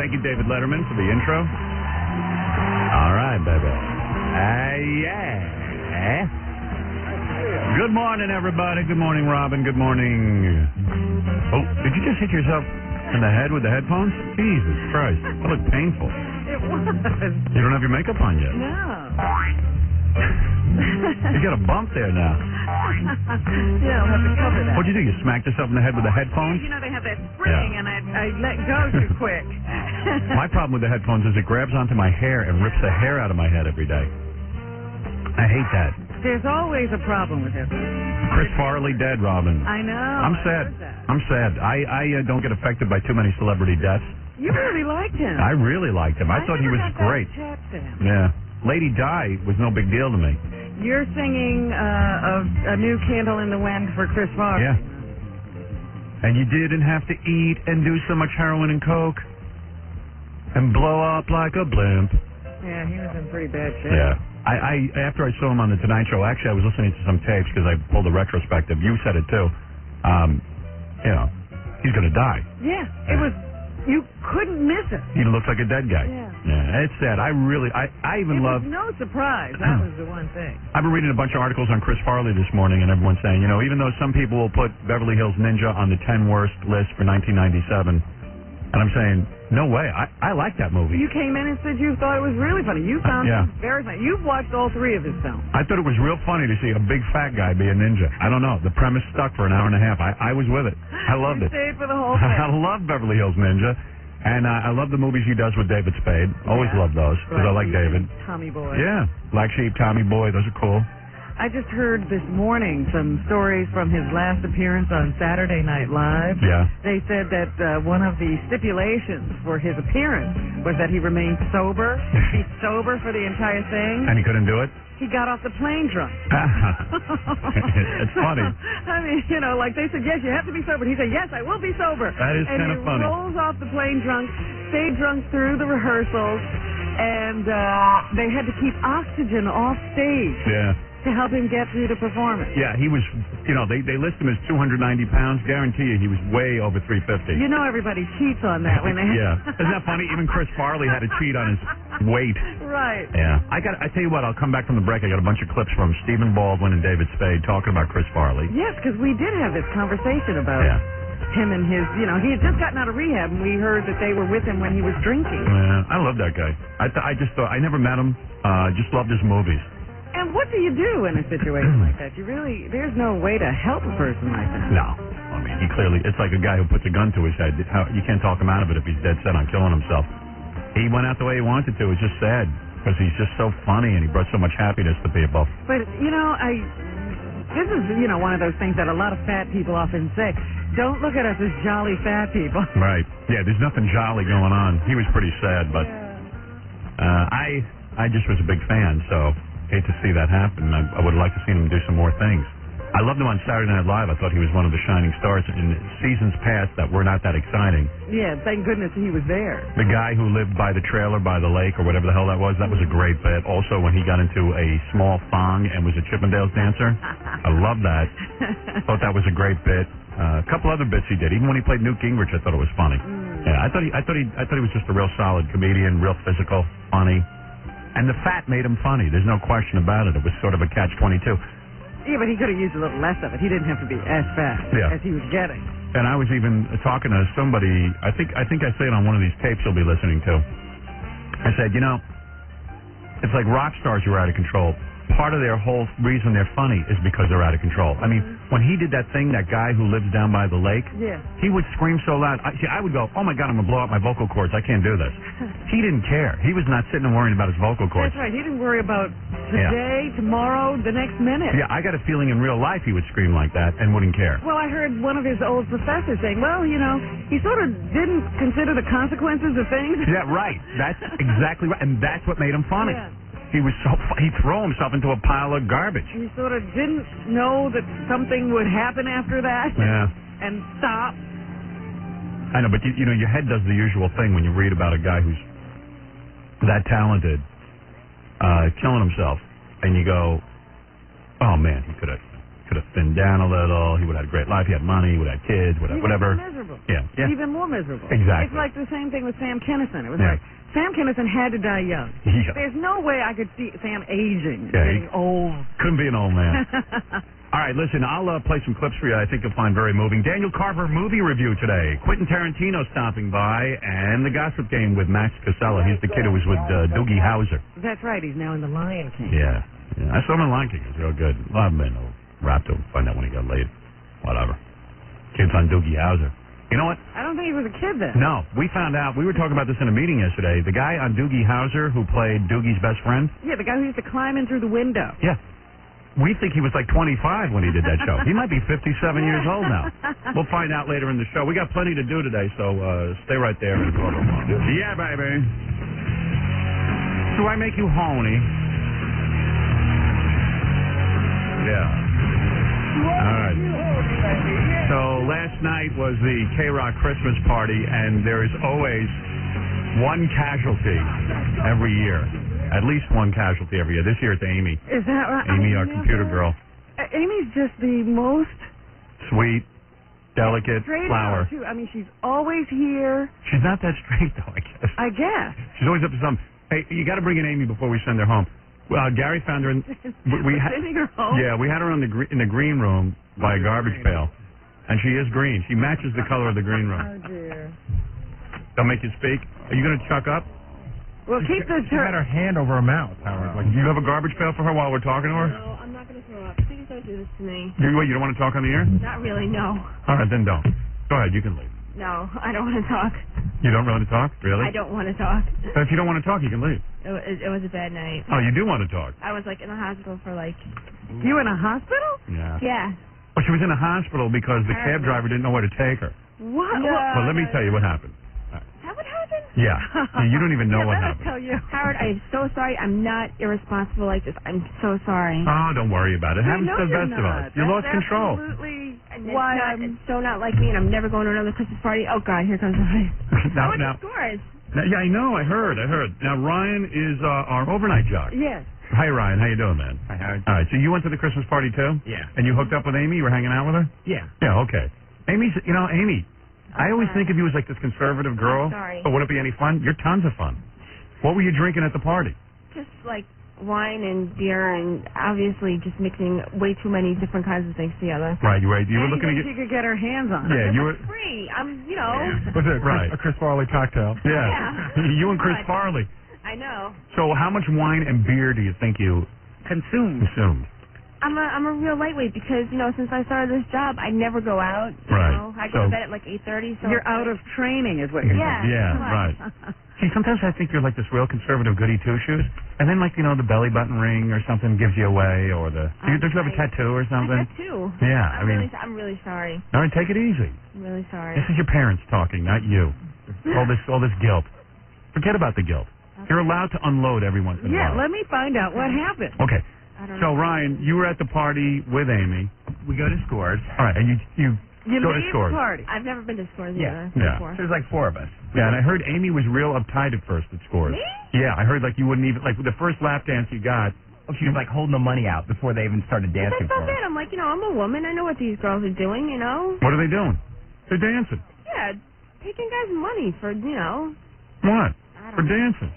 Thank you, David Letterman, for the intro. All right, baby. Yeah. Good morning, everybody. Good morning, Robin. Good morning. Oh, did you just hit yourself in the head with the headphones? Jesus Christ. That looked painful. It was. You don't have your makeup on yet. No. You got a bump there now. Yeah, I'll have to cover that. What'd you do? You smacked yourself in the head with the headphones? You know, they have that spring, and I let go too quick. My problem with the headphones is it grabs onto my hair and rips the hair out of my head every day. I hate that. There's always a problem with it. Chris Farley dead, Robin. I know. I'm sad. I'm sad. I don't get affected by too many celebrity deaths. You really liked him. I really liked him. I thought he was great. Yeah. Lady Di was no big deal to me. You're singing a new Candle in the Wind for Chris Farley. Yeah. And you didn't have to eat and do so much heroin and coke and blow up like a blimp. Yeah, he was in pretty bad shape. Yeah. I after I saw him on the Tonight Show, actually I was listening to some tapes because I pulled a retrospective. You said it too. You know, he's going to die. Yeah, it was. You couldn't miss it. He looks like a dead guy. Yeah. It's sad. I even love. It was no surprise. That was the one thing. I've been reading a bunch of articles on Chris Farley this morning, and everyone's saying, you know, even though some people will put Beverly Hills Ninja on the 10 worst list for 1997, and I'm saying, no way. I like that movie. You came in and said you thought it was really funny. You found it very funny. You've watched all three of his films. I thought it was real funny to see a big fat guy be a ninja. I don't know. The premise stuck for an hour and a half. I was with it. I loved it. Stayed for the whole thing. I love Beverly Hills Ninja. And I love the movies he does with David Spade. Always love those because I like David. Tommy Boy. Yeah. Black Sheep, Tommy Boy. Those are cool. I just heard this morning some stories from his last appearance on Saturday Night Live. Yeah. They said that one of the stipulations for his appearance was that he remained sober. Be sober for the entire thing. And he couldn't do it? He got off the plane drunk. It's funny. I mean, you know, like they said, yes, you have to be sober. He said, yes, I will be sober. That is kind of funny. And he rolls off the plane drunk, stayed drunk through the rehearsals, and they had to keep oxygen off stage. Yeah. To help him get through the performance. Yeah, he was, you know, they list him as 290 pounds. Guarantee you he was way over 350. You know everybody cheats on that when they... Yeah. Isn't that funny? Even Chris Farley had to cheat on his weight. Right. Yeah. I tell you what, I'll come back from the break. I got a bunch of clips from Stephen Baldwin and David Spade talking about Chris Farley. Yes, because we did have this conversation about him and his, you know, he had just gotten out of rehab, and we heard that they were with him when he was drinking. Yeah, I love that guy. I just thought, I never met him. Just loved his movies. And what do you do in a situation like that? There's no way to help a person like that. No. I mean, he clearly, it's like a guy who puts a gun to his head. You can't talk him out of it if he's dead set on killing himself. He went out the way he wanted to. It's just sad because he's just so funny and he brought so much happiness to people. But, you know, this is, you know, one of those things that a lot of fat people often say. Don't look at us as jolly fat people. Right. Yeah, there's nothing jolly going on. He was pretty sad, but I just was a big fan, so... Hate to see that happen. I would like to see him do some more things. I loved him on Saturday Night Live. I thought he was one of the shining stars in seasons past that were not that exciting. Yeah, thank goodness he was there. The guy who lived by the trailer by the lake or whatever the hell that was a great bit. Also, when he got into a small thong and was a Chippendales dancer, I love that. Thought that was a great bit. A couple other bits he did. Even when he played Newt Gingrich, I thought it was funny. Yeah, I thought he was just a real solid comedian, real physical, funny. And the fat made him funny. There's no question about it. It was sort of a catch-22. Yeah, but he could have used a little less of it. He didn't have to be as fat as he was getting. And I was even talking to somebody, I think I say it on one of these tapes you'll be listening to. I said, you know, it's like rock stars who are out of control. Part of their whole reason they're funny is because they're out of control. I mean, when he did that thing, that guy who lives down by the lake, he would scream so loud. I would go, oh, my God, I'm going to blow out my vocal cords. I can't do this. He didn't care. He was not sitting and worrying about his vocal cords. That's right. He didn't worry about today, tomorrow, the next minute. Yeah, I got a feeling in real life he would scream like that and wouldn't care. Well, I heard one of his old professors saying, well, you know, he sort of didn't consider the consequences of things. Yeah, right. That's exactly right. And that's what made him funny. Yeah. He'd throw himself into a pile of garbage. He sort of didn't know that something would happen after that. Yeah. And stop. I know, but you know, your head does the usual thing when you read about a guy who's that talented killing himself, and you go, oh man, he could have thinned down a little. He would have had a great life. He had money. He would have had kids. Whatever. Miserable. Yeah. Yeah. Even more miserable. Exactly. It's like the same thing with Sam Kinison. It was Yeah. like, Sam Kinison had to die young. Yeah. There's no way I could see Sam aging, Yeah, getting old. Couldn't be an old man. All right, listen, I'll play some clips for you I think you'll find very moving. Daniel Carver movie review today. Quentin Tarantino stopping by, and the gossip game with Max Casella. He's the kid who was with Doogie Howser. That's right. He's now in The Lion King. Yeah. I saw him in Lion King. It was real good. Well, I haven't been wrapped to find out when he got laid. Whatever. Kid's on Doogie Howser. You know what? I don't think he was a kid then. No, we found out. We were talking about this in a meeting yesterday. The guy on Doogie Howser who played Doogie's best friend. Yeah, the guy who used to climb in through the window. Yeah. We think he was like 25 when he did that show. He might be 57 years old now. We'll find out later in the show. We got plenty to do today, so stay right there. And yeah, baby. Do I make you horny? Yeah. All right. So last night was the K-Rock Christmas party, and there is always one casualty every year. At least one casualty every year. This year it's Amy. Is that right? Amy, our computer girl. Amy's just the most Sweet, delicate straight flower. out, too. I mean, she's always here. She's not that straight, though, I guess. I guess. She's always up to something. Hey, you got to bring in Amy before we send her home. Gary found her in... Sending her home? Yeah, we had her in the green room by a garbage pail. And she is green. She matches the color of the green room. Oh, dear. Don't make you speak. Are you going to chuck up? Well, keep the... She had her hand over her mouth, Howard. Do you have a garbage pail for her while we're talking to her? No, I'm not going to throw up. Please don't do this to me. You don't want to talk on the air? Not really, no. All right, then don't. Go ahead, you can leave. No, I don't want to talk. You don't want to talk? Really? I don't want to talk. If you don't want to talk, you can leave. It was a bad night. Oh, you do want to talk? I was like in the hospital for like... You in a hospital? Yeah. Yeah. Well, she was in a hospital because the cab driver didn't know where to take her. What? No. Well, let me tell you what happened. Is that what happened? Yeah. You don't even know what Let us happened. tell you. Howard, I am so sorry. I'm not irresponsible like this. I'm so sorry. Oh, don't worry about it. I Happens know to the you're best of us. not. You That's lost control. Absolutely. And Why it's so not like me, and I'm never going to another Christmas party. Oh, God, here comes Ryan. now, Oh, now, it's scores. yeah, I know. I heard. Now, Ryan is our overnight jock. Yes. Hi, Ryan. How you doing, man? Hi, Howard. All right. So you went to the Christmas party, too? Yeah. And you hooked up with Amy? You were hanging out with her? Yeah. Yeah, okay. Amy, I always think of you as like this conservative girl. I'm sorry. But would it be any fun? You're tons of fun. What were you drinking at the party? Just like wine and beer and obviously just mixing way too many different kinds of things together. Right. You were looking to Anything get... she could get her hands on. Yeah, you were... It's free. You know. Was it Right. a Chris Farley cocktail? Yeah. Yeah. You and Chris Right. Farley. I know. So how much wine and beer do you think you Consumed. consumed? I'm a real lightweight because since I started this job, I never go out. You Right. know? I go So- to bed at like 8:30. So You're out of training, is what you're Yeah. saying. Yeah, right. See, sometimes I think you're like this real conservative goody two-shoes, and then like, the belly button ring or something gives you away, or don't you have a tattoo or I something? got two. Yeah, I'm really sorry. all right, take it easy. I'm really sorry. This is your parents talking, not you. All this guilt. Forget about the guilt. You're allowed to unload every once in a Yeah, while. let me find out what happened. Okay. I don't So know. Ryan, you were at the party with Amy. We go to Scores. All right, and you You go to leave Scores. the party. I've never been to Scores Yeah. either Yeah. before. There's like four of us. Yeah, and I heard Amy was real uptight at first at Scores. Me? Yeah, I heard like you wouldn't even like the first lap dance you got. Oh, she was like holding the money out before they even started That's dancing so for bad. us. I'm like, I'm a woman. I know what these girls are doing. What are they doing? They're dancing. Yeah, taking guys' money for What? I For don't know. dancing.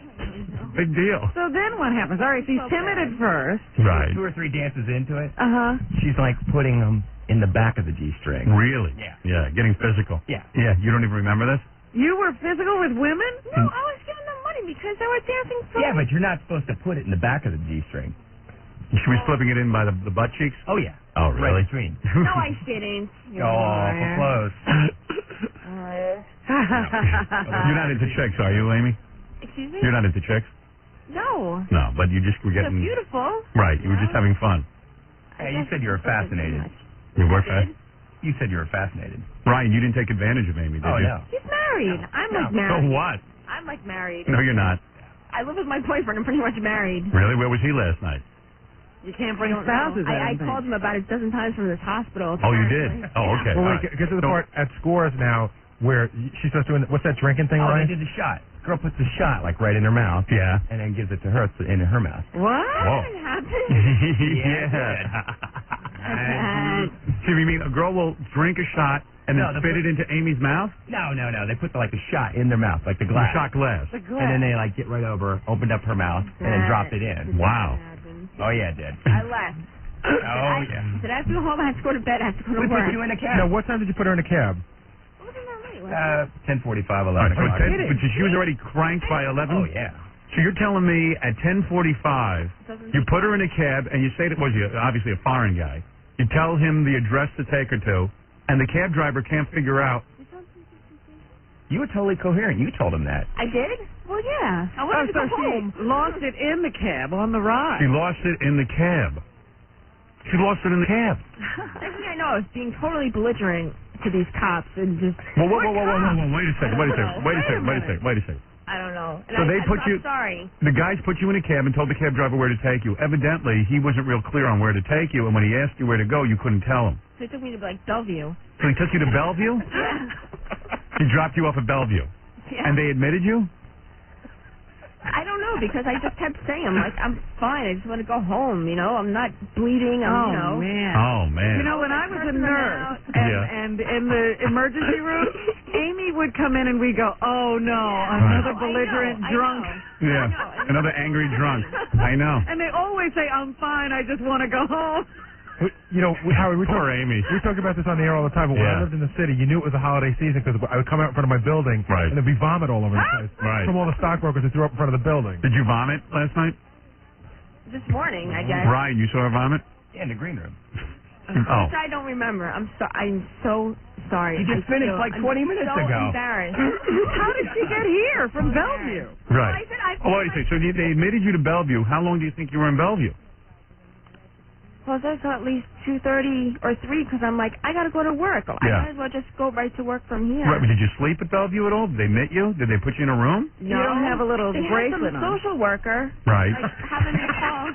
Big deal. So then what happens? All right, she's So timid bad. at first. Right. 2 or 3 dances into it, Uh-huh. she's like putting them in the back of the G-string. Really? Yeah. Yeah, getting physical. Yeah. Yeah, you don't even remember this? You were physical with women? No, I was giving them money because they were dancing for Yeah, but you're not supposed to put it in the back of the G-string. She was flipping it in by the butt cheeks? Oh, yeah. Oh, really? Right between. No, I didn't. You're a Oh, liar. close. You're not into chicks, are you, Amy? Excuse me? You're not into chicks? No. No, but you just were They're getting... beautiful. Right, you were just having fun. Hey, you said you were fascinated. You were I did. You said you were fascinated. Ryan, you didn't take advantage of Amy, did Oh, you? no. He's married. I'm like So married. what? I'm like married. No, you're not. I live with my boyfriend. I'm pretty much married. Really? Where was he last night? You can't bring I don't know. spouses out. I called him about a dozen times from this hospital. Oh, you apparently. did? Oh, okay. Well, all wait, right. get to the So- part at Scores now where she starts doing, what's that drinking thing, Oh, Ryan? they did the shot. Girl puts the shot like right in her mouth. Yeah. And then gives it to her in her mouth. What? Whoa. That didn't happen. Yeah. Bad. She So you mean a girl will drink a shot and then spit it into Amy's mouth? No. They put like a shot in their mouth, like the glass. Shot glass. The glass. And then they like get right over, opened up her mouth, and then dropped it in. Wow. Oh yeah, it did. I left. Oh yeah. Did I have to go home? I have to go to bed. I have to go to We work. put you in a cab. Now, what time did you put her in a cab? Wasn't that late? 10:45, 11 But o'clock. she was already cranked by 11? Oh yeah. So you're telling me at 10:45, you put her in a cab and you say that, was he obviously a foreign guy, you tell him the address to take her to, and the cab driver can't figure out. You were totally coherent. You told him that. I did? Well, yeah. I Oh, wanted to so go home. she lost it in the cab on the ride. She lost it in the cab. She lost it in the cab. Next thing I know, I was being totally belligerent to these cops and just. Whoa, wait a second. I don't know. And So they put you. I'm sorry. The guys put you in a cab and told the cab driver where to take you. Evidently, he wasn't real clear on where to take you, and when he asked you where to go, you couldn't tell him. So he took me to like Bellevue. So he took you to Bellevue? He dropped you off at Bellevue. Yeah. And they admitted you? I don't know because I just kept saying I'm fine. I just want to go home. You know, I'm not bleeding. I'm man. Oh, man. You know, when I was a nurse and in the emergency room, Amy would come in and we'd go, oh, no, another belligerent drunk. Yeah, another angry drunk. I know. And they always say, I'm fine, I just want to go home. Howard, Poor Amy. we talk about this on the air all the time, but when I lived in the city, you knew it was a holiday season because I would come out in front of my building and there'd be vomit all over the place from all the stockbrokers that threw up in front of the building. Did you vomit last night? This morning, I guess. Ryan, you saw her vomit? Yeah, in the green room. Oh. Which I don't remember. I'm so sorry. You just finished like 20 minutes so ago. embarrassed. How did she get here from Bellevue? Right. I said I Oh, wait a second. So they admitted you to Bellevue. How long do you think you were in Bellevue? Well, I thought at least 2:30 or 3 because I'm like, I got to go to work. I might as well just go right to work from here. Right, but did you sleep at Bellevue at all? Did they admit you? Did they put you in a room? You don't have a little They had bracelet some on. social worker Right. like having me call.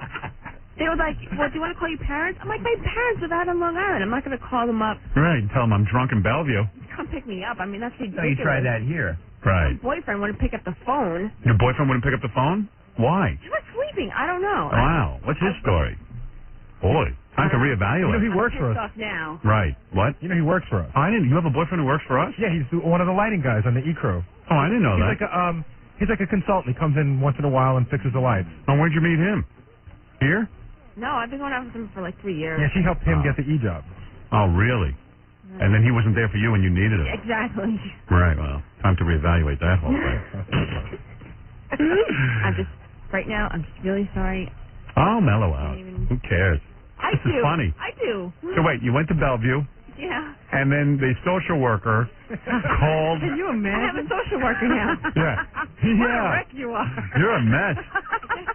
They were like, well, do you want to call your parents? I'm like, my parents are out on Long Island. I'm not going to call them up. Right, and tell them I'm drunk in Bellevue. Come pick me up. I mean, that's So ridiculous. you try that here. Right. My boyfriend wouldn't pick up the phone. Your boyfriend wouldn't pick up the phone? Why? He was sleeping. I don't know. Wow. What's his story? Boy, time to reevaluate. He works for Pissed us. off now. Right. What? He works for us. I didn't. You have a boyfriend who works for us? Yeah, he's one of the lighting guys on the E-Crew. Oh, I didn't know He's that. he's like a consultant. He comes in once in a while and fixes the lights. Oh, where'd you meet him? Here? No, I've been going out with him for like 3 years. Yeah, she helped him get the E job. Oh, really? And then he wasn't there for you when you needed him. Exactly. Right. Well, time to reevaluate that whole thing. I'm just right now. I'm just really sorry. Oh, mellow out. Who cares? I This do. is funny. I do. So wait, you went to Bellevue, Yeah. and then the social worker called. Can you I have imagine? a social worker now. Yeah. What a Yeah. wreck you are. You're a mess.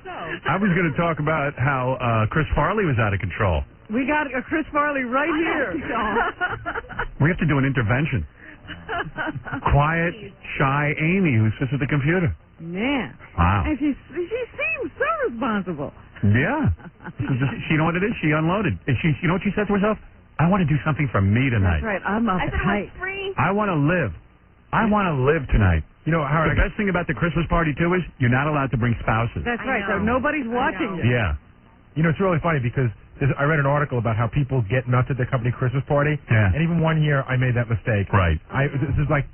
So. I was going to talk about how Chris Farley was out of control. We got a Chris Farley right here. We have to do an intervention. Quiet, shy Amy who sits at the computer. Man. Wow. And she seems so responsible. Yeah. She know what it is? She unloaded. And you know what she said to herself? I want to do something for me tonight. That's right. I'm up I said tight. I'm free. I want to live. I want to live tonight. You know, Howard, The best thing about the Christmas party, too, is you're not allowed to bring spouses. That's I right. So know. nobody's watching you. Yeah. it's really funny because I read an article about how people get nuts at their company Christmas party. Yeah. And even one year I made that mistake. Right. This is like,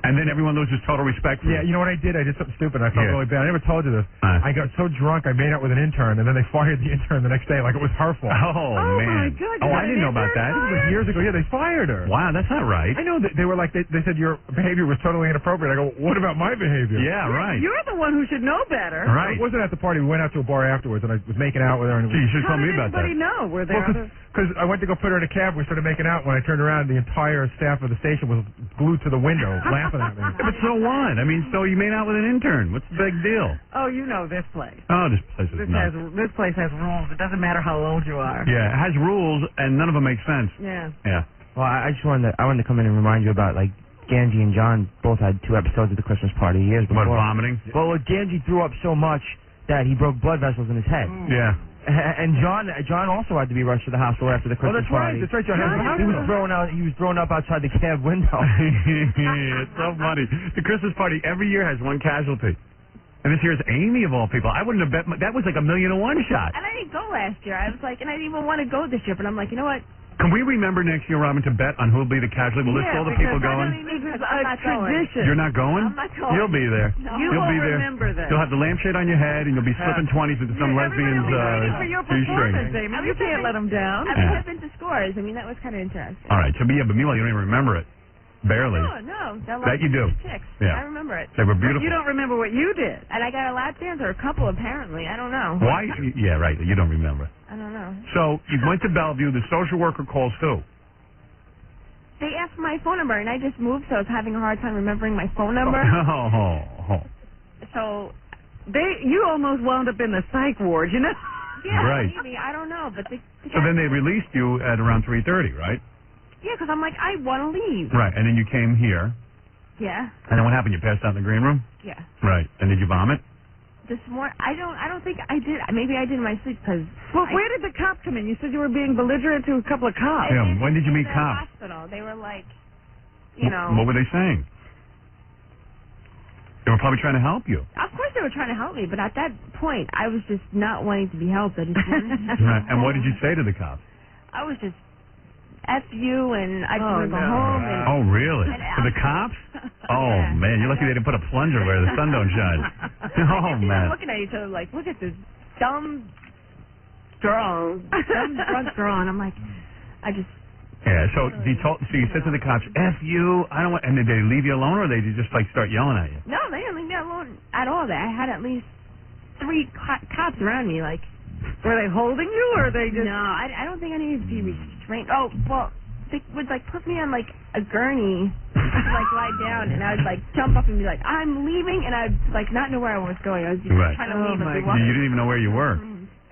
And then everyone loses total respect for yeah, you. you know what I did? I did something stupid. I felt Yeah. really bad. I never told you this. Uh. I got so drunk I made out with an intern, and then they fired the intern the next day. Like it was her fault. Oh, Oh, man. my God. Oh, You I had didn't know an about that. intern This was years ago. Yeah, they fired her. Wow, that's not right. I know that they were like they said your behavior was totally inappropriate. I go, what about my behavior? Yeah, right. You're the one who should know better. Right. It wasn't at the party. We went out to a bar afterwards, and I was making out with her. And Gee, you should How tell did me about that. anybody know? Were there other... Because I went to go put her in a cab. We started making out. When I turned around, the entire staff of the station was glued to the window, laughing at me. But so what? I mean, so you made out with an intern. What's the big deal? Oh, you know this place. Oh, this place is nuts. This place has rules. It doesn't matter how old you are. Yeah, it has rules, and none of them make sense. Yeah. Yeah. Well, I just wanted to come in and remind you about, like, Ganji and John both had 2 episodes of the Christmas party years What, before. vomiting? Well, Ganji threw up so much that he broke blood vessels in his head. Yeah. And John also had to be rushed to the hospital after the Christmas that's right. party. That's right. John He was thrown up outside the cab window. It's so funny. The Christmas party every year has one casualty. And this year's Amy, of all people. I wouldn't have bet. That was like $1,000,000 shot. And I didn't go last year. I was like, and I didn't even want to go this year. But I'm like, you know what? Can we remember next year, Robin, to bet on who'll be the casualty? We'll list all the people going. This is a tradition. You're not going? I'm not going. You'll be there. No. You You'll will be there. remember this. You'll have the lampshade on your head, and you'll be slipping 20s into some lesbian's for your performance, G-string. Amy. You can't let them down. I mean, I've been to scores. I mean, that was kind of interesting. All right. So, but meanwhile, you don't even remember it. Barely. No. That you do. Chicks. Yeah. I remember it. They were But beautiful. you don't remember what you did. And I got a lap dance or a couple, apparently. I don't know. Why? Yeah, right. You don't remember. I don't know. So you went to Bellevue. The social worker calls who? They asked for my phone number, and I just moved, so I was having a hard time remembering my phone number. Oh. So, you almost wound up in the psych ward, you know? yeah, Right. maybe. I don't know. But the So then they released you at around 3:30, right? yeah, because I'm like, I want to leave. Right. And then you came here. Yeah. And then what happened? You passed out in the green room? Yeah. Right. And did you vomit? This morning, I don't think I did. Maybe I did in my sleep because. Well, where did the cop come in? You said you were being belligerent to a couple of cops. Yeah, when did you meet in the cops? Hospital. They were like, you know. What were they saying? They were probably trying to help you. Of course they were trying to help me, but at that point, I was just not wanting to be helped. I just wanted to Right. And what did you say to the cops? I was just F you, and I just want to go no. home. And, Oh, really? And To the cops? Oh, Yeah. man. You're lucky they didn't put a plunger where the sun don't shine. Oh, I'm man. looking at each other like, look at this dumb girl, dumb drunk girl, and I'm like, I just. Yeah, so you said to the cops, F you, I don't want, and did they leave you alone, or did they just, like, start yelling at you? No, they didn't leave me alone at all. I had at least 3 cops around me, like. Were they holding you, or they just... No, I don't think I needed to be restrained. Oh, well, they would, like, put me on, like, a gurney to, like, lie down, and I would, like, jump up and be like, I'm leaving, and I'd, like, not know where I was going. I was just Right. trying to Oh, leave. my But You didn't even know where you were.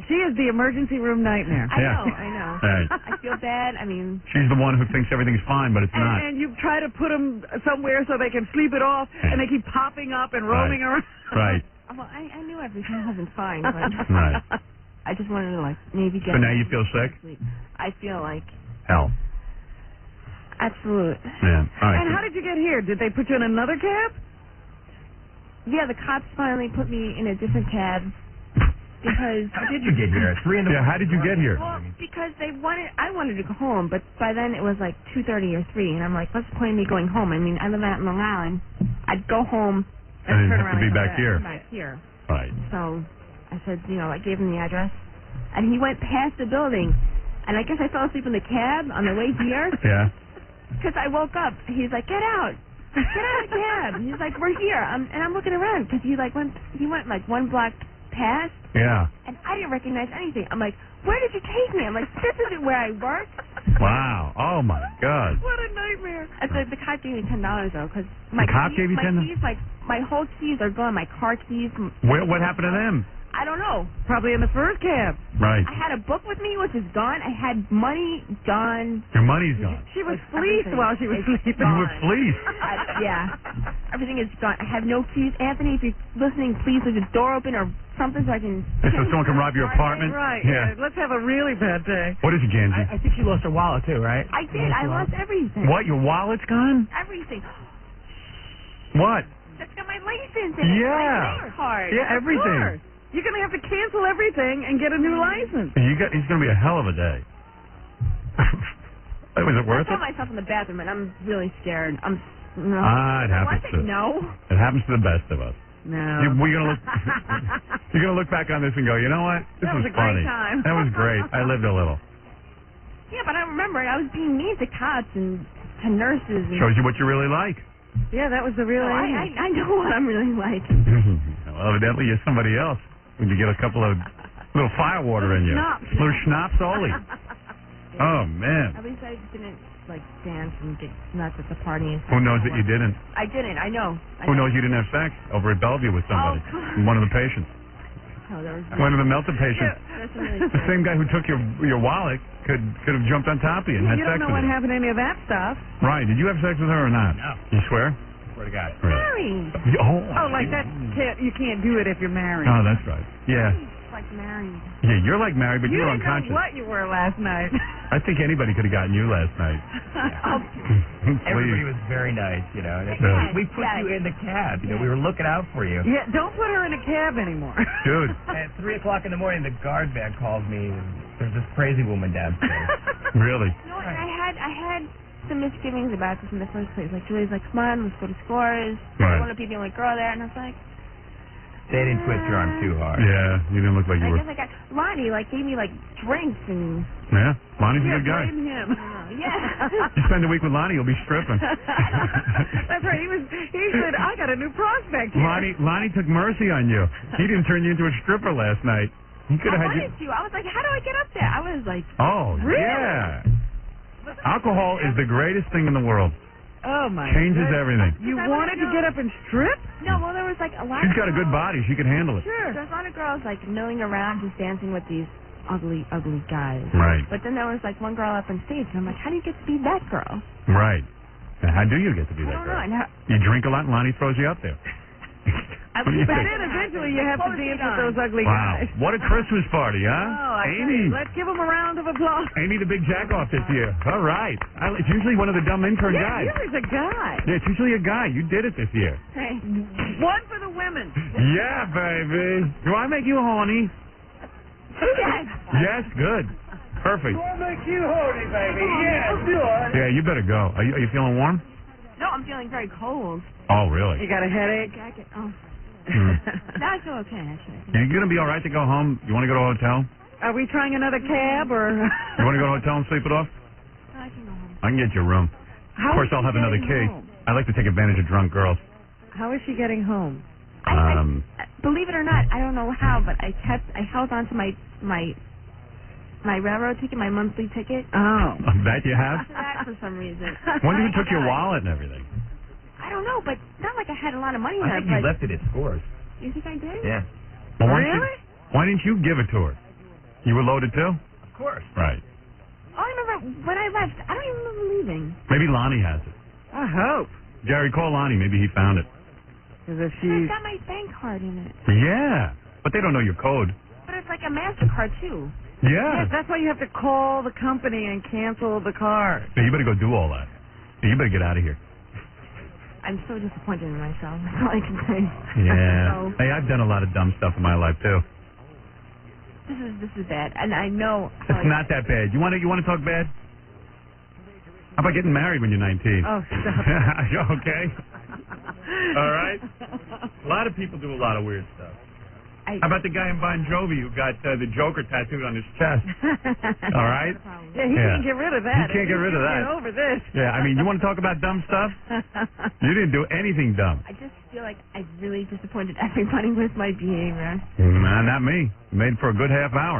She is the emergency room nightmare. I Yeah. know. Right. I feel bad. I mean, She's the one who thinks everything's fine, but it's not. And you try to put them somewhere so they can sleep it off, and they keep popping up and roaming around. Right. well, I knew everything wasn't fine, but Right. I just wanted to, like, maybe get. So now you feel sick? sleep. I feel like Hell. absolute. Yeah. All right. And how did you get here? Did they put you in another cab? Yeah, the cops finally put me in a different cab because. How did you get here? At 3 in the Yeah, how did you get here? Well, because I wanted to go home, but by then it was like 2:30 or 3, and I'm like, what's the point of me going home? I mean, I live out in Long Island. I'd go home And then turn have to around be and back come here. Back here. Right. So I said, I gave him the address, and he went past the building, and I guess I fell asleep in the cab on the way here Yeah. because I woke up. He's like, get out of the cab. He's like, we're here, and I'm looking around because he went like 1 block past. Yeah. And I didn't recognize anything. I'm like, where did you take me? I'm like, this isn't where I work. Wow. Oh, my God. What a nightmare. And so the cop gave me $10 though, because my The cop keys, gave you my $10? keys, my whole keys are gone. My car keys. What happened to them? I don't know. Probably in the first cab. Right. I had a book with me, which is gone. I had money gone. Your money's gone. She was It's fleeced everything. while she was It's sleeping. You were gone. fleeced. Yeah. Everything is gone. I have no keys. Anthony, if you're listening, please leave the door open or something so I can. So someone can rob your apartment? Right. Yeah. Let's have a really bad day. What is it, Ganji? I think she lost her wallet too, right? I did. I lost everything. What? Your wallet's gone? Everything. What? That's got my license in it. Yeah. My bank card. Yeah, everything. You're going to have to cancel everything and get a new license. It's going to be a hell of a day. Was it I worth it? found myself in the bathroom and I'm really scared. It happens to No. It happens to the best of us. No. We're gonna look. You're gonna look back on this and go, you know what? This That was a great funny. time. That was great. I lived a little. Yeah, but I remember I was being mean to cops and to nurses. And Shows you what you really like. Yeah, that was the real so Amy. I know what I'm really like. Well, evidently you're somebody else. When you get a couple of little fire water in you, Schnapps. little schnapps only. Oh man. At least I didn't like dance and get nuts at the party. And Who knows that you didn't? I didn't. I know. Who knows you didn't have sex over at Bellevue with somebody? Oh. One of the patients. Oh, there was One of the melted patients. That's really The same guy who took your wallet could have jumped on top of you and had You sex don't know with what you. happened to any of that stuff. Right. Did you have sex with her or not? No. You swear? Swear to God. Really? married. Oh, Like that, you can't do it if you're married. Oh, that's right. Yeah. Like married. Yeah, you're like married, but You you're didn't know unconscious. what you were last night. I think anybody could have gotten you last night. Everybody Please. was very nice, you know. Yeah. We put you in the cab. You know, we were looking out for you. Yeah, don't put her in a cab anymore. Dude. At 3 o'clock in the morning, the guard man calls me. There's this crazy woman downstairs. Really? No, I had some misgivings about this in the first place. Like, Julie's like, come on, let's go to Scores. Right. I want to be the only girl there. And I was like, They didn't twist your arm too hard. Yeah, you didn't look like you I were. guess Lonnie, like, gave me, like, drinks and... Yeah, Lonnie's a good guy. blame him. Yeah. You spend a week with Lonnie, you'll be stripping. That's right. He said, I got a new prospect here. Lonnie took mercy on you. He didn't turn you into a stripper last night. He could have I had you. wanted to. I was like, how do I get up there? I was like... Oh, Really? yeah. Alcohol is the greatest thing in the world. Oh, my Changes goodness. everything. You wanted to get up and strip? No, well, there was, like, a lot She's of got a good girls- body. She can handle it. Sure. There's a lot of girls, like, milling around just dancing with these ugly, ugly guys. Right, But then there was, like, one girl up on stage, and I'm like, how do you get to be that girl? right. And how do you get to be I that don't know. girl? And how, You drink a lot and Lonnie throws you up there. I What do you But think? then eventually you have to dance with those on. ugly Wow, guys. what a Christmas party, huh? Oh, I tell Amy. you, let's give him a round of applause. Amy the big jack-off this year. All right. It's usually one of the dumb intern Yeah, guys. he was a guy. Yeah, it's usually a guy. You did it this year. Hey. One for the women. Yeah, baby. Do I make you horny? Yes. Yes, good. Perfect. I'll make you horny, baby. Yeah, do it. Yeah, you better go. Are you feeling warm? No, I'm feeling very cold. Oh, really? You got a headache? Jacket. Oh. Hmm. No, I feel okay, actually. You going to be all right to go home? You want to go to a hotel? Are we trying another cab or? You want to go to a hotel and sleep it off? No, I can go home. I can get you a room. How Of course, is I'll she have another getting key. home? I like to take advantage of drunk girls. How is she getting home? Believe it or not, I don't know how, but I held on to my railroad ticket, my monthly ticket. Oh. That you have? To that for some reason. Wonder who took your wallet and everything. I don't know, but not like I had a lot of money I there. think you But left it at Scores. you think I did? Yeah. Well, Really? Why didn't you give it to her? You were loaded too? Of course. Right. Oh, I remember when I left. I don't even remember leaving. Maybe Lonnie has it. I hope. Gary, call Lonnie. Maybe he found it. Because if It's she's... got my bank card in it, Yeah. But they don't know your code. but it's like a MasterCard too. Yeah. Yes, that's why you have to call the company and cancel the card. Yeah, you better go do all that. Yeah, you better get out of here. I'm so disappointed in myself. That's all I can say. Yeah. So, Hey, I've done a lot of dumb stuff in my life too. this is bad, and I know. It's not that bad. You want to talk bad? How about getting married when you're 19? Oh, stop. You okay? All right. A lot of people do a lot of weird stuff. How about the guy in Bon Jovi who got the Joker tattooed on his chest? All right. Yeah, he can't get rid of that. He can't get rid of that. Get over this. Yeah, I mean, you want to talk about dumb stuff? You didn't do anything dumb. I just feel like I really disappointed everybody with my behavior. Nah, not me. You made for a good half hour.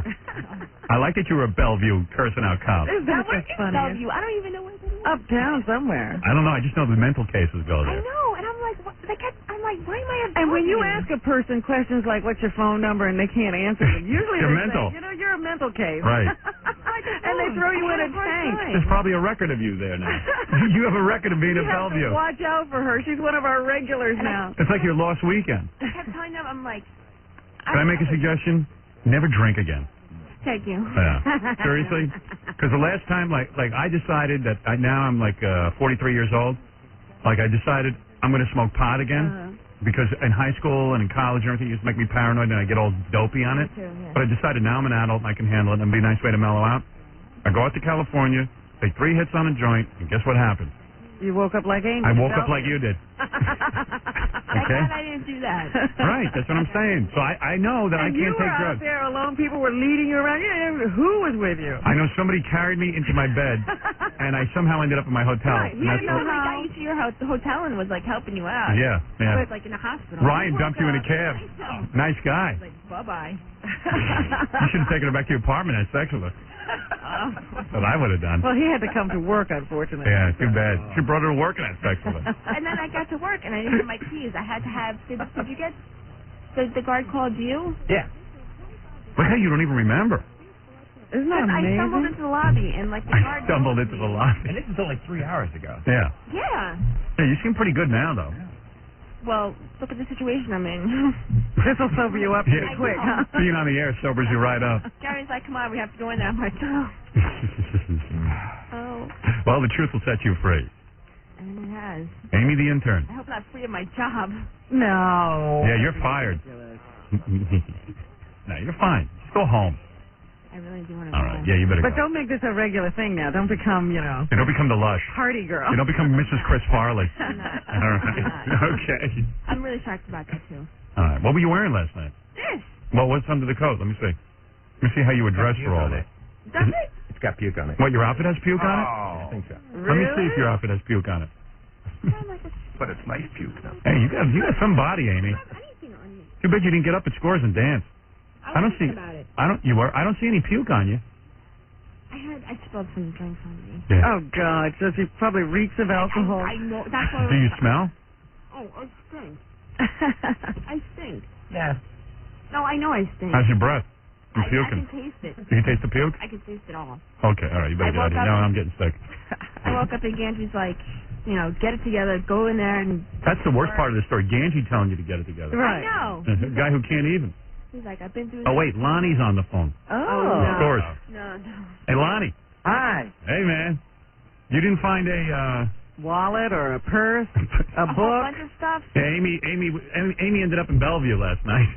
I like that you were at Bellevue cursing out cops. Isn't that Where just is funny? Bellevue? I don't even know where that is. Uptown somewhere. I don't know. I just know the mental cases go I there. know, and I'm like, what? I'm like, why am I at And when you Bellevue? ask a person questions like, what's your phone number, and they can't answer them, usually You're they mental. say, you're a mental case. Right. And they throw you in a tank. There's probably a record of you there now. You have a record of being You at have Bellevue. to watch out for her. She's one of our regulars now. It's like your lost weekend. I kept telling them, I'm like, Can I make a suggestion? Never drink again. Thank you. Yeah. Seriously? Because the last time, like I decided that now I'm like 43 years old. Like I decided I'm going to smoke pot again because in high school and in college and everything it used to make me paranoid and I get all dopey on it. Me too, yeah. But I decided now I'm an adult and I can handle it and it'd be a nice way to mellow out. I go out to California, take 3 hits on a joint, and guess what happened? You woke up like Amy. I woke up like you did. Thank Okay? God I didn't do that. Right, that's what I'm saying. So I know that I And can't you were take out drugs. there alone. People were leading you around. Yeah, who was with you? I know somebody carried me into my bed, and I somehow ended up in my hotel. Right, And you that's know what- Somebody got you to your hotel and was like helping you out. Yeah, I yeah. was like in a hospital. Ryan dumped you in a cab. Nice guy. Like, bye-bye. You should have taken her back to your apartment and had sex with her. That's what I would have done. Well, he had to come to work, unfortunately. Yeah, too bad. She brought her to work and had sex with her. And then I got to work and I didn't have my keys. I had to have. Did you get? The guard called you? Yeah. But hey, you don't even remember. Isn't that I amazing? stumbled into the lobby and like the I guard stumbled called into me. the lobby. And this is only 3 hours ago. Yeah. Yeah. Hey, you seem pretty good now, though. Well, look at the situation I'm in. This will sober you up pretty Yeah. quick, huh? Being on the air sobers you right up. Gary's like, come on, we have to go in there. I'm like, oh. Oh. Well, the truth will set you free. And it has. Amy the intern. I hope I'm not free of my job. No. Yeah, you're fired. No, you're fine. Just go home. I really do want to go. All right. Yeah, you better But go. don't make this a regular thing now. Don't become, You don't become the lush. party girl. You don't become Mrs. Chris Farley. I'm not. All right. Okay. I'm really shocked about that, too. All right. What were you wearing last night? This. Well, what's under the coat? Let me see. Let me see how you were dressed for all this. Does it? It's got puke on it. What, your outfit has puke on it? I think so. Let me see if your outfit has puke on it. But it's nice puke, though. Hey, you got some body, Amy. Anything on me. Too bad you didn't get up at Scores and dance. I don't see. About it. I don't see any puke on you. I spilled some drinks on me. Yeah. Oh, God. So she probably reeks of alcohol. I know. That's why. Do you smell? Oh, I stink. I stink. Yeah. No, I know I stink. How's your breath? You I puking? can taste it. Do you taste the puke? I can taste it all. Okay, all right. You better I get out of woke here. up Now and- I'm getting sick. I woke up and Ganji's like, get it together, go in there and. That's the worst part of the story. Ganji telling you to get it together. Right. I know. A guy who can't even. He's like, I've been through. Oh, wait. Lonnie's on the phone. Oh. no. Scores. No. Hey, Lonnie. Hi. Hey, man. You didn't find a... Wallet or a purse, a A whole book. bunch of stuff. Yeah, Amy ended up in Bellevue last night.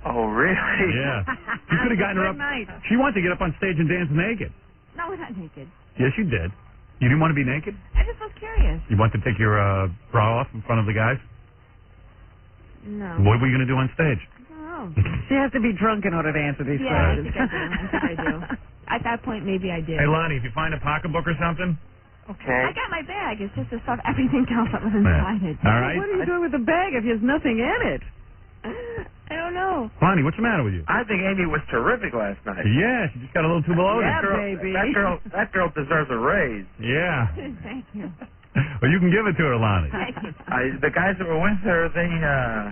Oh, really? Yeah. You could have gotten her up. Good night. She wanted to get up on stage and dance naked. No, we're not naked. Yes, you did. You didn't want to be naked? I just was curious. You want to take your bra off in front of the guys? No. What were you going to do on stage? I don't know. She has to be drunk in order to answer these Yeah, questions. I think I do. At that point, maybe I did. Hey, Lonnie, if you find a pocketbook or something. Okay. I got my bag. It's just the stuff, everything else that was inside it. All right. What are you doing with the bag if there's nothing in it? I don't know. Lonnie, what's the matter with you? I think Amy was terrific last night. Yeah, she just got a little too bloated. Yeah, Girl, baby. That girl deserves a raise. Yeah. Thank you. Well, you can give it to her, Lonnie. Thank you. The guys that were with her,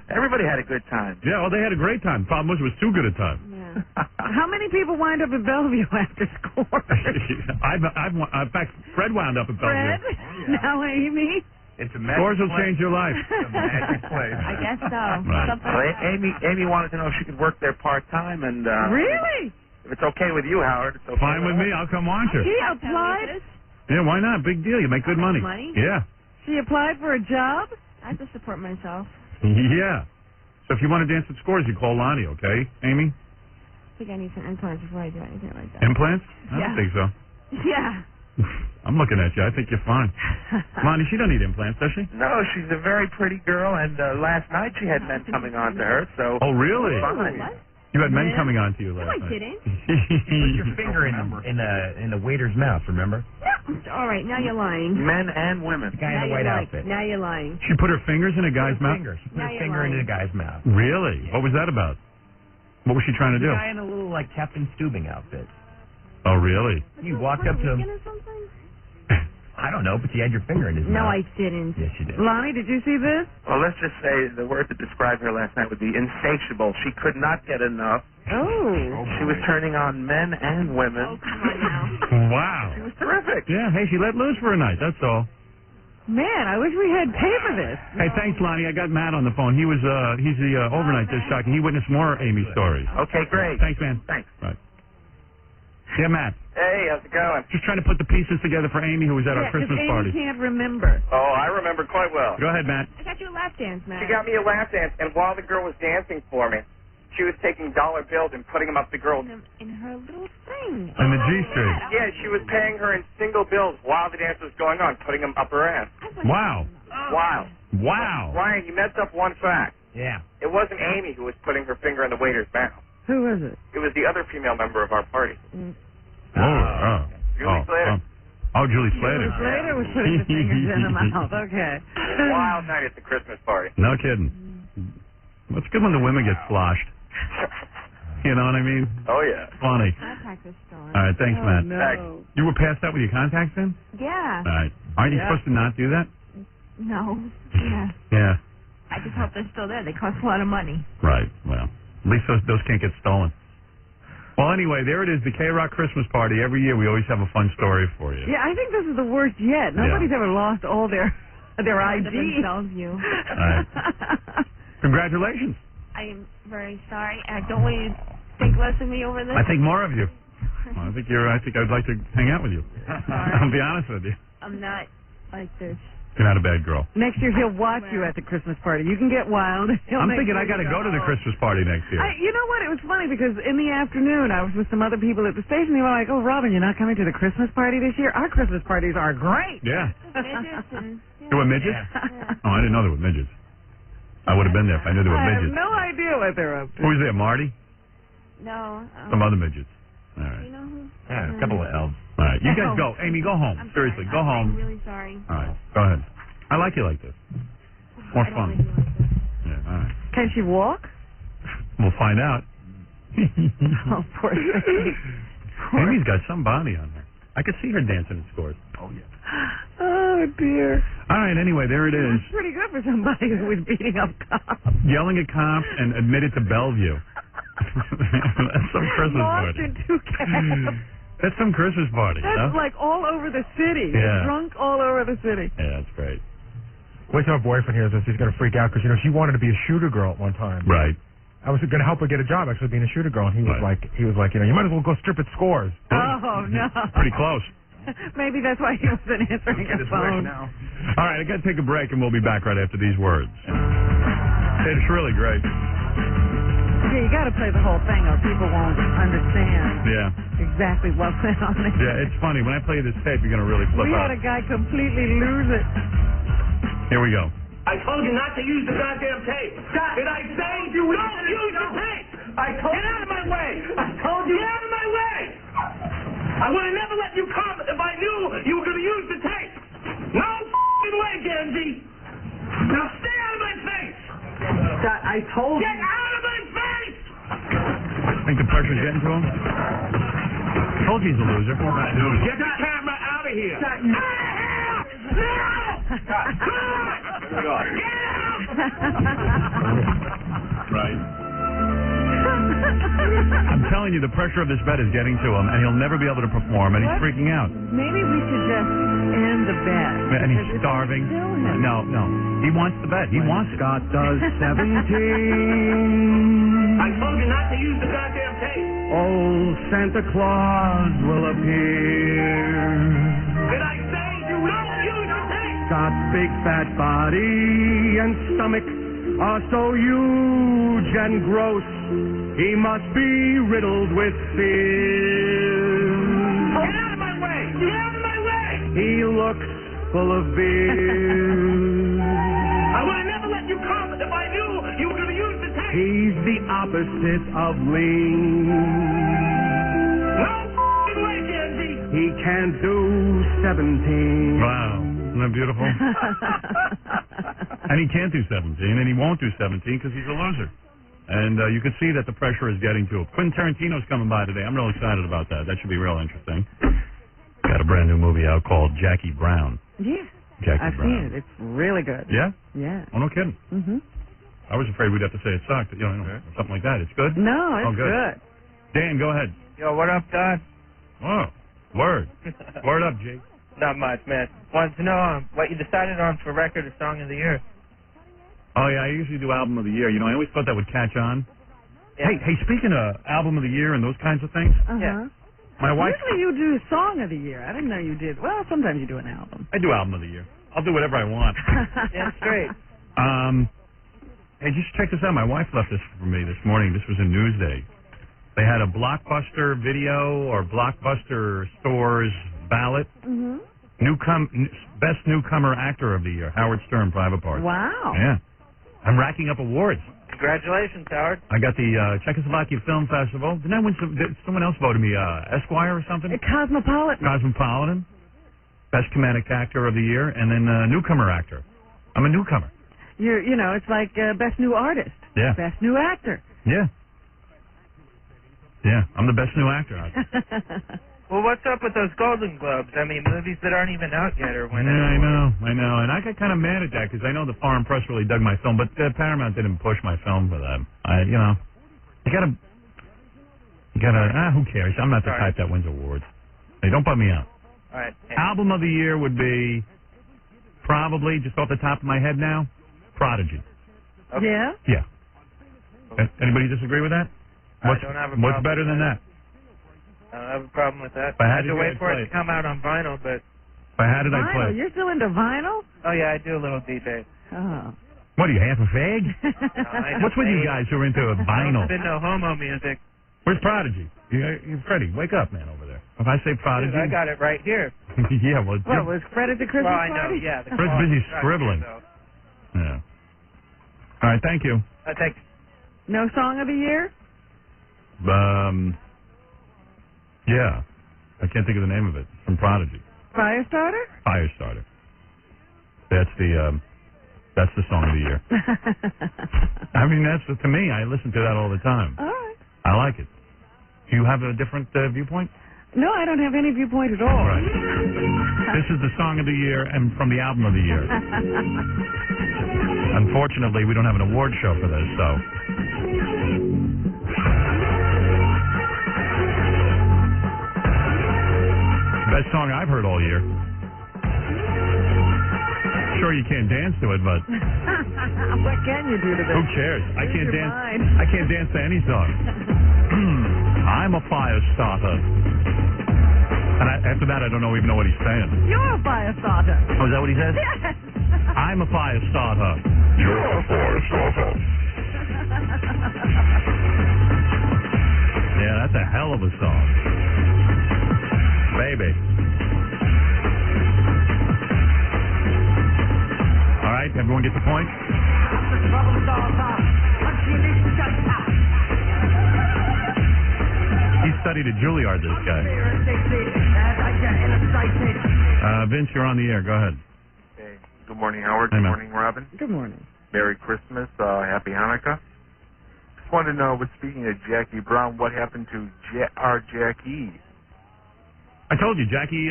everybody had a good time. Yeah, well, they had a great time. Problem was, it was too good a time. Yeah. How many people wind up at Bellevue after Scores? in fact, Fred wound up at Bellevue. Fred? Now Amy? It's a magic Scores will place. change your life. It's a magic place. I guess so. Right. Something Well, like that. Amy wanted to know if she could work there part-time, and Really? if it's okay with you, Howard, it's okay. Fine with me. I'll come watch her. She applied? Yeah, why not? Big deal. You make good money. Money? Yeah. She applied for a job? I have to support myself. Yeah. So if you want to dance at Scores, you call Lonnie, okay, Amy? I think I need some implants before I do anything like that. Implants? I Yeah. don't think so. Yeah. I'm looking at you. I think you're fine. Lonnie, she don't need implants, does she? No, she's a very pretty girl, and last night she had men coming on to her, so... Oh, really? Fine. What? You had men Men? coming on to you No, last I night. didn't. Put your finger in the waiter's mouth, remember? No. All right, now you're lying. Men and women. The guy Now in the you're white lying. outfit. Now you're lying. She put her fingers in a guy's mouth? Finger. She put Now her you're finger lying. into the guy's mouth. Really? What was that about? What was she trying to The do? guy in a little, like, Captain Steubing outfit. Oh, really? You walked up to him. Or something? I don't know, but you had your finger in his No, mouth. I didn't. Yes, you did. Lonnie, did you see this? Well, let's just say the word to describe her last night would be insatiable. She could not get enough. Oh. She was turning on men and women. Oh, come on now. Wow. It was terrific. Yeah, hey, she let loose for a night, that's all. Man, I wish we had tape of this. Hey, thanks, Lonnie. I got Matt on the phone. He's the overnight disc jockey. He witnessed more Amy stories. Okay, great. Thanks, man. Thanks. Right. Yeah, Matt. Hey, how's it going? Just trying to put the pieces together for Amy, who was at our Yeah, 'cause Christmas Amy party. can't remember. Oh, I remember quite well. Go ahead, Matt. I got you a lap dance, man. She got me a lap dance, and while the girl was dancing for me, she was taking dollar bills and putting them up the girl's. In her little thing. And the G string. Yeah, she was paying her in single bills while the dance was going on, putting them up her ass. Wow. Wow. Wow. Ryan, you messed up one fact. Yeah. It wasn't Amy who was putting her finger in the waiter's mouth. Who was it? It was the other female member of our party. Julie Slater. Julie Slater. Julie Slater was putting the fingers in the mouth. Okay. Wild night at the Christmas party. No kidding. It's good when the women get sloshed. You know what I mean? Oh, yeah. Funny. Contact is stolen. All right, thanks, Oh, Matt. no. You were past that with your contacts in? Yeah. All right. Aren't you Yeah. supposed to not do that? No. Yeah. Yeah. I just hope they're still there. They cost a lot of money. Right. Well, at least those can't get stolen. Well, anyway, there it is, the K-Rock Christmas party. Every year we always have a fun story for you. Yeah, I think this is the worst yet. Nobody's ever lost all their ID. Themselves, you. right. Congratulations. I am very sorry. I don't want you to think less of me over this. I think more of you. Well, I think I'd like to hang out with you. Sorry. I'll be honest with you. I'm not like this. You're not a bad girl. Next year he'll watch you at the Christmas party. You can get wild. I'm thinking I got to go to the Christmas party next year. You know what? It was funny because in the afternoon I was with some other people at the station. They were like, "Oh, Robin, you're not coming to the Christmas party this year? Our Christmas parties are great." Yeah. Midgets and, There were midgets? Yeah. Oh, I didn't know there were midgets. I would have been there if I knew there were I midgets. have no idea what they're up to. Who was there, Marty? No. Some other midgets. All right. You know who? Yeah, a couple of elves. All right. You guys go. Amy, go home. I'm Seriously, sorry. go home. I'm really sorry. All right. Go ahead. I like you like this. More I don't fun. like you like this. Yeah, all right. Can she walk? We'll find out. Oh, poor thing. Amy's got some body on her. I could see her dancing in Scores. Oh, yeah. Oh, dear. All right, anyway, there it is. That's pretty good for somebody who was beating up cops. Yelling at cops and admitted to Bellevue. That's some Christmas Lost party. in 2 cabs. That's some Christmas party, you know? That's like all over the city. Yeah. Drunk all over the city. Yeah, that's great. Wait till my boyfriend hears this. He's going to freak out because, she wanted to be a shooter girl at one time. Right. I was going to help her get a job, actually, being a shooter girl, and he was like, you might as well go strip at Scores. Oh, no. Pretty close. Maybe that's why he wasn't answering his phone. All right, I got to take a break, and we'll be back right after these words. It's really great. Yeah, you got to play the whole thing or people won't understand Yeah. exactly what went on there. Yeah, it's funny. When I play this tape, you're going to really flip We out. had a guy completely lose it. Here we go. I told you not to use the goddamn tape. Did I say you don't use the tape? Get out of my way. I told you. Get out of my way. I would have never let you come if I knew you were going to use the tape. No f***ing way, Gansey. Now stay out of my face. I told you. Get out of my face. Think the pressure's getting to him? Told you he's a loser. Get the camera out of here. Out of here. No. Get out. Right. I'm telling you, the pressure of this bet is getting to him, and he'll never be able to perform, and he's freaking out. Maybe we should just end the bet. And he's starving. No. He wants the bet. He wants Scott does 17. I told you not to use the goddamn tape. Old Santa Claus will appear. Did I say you don't use the tape? Scott's big fat body and stomach are so huge and gross. He must be riddled with fear. Get out of my way! Get out of my way! He looks full of beer. I would have never let you come if I knew you were going to use the tape. He's the opposite of lean. No f***ing way, Gansey. He can't do 17. Wow. Isn't that beautiful? And he can't do 17, and he won't do 17 because he's a loser. And you can see that the pressure is getting to him. Quentin Tarantino's coming by today. I'm real excited about that. That should be real interesting. Got a brand new movie out called Jackie Brown. Yeah. Jackie I've Brown. seen it. It's really good. Yeah? Yeah. Oh, no kidding. Mm-hmm. I was afraid we'd have to say it sucked. Something like that. It's good? No, it's good. Dan, go ahead. Yo, what up, Don? Oh, word. Word up, Jake. Not much, man. Wanted to know what you decided on for record or song of the year. Oh, yeah, I usually do album of the year. I always thought that would catch on. Yeah. Hey, speaking of album of the year and those kinds of things, Uh-huh. my wife... Usually you do song of the year. I didn't know you did. Well, sometimes you do an album. I do album of the year. I'll do whatever I want. Yeah, straight. Hey, just check this out. My wife left this for me this morning. This was in Newsday. They had a Blockbuster video or Blockbuster stores ballot. Mm-hmm. Best newcomer actor of the year, Howard Stern, Private Parts. Wow. Yeah. I'm racking up awards. Congratulations, Howard. I got the Czechoslovakia Film Festival. Didn't I win someone else voted me Esquire or something? Cosmopolitan. Best Comedic Actor of the year, and then Newcomer Actor. I'm a newcomer. It's like Best New Artist. Yeah. Best New Actor. Yeah. Yeah, I'm the best new actor. Well, what's up with those Golden Globes? I mean, movies that aren't even out yet are winning. Yeah, I know. And I got kind of mad at that because I know the foreign press really dug my film, but Paramount didn't push my film for them. You gotta, who cares? I'm not the type that wins awards. Hey, don't put me out. All right. Album of the year would be probably, just off the top of my head now, Prodigy. Okay. Yeah? Yeah. Anybody disagree with that? I don't have a problem. What's better than that? I don't have a problem with that. But I had to wait for it to come out on vinyl, but If I had it, I'd play Vinyl? it. You're still into vinyl? Oh yeah, I do a little DJ. Oh. What are you, half a fag? I What's with you guys who are into vinyl? There's been no homo music. Where's Prodigy? Freddie, wake up, man, over there. If I say Prodigy... Dude, I got it right here. Yeah, well... What, was Fred at the Christmas well, I know, party? yeah. Fred's busy scribbling. Yeah. All right, thank you. Thanks. No song of the year? Yeah. I can't think of the name of it. It's from Prodigy. Firestarter? Firestarter. That's the song of the year. I mean, to me, I listen to that all the time. All right. I like it. Do you have a different viewpoint? No, I don't have any viewpoint at all. All right. This is the song of the year and from the album of the year. Unfortunately, we don't have an award show for this, so... Best song I've heard all year. Sure, you can't dance to it, but what can you do to this? who cares? I Use can't your dance. mind. I can't dance to any song. I'm a fire starter. And after that, I don't even know what he's saying. You're a firestarter. Oh, is that what he says? Yes. I'm a fire starter. You're a fire starter. Yeah, that's a hell of a song. Baby. All right, everyone get the point? He studied at Juilliard, this guy. Vince, you're on the air. Go ahead. Hey, good morning, Howard. Hey, Good man. morning, Robin. Good morning. Merry Christmas. Happy Hanukkah. Just wanted to know, with speaking of Jackie Brown, what happened to our Jackie? I told you, Jackie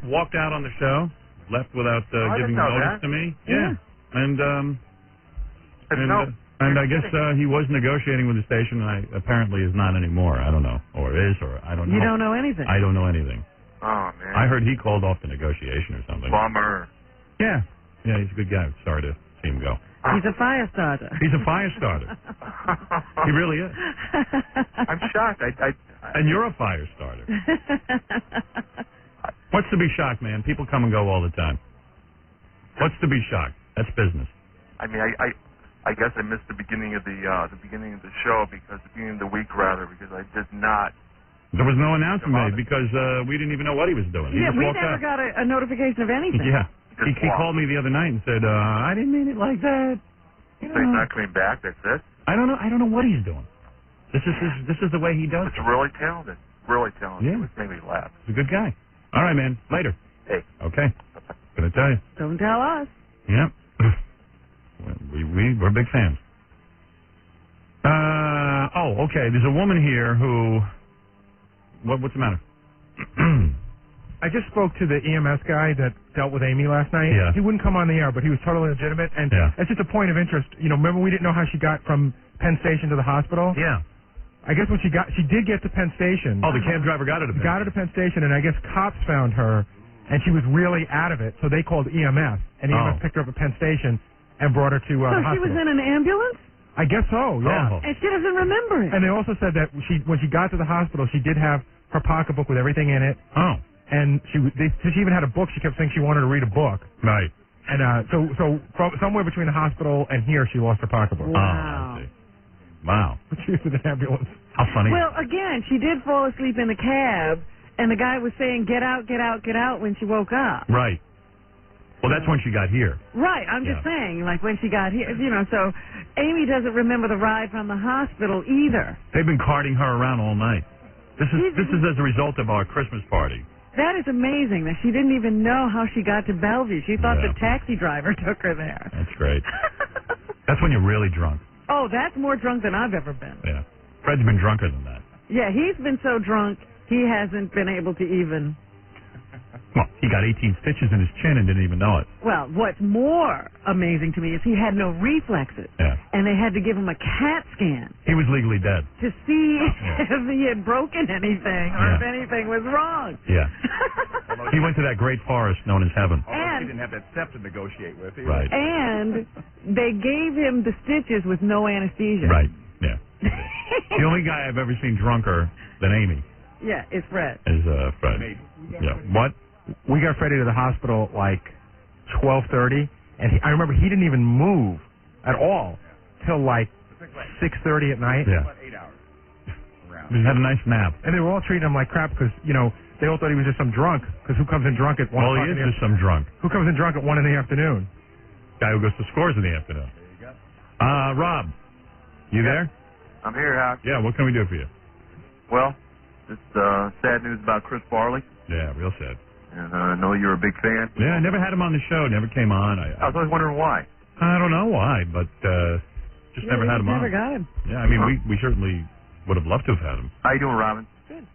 walked out on the show, left without I giving didn't know notice that. to me. Yeah. And I guess he was negotiating with the station, and apparently is not anymore. I don't know, or is, or I don't know. You don't know anything. I don't know anything. Oh, man. I heard he called off the negotiation or something. Bummer. Yeah, he's a good guy. Sorry to see him go. He's a firestarter. He's a fire starter. He really is. I'm shocked. And you're a fire starter. What's to be shocked, man? People come and go all the time. What's to be shocked? That's business. I mean, I guess I missed the beginning of the show because the beginning of the week rather because I did not. There was no announcement made because we didn't even know what he was doing. He Yeah, just we walked never out. got a notification of anything. Yeah. He called me the other night and said, I didn't mean it like that. You So he's not coming back. That's it. I don't know what he's doing. This is the way he does It's it. really talented. Really talented. Yeah. It made me laugh. He's a good guy. All right, man. Later. Hey. Okay. Gonna tell you. Don't tell us. Yep. We're big fans. Okay. There's a woman here who. What's the matter? I just spoke to the EMS guy that dealt with Amy last night. Yeah. He wouldn't come on the air, but he was totally legitimate. And it's just a point of interest. You know, remember we didn't know how she got from Penn Station to the hospital? Yeah. I guess when she did get to Penn Station. Oh, the cab driver got her to Penn Got her to Penn Station, and I guess cops found her, and she was really out of it, so they called EMS, and EMS picked her up at Penn Station and brought her to the So hospital. she was in an ambulance? I guess so, yeah. Oh. And she doesn't remember it. And they also said that when she got to the hospital, she did have her pocketbook with everything in it. Oh. And she even had a book. She kept saying she wanted to read a book. Right. And so from somewhere between the hospital and here, she lost her pocketbook. Wow. Oh, I see. Wow. She was in an ambulance. How funny. Well, again, she did fall asleep in the cab, and the guy was saying, get out, get out, get out when she woke up. Right. Well, that's when she got here. Right, I'm just saying, like when she got here, so Amy doesn't remember the ride from the hospital either. They've been carting her around all night. This is as a result of our Christmas party. That is amazing that she didn't even know how she got to Bellevue. She thought the taxi driver took her there. That's great. That's when you're really drunk. Oh, that's more drunk than I've ever been. Yeah. Fred's been drunker than that. Yeah, he's been so drunk, he hasn't been able to even... Well, he got 18 stitches in his chin and didn't even know it. Well, what's more amazing to me is he had no reflexes. Yeah. And they had to give him a CAT scan He was legally dead. to see if he had broken anything or if anything was wrong. Yeah. He went to that great forest known as heaven. And he didn't have that step to negotiate with. Right. And they gave him the stitches with no anesthesia. Right. Yeah. The only guy I've ever seen drunker than Amy Yeah, it's Fred. is Fred. Yeah. What? we got Freddie to the hospital like 12:30, and I remember he didn't even move at all till like 6:30 at night. Yeah. He had a nice nap. And they were all treating him like crap because, you know, they all thought he was just some drunk. Because who comes in drunk at 1 o'clock? Well, he is just some drunk. Who comes in drunk at 1 in the afternoon? Guy who goes to Scores in the afternoon. There you go. Rob, you there? I'm here, Howard. Yeah, what can we do for you? Well, just sad news about Chris Farley. Yeah, real sad. And I know you're a big fan. Yeah, I never had him on the show. Never came on. I was always wondering why. I don't know why, but just never had him on. Never got him. Yeah, I mean, we certainly would have loved to have had him. How you doing, Robin? Good.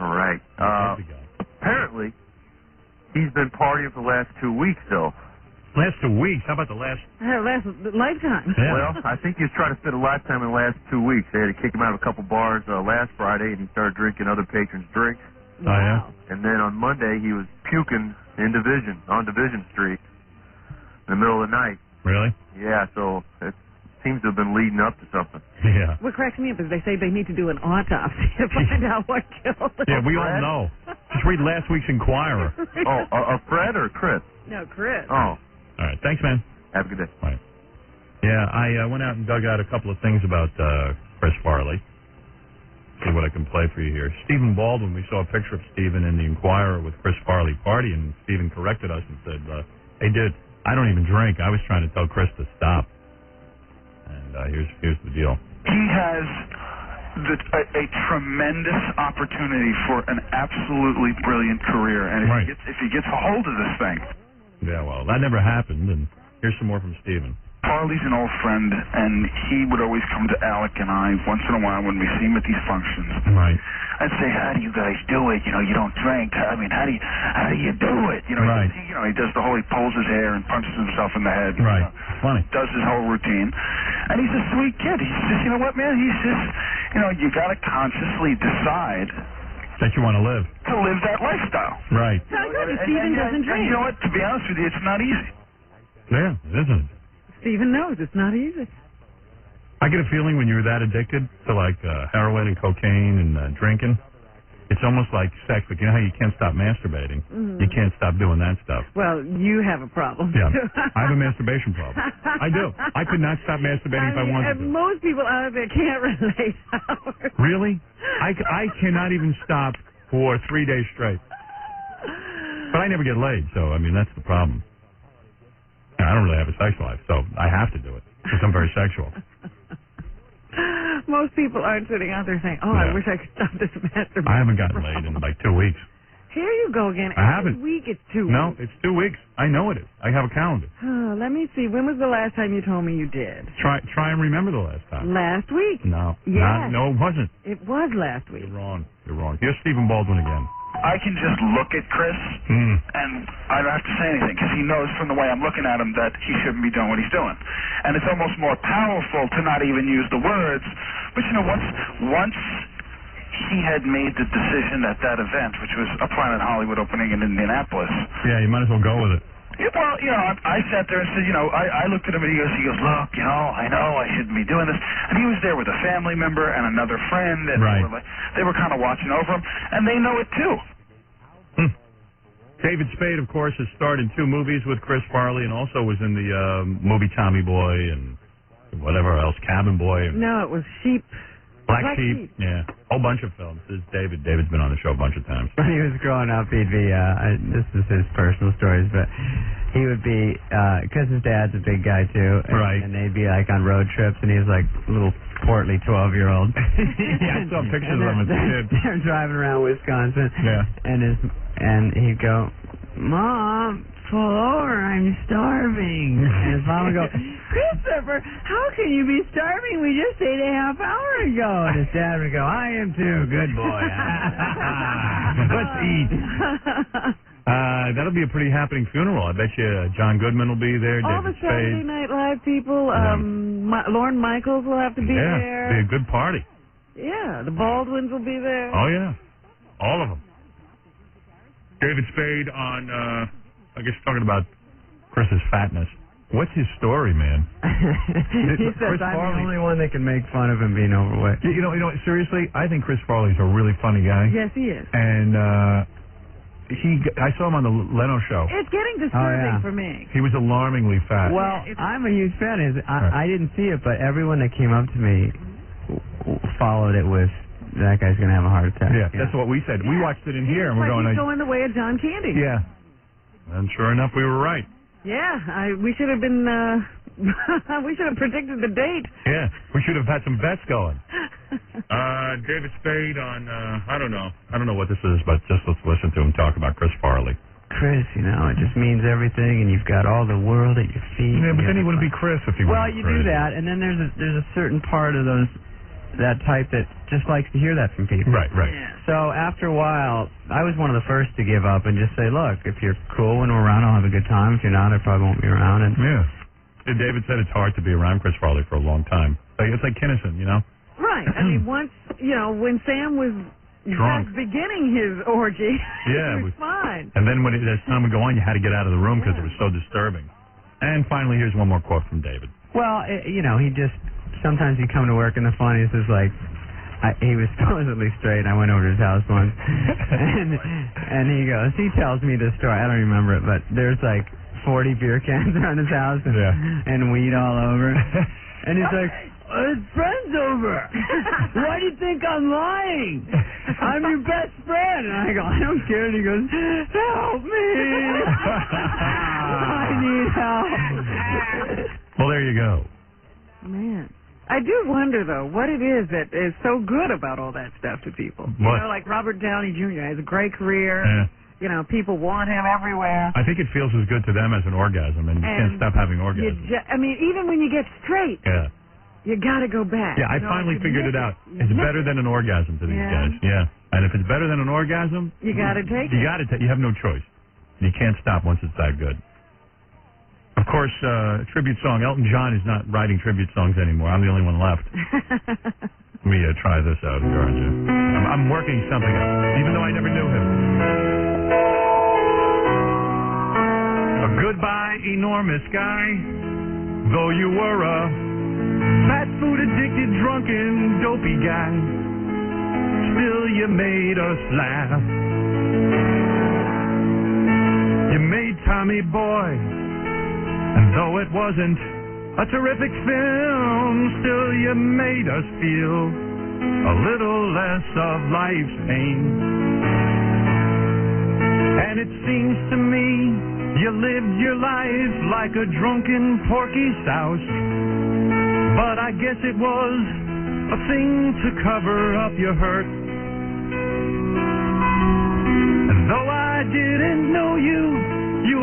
All right. Apparently, he's been partying for the last 2 weeks, though. Last 2 weeks? How about the last? Last lifetime. Yeah. Well, I think he was trying to spend a lifetime in the last 2 weeks. They had to kick him out of a couple bars last Friday, and he started drinking other patrons' drinks. Oh, yeah? And then on Monday, he was puking on Division Street in the middle of the night. Really? Yeah, so it seems to have been leading up to something. Yeah. What cracks me up is they say they need to do an autopsy to find out what killed him. Yeah, we all know. Just read last week's Inquirer. Fred or Chris? No, Chris. Oh. All right. Thanks, man. Have a good day. Bye. Yeah, I went out and dug out a couple of things about Chris Farley. See what I can play for you here. Stephen Baldwin, we saw a picture of Stephen in the Inquirer with Chris Farley party, and Stephen corrected us and said, hey, dude, I don't even drink. I was trying to tell Chris to stop. And here's the deal. He has a tremendous opportunity for an absolutely brilliant career, and if he gets a hold of this thing. Yeah, well, that never happened, and here's some more from Stephen. Farley's an old friend, and he would always come to Alec and I once in a while when we see him at these functions. Right. I'd say, how do you guys do it? You know, you don't drink. I mean, how do you do it? You know, right. He does the whole, he pulls his hair and punches himself in the head. Right. Funny. Does his whole routine. And he's a sweet kid. He's just, you know what, man? He's just, you know, you got to consciously decide that you want to live that lifestyle. Right. So I told you, Stephen doesn't drink. And you know what? To be honest with you, it's not easy. Yeah, it isn't. Stephen knows it's not easy. I get a feeling when you're that addicted to like heroin and cocaine and drinking, it's almost like sex. Like, you know how you can't stop masturbating? Mm-hmm. You can't stop doing that stuff. Well, you have a problem. Yeah, I have a masturbation problem. I do. I could not stop masturbating if I wanted to. Most people out there can't relate. Really? I cannot even stop for 3 days straight. But I never get laid, so, I mean, that's the problem. I don't really have a sex life, so I have to do it because I'm very sexual. Most people aren't sitting out there saying, I wish I could stop this masturbation. I haven't gotten laid in like 2 weeks. Here you go again. I haven't. Every week it's 2 weeks. No, it's 2 weeks. I know it is. I have a calendar. Let me see. When was the last time you told me you did? Try and remember the last time. Last week. No. Yes. No, it wasn't. It was last week. You're wrong. Here's Stephen Baldwin again. I can just look at Chris, and I don't have to say anything, because he knows from the way I'm looking at him that he shouldn't be doing what he's doing. And it's almost more powerful to not even use the words. But, you know, once he had made the decision at that event, which was a Planet Hollywood opening in Indianapolis. Yeah, you might as well go with it. Yeah, well, you know, I sat there and said, you know, I looked at him and he goes, look, you know I shouldn't be doing this. And he was there with a family member and another friend, and they were kind of watching over him, and they know it too. David Spade, of course, has starred in 2 movies with Chris Farley and also was in the movie Tommy Boy and whatever else, Cabin Boy. No, it was Sheep. Black Sheep. Yeah, a whole bunch of films. This is David. David's been on the show a bunch of times. When he was growing up, he'd be, this is his personal stories, but he would be, because his dad's a big guy too, and they'd be like on road trips, and he was like a little portly 12-year-old. Yeah, I saw pictures of him as a kid. They're driving around Wisconsin, and he'd go, Mom, pull over, I'm starving. And his mom would go, Christopher, how can you be starving? We just ate a half hour ago. And his dad would go, I am too, good boy. Let's eat. That'll be a pretty happening funeral. I bet you John Goodman will be there. All David the Saturday Spade. Night Live people. Lorne Michaels will have to be there. It'll be a good party. Yeah, the Baldwins will be there. Oh, yeah. All of them. David Spade on, I guess, talking about Chris's fatness. What's his story, man? He says I'm the only one that can make fun of him being overweight. You know, seriously, I think Chris Farley's a really funny guy. Yes, he is. And I saw him on the Leno show. It's getting disturbing for me. He was alarmingly fat. Well, I'm a huge fan. I didn't see it, but everyone that came up to me followed it with, that guy's going to have a heart attack. Yeah, that's what we said. We watched it in here, and we're going... He's going the way of John Candy. Yeah. And sure enough, we were right. Yeah, we should have been... we should have predicted the date. Yeah, we should have had some bets going. David Spade on, I don't know what this is, but just let's listen to him talk about Chris Farley. Chris, it just means everything, and you've got all the world at your feet. Yeah, but then he wouldn't be Chris if he wasn't Well, you do that, and then there's a certain part of that type that just likes to hear that from people. Right. Yeah. So after a while, I was one of the first to give up and just say, look, if you're cool when we're around, I'll have a good time. If you're not, I probably won't be around. And David said it's hard to be around Chris Farley for a long time. It's like Kinnison, Right. I mean, once, when Sam was drunk, just beginning his orgy, yeah, he was fine. And then when as time would go on, you had to get out of the room because it was so disturbing. And finally, here's one more quote from David. Well, he just... Sometimes he'd come to work, and the funniest is he was supposedly straight, and I went over to his house once, and he tells me this story, I don't remember it, but there's 40 beer cans around his house and weed all over, and he's like, his friend's over. Why do you think I'm lying? I'm your best friend. And I go, I don't care. And he goes, help me. I need help. Well, there you go. Man. I do wonder, though, what it is that is so good about all that stuff to people. What? Like Robert Downey Jr. has a great career. Yeah. People want him everywhere. I think it feels as good to them as an orgasm, and you can't stop having orgasms. Even when you get straight, you got to go back. Yeah, I finally figured it out. It's better than an orgasm to these guys. Yeah. And if it's better than an orgasm, you got to take it. You have no choice. You can't stop once it's that good. Of course, tribute song. Elton John is not writing tribute songs anymore. I'm the only one left. Let me try this out, Georgia. I'm working something up, even though I never knew him. A goodbye, enormous guy. Though you were a fat food addicted, drunken, dopey guy, still you made us laugh. You made Tommy Boy. And though it wasn't a terrific film, still you made us feel a little less of life's pain. And it seems to me you lived your life like a drunken porky souse. But I guess it was a thing to cover up your hurt. And though I didn't know you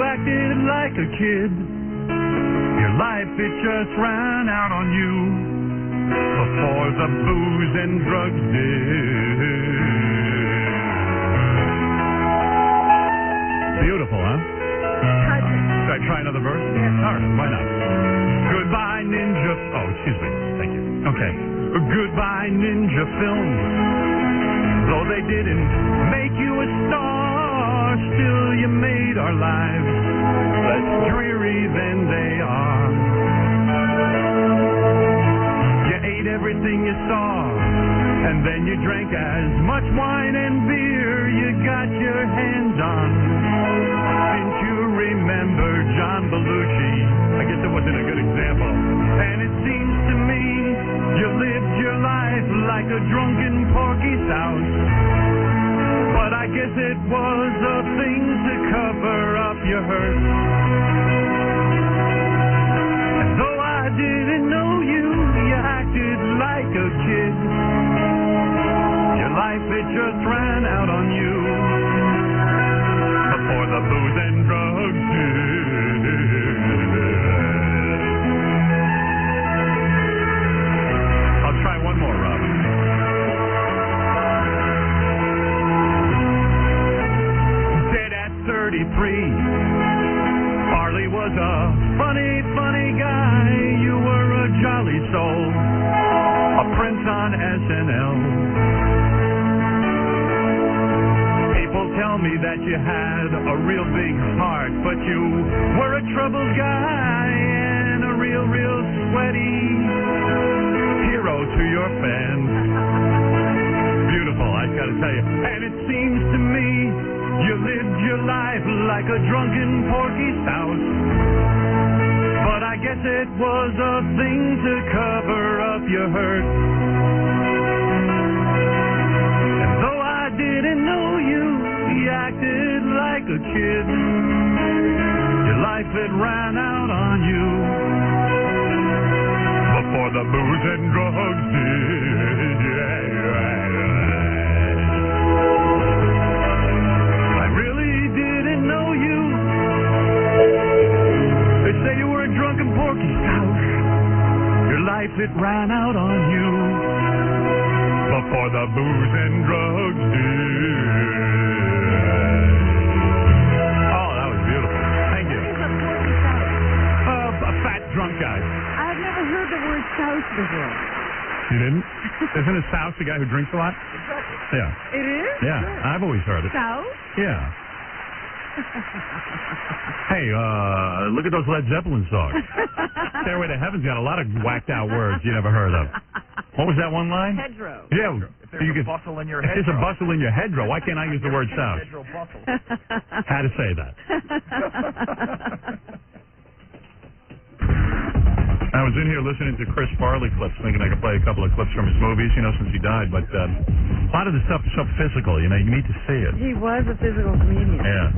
acted like a kid. Your life, it just ran out on you before the booze and drugs did. Beautiful, huh? Should I try another verse? Yeah. All right, why not? Goodbye, ninja... Oh, excuse me. Thank you. Okay. Goodbye, ninja films. Though they didn't make you a star, still you made our lives less dreary than they are. You ate everything you saw, and then you drank as much wine and beer you got your hands on. Didn't you remember John Belushi? I guess it wasn't a good example. And it seems to me you lived your life like a drunken porky souse. But I guess it was a thing to cover up your hurt. And though I didn't know you acted like a kid. Your life, it just ran out on you before the booze and drugs did. I'll try one more, Rob. Dead at 33. Farley was a funny, funny guy. You were a jolly soul, a prince on SNL. People tell me that you had a real big heart, but you were a troubled guy and a real, real sweaty hero to your fans. Beautiful, I gotta tell you. And it seems to me You lived your life like a drunken porky souse. But I guess it was a thing to cover up your hurt. And though I didn't know you, you acted like a kid. Your life had ran out on you before the booze and drugs did. I really didn't know you. They say you were a drunken porky souse. Your life it ran out on you before the booze and drugs did. Oh, that was beautiful. Thank you. A fat drunk guy. I've never heard the word souse before. You didn't? Isn't a souse the guy who drinks a lot? Yeah. It is? Yeah, I've always heard it. Souse? Yeah. Hey, look at those Led Zeppelin songs. Stairway to Heaven's got a lot of whacked out words you never heard of. What was that one line? Hedgerow. Yeah. If there's a bustle in your If there's a hedgerow. bustle in your hedgerow, why can't I use the word souse? Hedgerow bustle. How to say that? I was in here listening to Chris Farley clips, thinking I could play a couple of clips from his movies, since he died. But a lot of the stuff is so physical, you need to see it. He was a physical comedian. Yeah.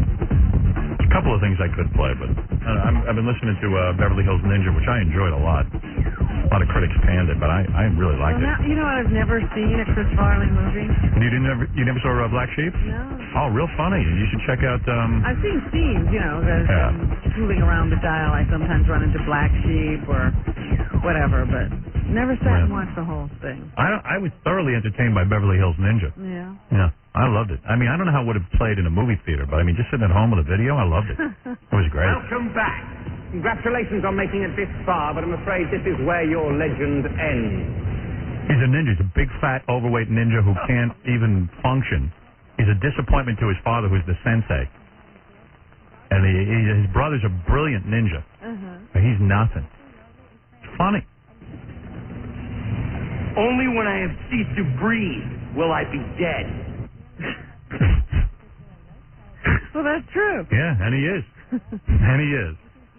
A couple of things I could play, but I've been listening to Beverly Hills Ninja, which I enjoyed a lot. A lot of critics panned it, but I really liked it. Now, you know what? I've never seen a Chris Farley movie. You never saw Black Sheep? No. Oh, real funny. You should check out. I've seen scenes, tooling around the dial. I sometimes run into Black Sheep or whatever, but never sat and watched the whole thing. I was thoroughly entertained by Beverly Hills Ninja. Yeah. Yeah, I loved it. I don't know how it would have played in a movie theater, but just sitting at home with a video, I loved it. It was great. Welcome back. Congratulations on making it this far, but I'm afraid this is where your legend ends. He's a ninja. He's a big, fat, overweight ninja who can't even function. He's a disappointment to his father, who's the sensei. And his brother's a brilliant ninja. But he's nothing. It's funny. Only when I have ceased to breathe will I be dead. Well, that's true. Yeah, and he is. And he is.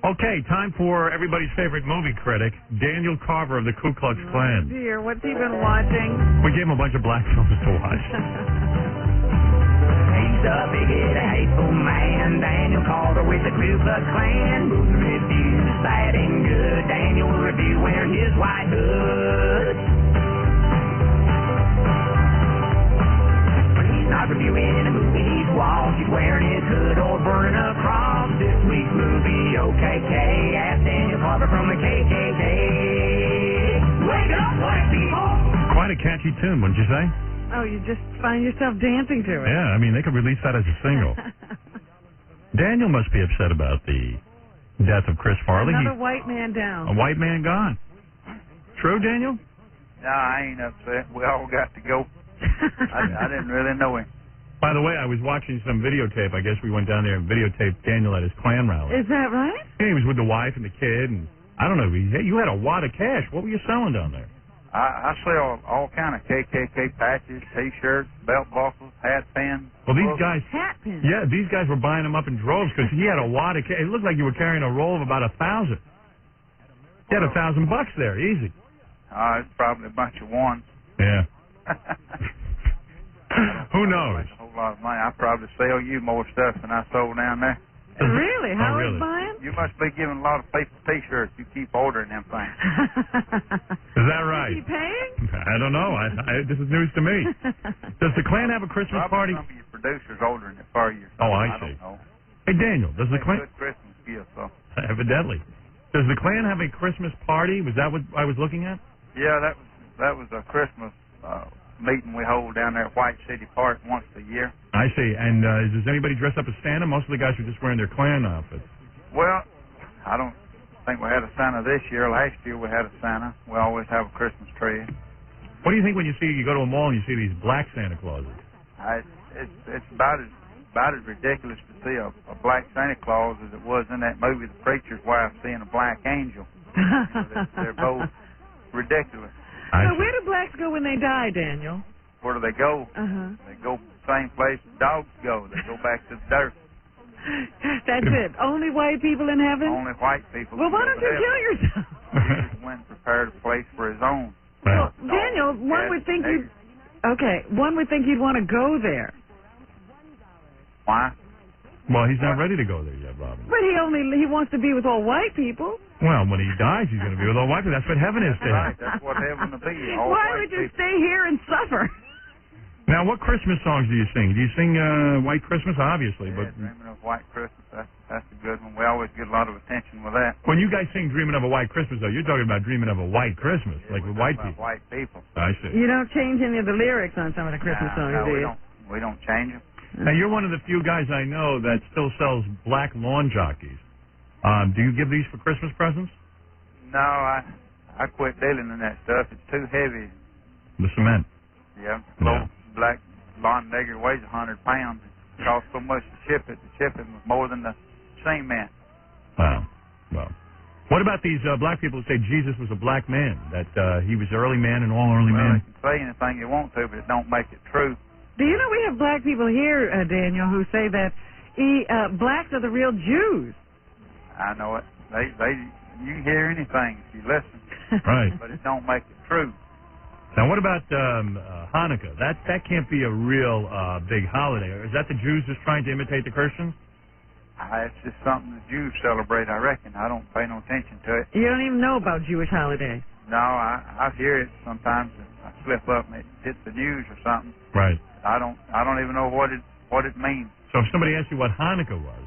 Okay, time for everybody's favorite movie critic, Daniel Carver of the Ku Klux Klan. Oh, dear. What's he been watching? We gave him a bunch of black films to watch. He's a bigot, a hateful man, Daniel Carver with the Ku Klux Klan. Movie reviews, bad and good. Daniel will review wearing his white hood. When he's not reviewing a movie he's watched, he's wearing his hood or burning a cross. This week's movie, OKK, ask Daniel Carver from the KKK. Wake up, white people! Quite a catchy tune, wouldn't you say? Oh, you just find yourself dancing to it. Yeah, they could release that as a single. Daniel must be upset about the death of Chris Farley. Another white man down. A white man gone. True, Daniel? No, I ain't upset. We all got to go. I didn't really know him. By the way, I was watching some videotape. I guess we went down there and videotaped Daniel at his Klan rally. Is that right? Yeah, he was with the wife and the kid, and I don't know. You had a wad of cash. What were you selling down there? I sell all kind of KKK patches, T-shirts, belt buckles, hat pins. Well, these guys... Hat pins? Yeah, these guys were buying them up in droves because he had a wad of cash. It looked like you were carrying a roll of about 1,000. He had $1,000 there, easy. It's probably a bunch of ones. Yeah. Who knows? A whole lot of money. I probably sell you more stuff than I sold down there. Really? How really? is buying? You must be giving a lot of people T-shirts. You keep ordering them things. Is that right? Is he paying? I don't know. This is news to me. Does the Klan have a Christmas Probably party? some of your producers ordering it for you. Oh, I see. don't know. Hey, Daniel, does the Klan... Good Christmas gift, so. Evidently. Does the Klan have a Christmas party? Was that what I was looking at? Yeah, that was a Christmas meeting we hold down there at White City Park once a year. I see. And does anybody dress up as Santa? Most of the guys are just wearing their Klan outfits. Well, I don't think we had a Santa this year. Last year we had a Santa. We always have a Christmas tree. What do you think when you go to a mall and you see these black Santa Clauses? It's about as ridiculous to see a black Santa Claus as it was in that movie The Preacher's Wife seeing a black angel. They're both ridiculous. So where do blacks go when they die, Daniel? Where do they go? Uh-huh. They go same place dogs go. They go back to the dirt. That's it. Only white people in heaven? Only white people. Well, why don't you kill yourself? Jesus went and prepared a place for his own. Well, Daniel, one would think you'd... Okay, one would think you'd want to go there. Why? Well, he's not ready to go there yet, Robin. But he wants to be with all white people. Well, when he dies, he's going to be with all white people. That's what heaven is to him. Right, that's what heaven will be. All Why white would you people. stay here and suffer? Now, what Christmas songs do you sing? Do you sing White Christmas? Obviously, Yeah, but Dreaming of White Christmas, that's a good one. We always get a lot of attention with that. when you guys sing Dreaming of a White Christmas, though, you're talking about Dreaming of a White Christmas, Yeah, like we with talk white about people. White people. I see. You don't change any of the lyrics on some of the Christmas songs, No, do you? we don't change them. Now, you're one of the few guys I know that still sells black lawn jockeys. Do you give these for Christmas presents? No, I quit dealing in that stuff. It's too heavy. The cement. Yeah. Yeah. Black lawn nigger weighs 100 pounds. It costs so much to ship it. The shipping was more than the cement. Wow. Well, what about these black people who say Jesus was a black man, that he was an early man and all early Well, men? they can say anything you want to, but it don't make it true. Do you know we have black people here, Daniel, who say that blacks are the real Jews? I know it. You can hear anything if you listen. Right. But it don't make it true. Now, what about Hanukkah? That can't be a real big holiday. Is that the Jews just trying to imitate the Christians? It's just something the Jews celebrate, I reckon. I don't pay no attention to it. You don't even know about Jewish holidays. No, I hear it sometimes. I slip up and it hits the news or something. Right. I don't even know what it means. So if somebody asked you what Hanukkah was.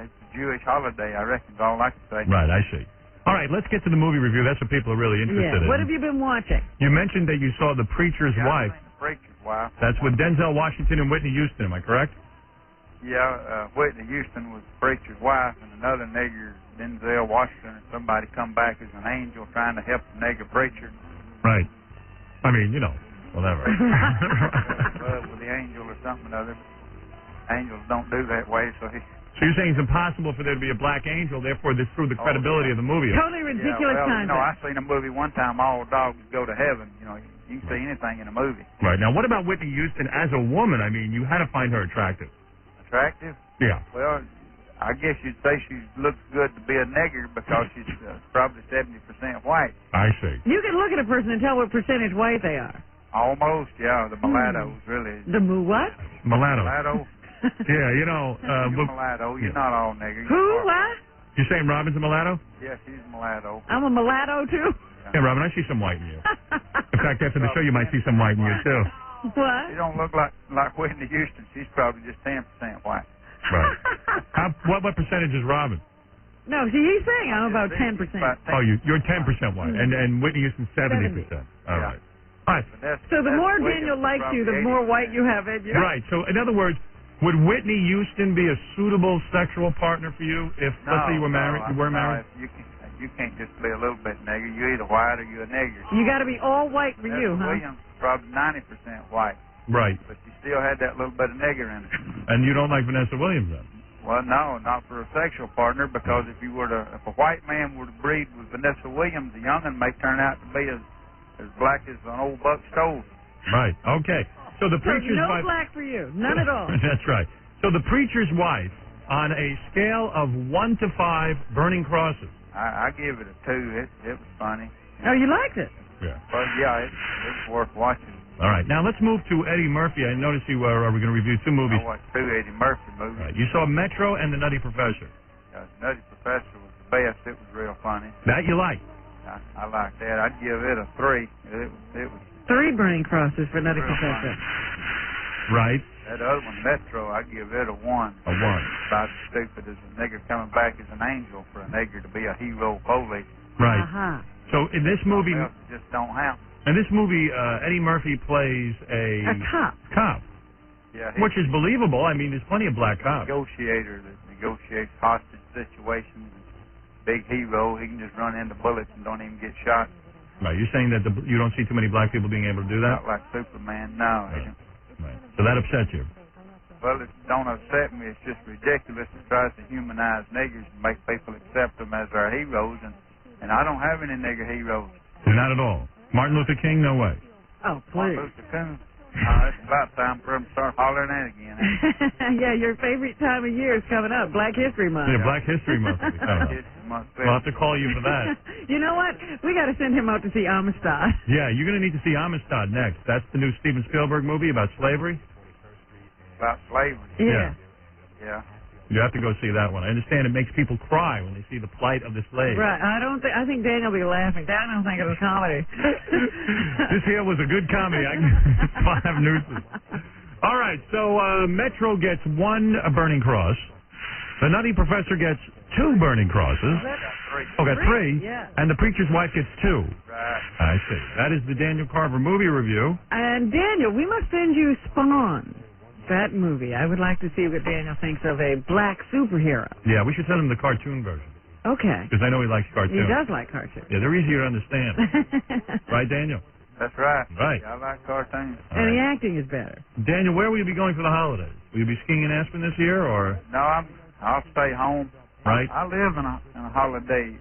It's a Jewish holiday, I reckon, is all I can say. Right, I see. All right, let's get to the movie review. That's what people are really interested in. What have you been watching? You mentioned that you saw The Preacher's Wife. The Preacher's Wife. That's with Denzel Washington and Whitney Houston, am I correct? Yeah, Whitney Houston was the preacher's wife, and another nigger, Denzel Washington, and somebody come back as an angel trying to help the nigger preacher. Right. I mean, whatever. With the angel or something or other. Angels don't do that way, so he... So you're saying it's impossible for there to be a black angel, therefore this threw the credibility of the movie. Totally ridiculous concept. I seen a movie one time, All Dogs Go to Heaven. You can see anything in a movie. Right. Now, what about Whitney Houston as a woman? I mean, you had to find her attractive. Attractive? Yeah. Well, I guess you'd say she looks good to be a nigger because she's probably 70% white. I see. You can look at a person and tell what percentage white they are. Almost, yeah. The mulattoes, really. The what? Mulatto. Mulatto. Yeah, You're mulatto. You're not all nigger. Who? What? You're saying Robin's a mulatto? Yeah, she's a mulatto. I'm a mulatto, too? Yeah, Robin, I see some white in you. In fact, after the show, you might see some white in you, too. What? She don't look like Whitney Houston. She's probably just 10% white. Right. What percentage is Robin? No, he's saying I'm about 10%. Oh, you're 10% white, and Whitney Houston's 70%. All right. All right. So the more Daniel likes you, the more white you have in you. Right. So in other words, would Whitney Houston be a suitable sexual partner for you if, let's say, you were married? You can't just be a little bit nigger. You're either white or you're a nigger. You got to be all white for you, huh? Williams probably 90% white. Right. But she still had that little bit of nigger in it. And you don't like Vanessa Williams then? Well, no, not for a sexual partner, because if a white man were to breed with Vanessa Williams, the young'un may turn out to be as black as an old buck stove. Right. Okay. So the preacher's no wife. black for you. None at all. That's right. So the preacher's wife, on a scale of 1 to 5 burning crosses. I give it a 2. It was funny. Oh, you liked it? Yeah. But yeah, it's worth watching. All right. Now let's move to Eddie Murphy. I noticed you were going to review 2 movies. I watched 2 Eddie Murphy movies. Right. You saw Metro and The Nutty Professor. The Nutty Professor was the best. It was real funny. That you like? I like that. I'd give it a 3. It was 3 burning crosses for Nutty Professor. Right. That other one, Metro, I'd give it a 1. A 1. About as stupid as a nigger coming back as an angel for a nigger to be a hero police. Right. Uh-huh. So in this movie, just don't happen. In this movie, Eddie Murphy plays a cop. Cop. Yeah. Which is believable. I mean, there's plenty of black cops. Negotiator that negotiates hostage situations. Big hero. He can just run into bullets and don't even get shot. Right. You're saying that you don't see too many black people being able to do that? Not like Superman. No. Right. So that upsets you? Well, it don't upset me. It's just ridiculous. It tries to humanize niggers and make people accept them as our heroes, and I don't have any nigger heroes. Not at all. Martin Luther King, no way. Oh, please. Martin Luther King, It's about time for him to start hollering at again. Yeah, your favorite time of year is coming up, Black History Month. Yeah, Black History Month. We'll have to call you for that. You know what? We got to send him out to see Amistad. Yeah, you're going to need to see Amistad next. That's the new Steven Spielberg movie about slavery. About slavery? Yeah. Yeah. You have to go see that one. I understand it makes people cry when they see the plight of the slave. Right. I think Daniel will be laughing. I don't think it was comedy. This here was a good comedy. I can 5 nooses. All right, so Metro gets 1 Burning Cross. The Nutty Professor gets 2 Burning Crosses. Oh, got 3. Yeah. And the Preacher's Wife gets 2. Right. I see. That is the Daniel Carver movie review. And Daniel, we must send you Spawn. That movie. I would like to see what Daniel thinks of a black superhero. Yeah, we should send him the cartoon version. Okay. Because I know he likes cartoons. He does like cartoons. Yeah, they're easier to understand. Right, Daniel? That's right. Right. I like cartoons. And the acting is better. Daniel, where will you be going for the holidays? Will you be skiing in Aspen this year, or? No, I'll stay home. Right. I live in a holiday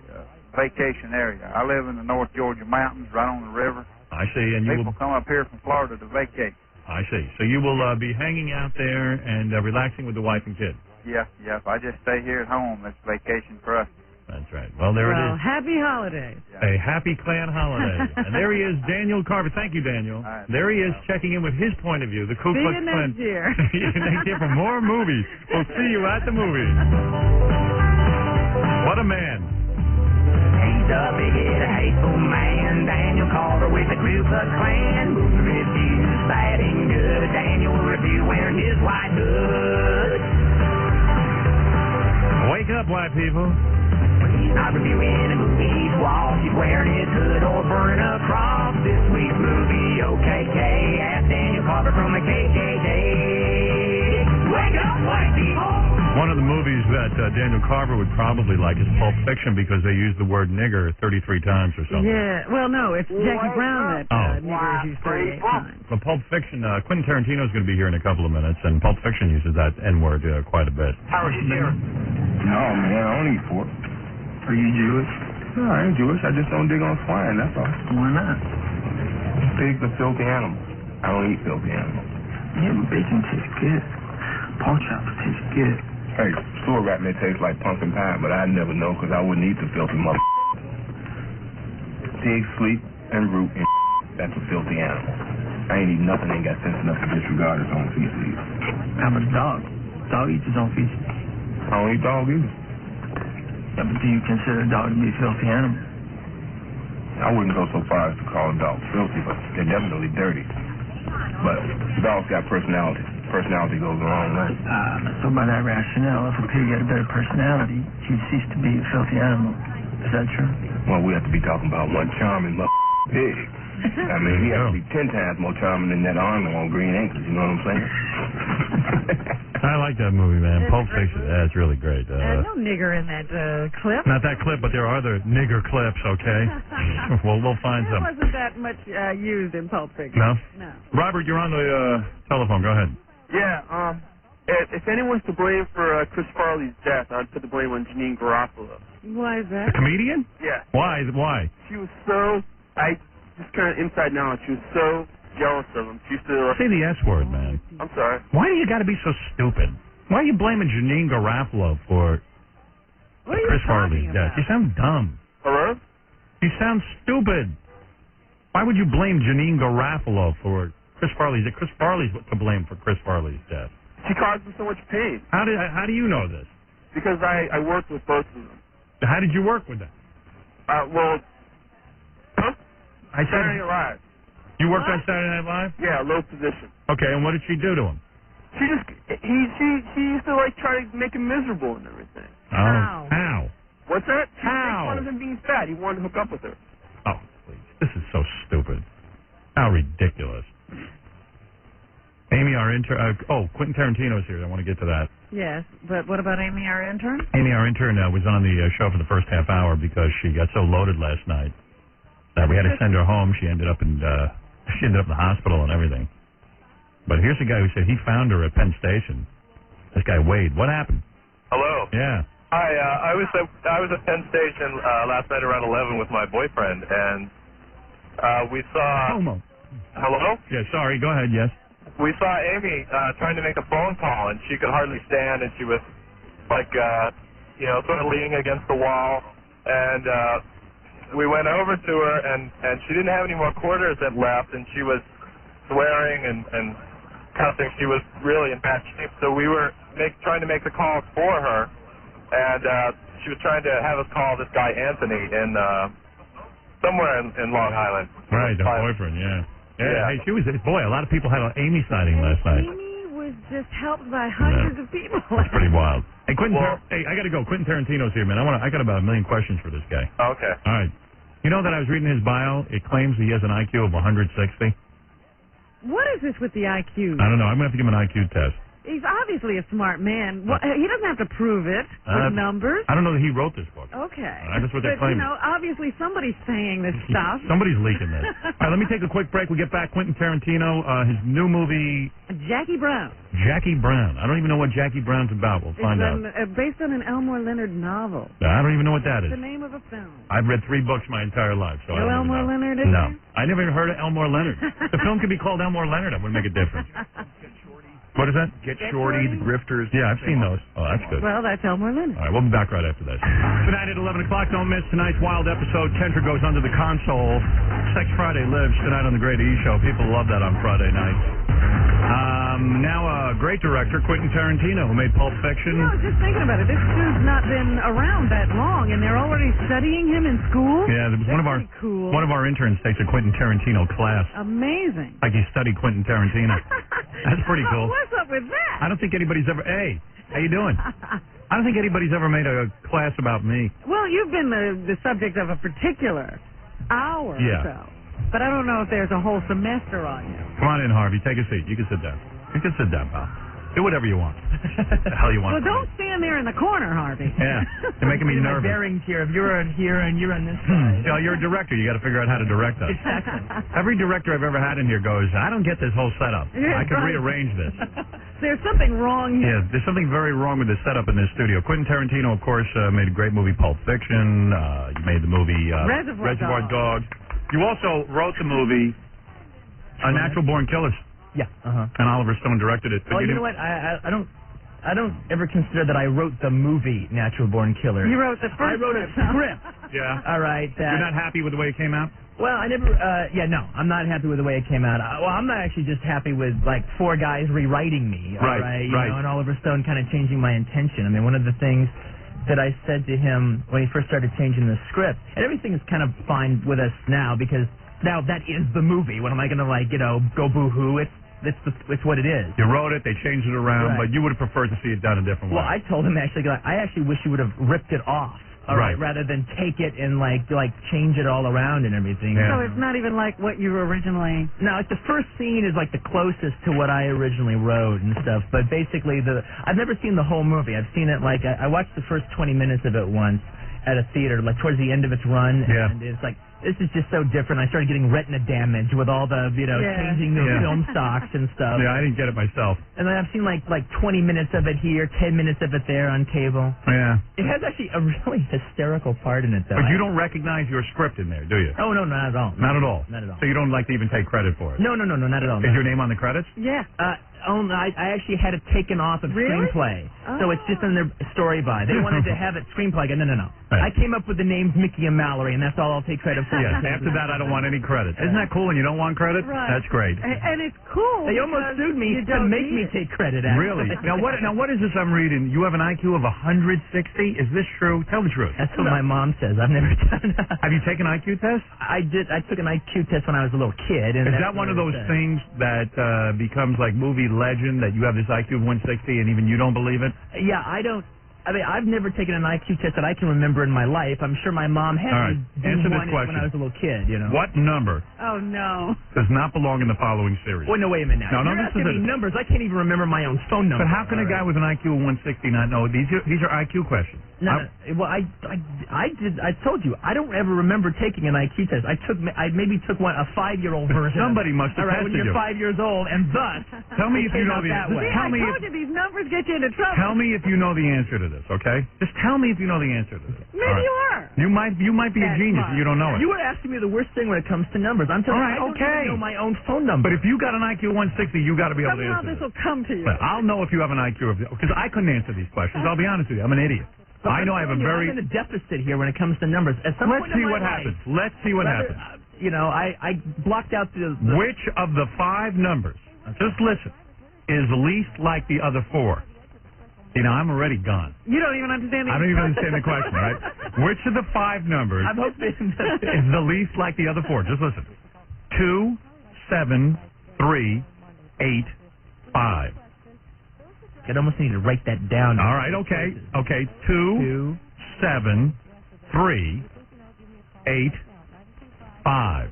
vacation area. I live in the North Georgia mountains, right on the river. I see, and you People come up here from Florida to vacate. I see. So you will be hanging out there and relaxing with the wife and kids. Yeah. If I just stay here at home, that's vacation for us. That's right. Well, there it is. Happy holidays. A happy clan holiday. And there he is, Daniel Carver. Thank you, Daniel. There he is, checking in with his point of view, the Ku See Klux you Klan. next year. See you next year for more movies. We'll see you at the movies. What a man. He's a big-headed, hateful man, Daniel Carver with the Ku Klux Klan. Movie reviews, bad and good. Daniel will review wearing his white hood. Wake up, white people. He's not reviewing a movie while he's wearing his hood or burning a cross. This week's movie, OKK. Ask Daniel Carver from the KKK. Wake up, white people. One of the movies that Daniel Carver would probably like is Pulp Fiction because they use the word nigger 33 times or something. Yeah. Well, no, it's Jackie Brown that nigger is used 38 times. But Pulp Fiction, Quentin Tarantino is going to be here in a couple of minutes, and Pulp Fiction uses that N-word quite a bit. How are you doing? No, man, I don't eat pork. Are you Jewish? No, I ain't Jewish. I just don't dig on swine, that's all. Why not? Pigs are filthy animals. I don't eat filthy animals. Yeah, but bacon tastes good. Pork chops taste good. Hey, store rat may taste like pumpkin pie, but I'd never know because I wouldn't eat the filthy mother. Pigs sleep and root and that's a filthy animal. I ain't eat nothing, ain't got sense enough to disregard its own feces. How about a dog? Dog eats his own feces. I don't eat dog either. Yeah, but do you consider a dog to be a filthy animal? I wouldn't go so far as to call dogs filthy, but they're definitely dirty. But dogs got personality. Personality goes the wrong way. So by that rationale, if a pig had a better personality, he'd cease to be a filthy animal. Is that true? Well, we have to be talking about one charming pig. I mean, he has to be 10 times more charming than that Arnold on Green Acres, you know what I'm saying? I like that movie, man. Pulp Fiction, that's really great. No nigger in that clip. Not that clip, but there are other nigger clips, okay? We'll find There some. wasn't that much used in Pulp Fiction. No? No. Robert, you're on the telephone. Go ahead. Yeah, if anyone's to blame for Chris Farley's death, I'd put the blame on Janine Garofalo. Why is that? The comedian? Yeah. Why? Why? She was so, just kind of inside knowledge, she was so jealous of him. She used to... Say the S word, man. I'm sorry. Why do you got to be so stupid? Why are you blaming Janine Garofalo for Chris Farley's death? You sound dumb. Hello? You sound stupid. Why would you blame Janine Garofalo for Chris Farley's death? Chris Farley's to blame for Chris Farley's death. She caused him so much pain. How do you know this? Because I worked with both of them. How did you work with them? Well... Huh? I said Saturday Night Live. You worked on Saturday Night Live? Yeah, low position. Okay, and what did she do to him? She used to like try to make him miserable and everything. Oh. How? What's that? She How? made fun of him being fat. He wanted to hook up with her. Oh, please. This is so stupid. How ridiculous. Amy, our intern. Quentin Tarantino's here. I want to get to that. Yes, but what about Amy, our intern? Amy, our intern, was on the show for the first half hour because she got so loaded last night that we had to send her home. She ended up in the hospital and everything. But here's a guy who said he found her at Penn Station. This guy Wade. What happened? Hello. Yeah. Hi. I was at Penn Station last night around 11 with my boyfriend, and we saw. Homo. Hello? Yeah, sorry. Go ahead. Yes. We saw Amy trying to make a phone call, and she could hardly stand, and she was like, sort of leaning against the wall. And we went over to her, and she didn't have any more quarters that left, and she was swearing and cussing. She was really in bad shape. So we were trying to make the call for her, and she was trying to have us call this guy Anthony in somewhere in Long Island. Right, the boyfriend. Yeah. Hey, she was. Boy, a lot of people had an Amy sighting last night. Amy was just helped by hundreds of people. That's pretty wild. Hey, Quentin. Hey, I got to go. Quentin Tarantino's here, man. I got about a million questions for this guy. Okay. All right. You know that I was reading his bio. It claims he has an IQ of 160. What is this with the IQ? I don't know. I'm gonna have to give him an IQ test. He's obviously a smart man. He doesn't have to prove it with numbers. I don't know that he wrote this book. Okay. That's what they're claiming. Obviously somebody's saying this stuff. Somebody's leaking this. All right, let me take a quick break. We get back. Quentin Tarantino, his new movie, Jackie Brown. Jackie Brown. I don't even know what Jackie Brown's about. We'll find out. Based on an Elmore Leonard novel. I don't even know what that is. The name of a film. I've read 3 books my entire life. So No Elmore Leonard, is No. I never even heard of Elmore Leonard. The film could be called Elmore Leonard. That wouldn't make a difference. What is that? Get Shorty, The Grifters. Yeah, I've seen those. Oh, that's good. Well, that's Elmore Leonard. All right, we'll be back right after this. Tonight at 11 o'clock, don't miss tonight's wild episode. Kendra goes under the console. Sex Friday lives tonight on the Great E! Show. People love that on Friday nights. Now a great director, Quentin Tarantino, who made Pulp Fiction. I was just thinking about it. This dude's not been around that long, and they're already studying him in school? Yeah, there was one of our interns takes a Quentin Tarantino class. Amazing. Like he studied Quentin Tarantino. That's pretty cool. What's up with that? I don't think anybody's ever... Hey, how you doing? I don't think anybody's ever made a class about me. Well, you've been the subject of a particular hour or so. But I don't know if there's a whole semester on you. Come on in, Harvey. Take a seat. You can sit down. You can sit down, pal. Do whatever you want. The hell you want. Well, don't stand there in the corner, Harvey. Yeah, you're making me nervous. My bearings here. If you're on here and you're on this side. You're a director. You got to figure out how to direct us. Exactly. Every director I've ever had in here goes, I don't get this whole setup. Yeah, I could right. rearrange this. There's something wrong here. Yeah, there's something very wrong with the setup in this studio. Quentin Tarantino, of course, made a great movie, Pulp Fiction. You made the movie Reservoir Dogs. You also wrote the movie Natural Born Killers. Yeah. And Oliver Stone directed it. Well, you know what? I don't ever consider that I wrote the movie Natural Born Killers. You wrote the first. I wrote a script. Yeah. All right. You're not happy with the way it came out? Well, I never. No, I'm not happy with the way it came out. I'm not actually just happy with like 4 guys rewriting me. All right. You know, and Oliver Stone kind of changing my intention. I mean, one of the things that I said to him when he first started changing the script, and everything is kind of fine with us now because now that is the movie. What am I going to go boo-hoo? It's what it is. You wrote it, they changed it around, Right. but you would have preferred to see it done a different way. Well, I told him actually, I actually wish you would have ripped it off. All right, rather than take it and like change it all around and everything. So it's not even like what you originally. No, like the first scene is like the closest to what I originally wrote and stuff. But basically, I've never seen the whole movie. I've seen it like I watched the first 20 minutes of it once at a theater, like towards the end of its run, and it's like. This is just so different. I started getting retina damage with all the, changing the film stocks and stuff. Yeah, I didn't get it myself. And then I've seen like 20 minutes of it here, 10 minutes of it there on cable. Yeah. It has actually a really hysterical part in it, though. But you don't recognize your script in there, do you? Oh, no, not at all. Not at all? Not at all. So you don't like to even take credit for it? No, not at all. Is your name on the credits? Yeah. I actually had it taken off of screenplay. So it's just in their story by. They wanted to have it screenplay. I go, no. I came up with the names Mickey and Mallory, and that's all I'll take credit for. Yes, after that, I don't want any credit. Isn't that cool when you don't want credit? Right. That's great. And it's cool. They almost sued me to make me take credit. Really? Now what is this I'm reading? You have an IQ of 160? Is this true? Tell the truth. That's what my mom says. I've never done that. Have you taken an IQ test? I did. I took an IQ test when I was a little kid. And is that one of those things that becomes like movie legend that you have this IQ of 160 and even you don't believe it? Yeah, I don't. I mean, I've never taken an IQ test that I can remember in my life. I'm sure my mom had All right. Answer this question. when I was a little kid, What number Oh, no. does not belong in the following series? Well, no, wait a minute now. No, You're this is asking me numbers. I can't even remember my own phone number. But how can a guy with an IQ of 160 not know? These are IQ questions. No, well, I told you, I don't ever remember taking an IQ test. I maybe took one, a 5-year-old version. Somebody must have when tested you're you. 5 years old, and thus, tell me if you know the that way. I told you these numbers get you into trouble. Tell me if you know the answer to this, okay? Just tell me if you know the answer to this. Maybe you are. You might be a genius and you don't know it. You were asking me the worst thing when it comes to numbers. I'm telling you, I don't even know my own phone number. But if you got an IQ of 160, you got to be able to Somehow answer this will come to you. But I'll know if you have an IQ of, because I couldn't answer these questions. I'll be honest with you. I'm an idiot. But I know I have a very. I'm in a deficit here when it comes to numbers. At some Let's point see in my what life, happens. Let's see what happens. You know, I blocked out the Which of the 5 numbers, just listen, is least like the other 4? You know, I'm already gone. You don't even understand the I don't even understand the question, right? Which of the 5 numbers I'm hoping is the least like the other 4? Just listen. 2, 7, 3, 8, 5. I'd almost need to write that down. All right, okay. Okay, 2, 7, 3, 8, 5.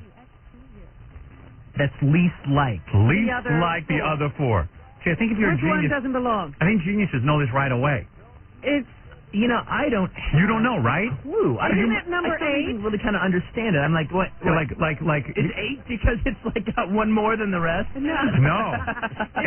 That's least like. Least The other like the 4. other 4. See, I think if you're Which a one genius, doesn't belong? I think geniuses know this right away. It's You know, I don't. You don't know, right? Clue. Isn't it number I don't 8? even really kind of understand it. I'm like, what? Like. Is 8 because it's like got one more than the rest? No. No. 8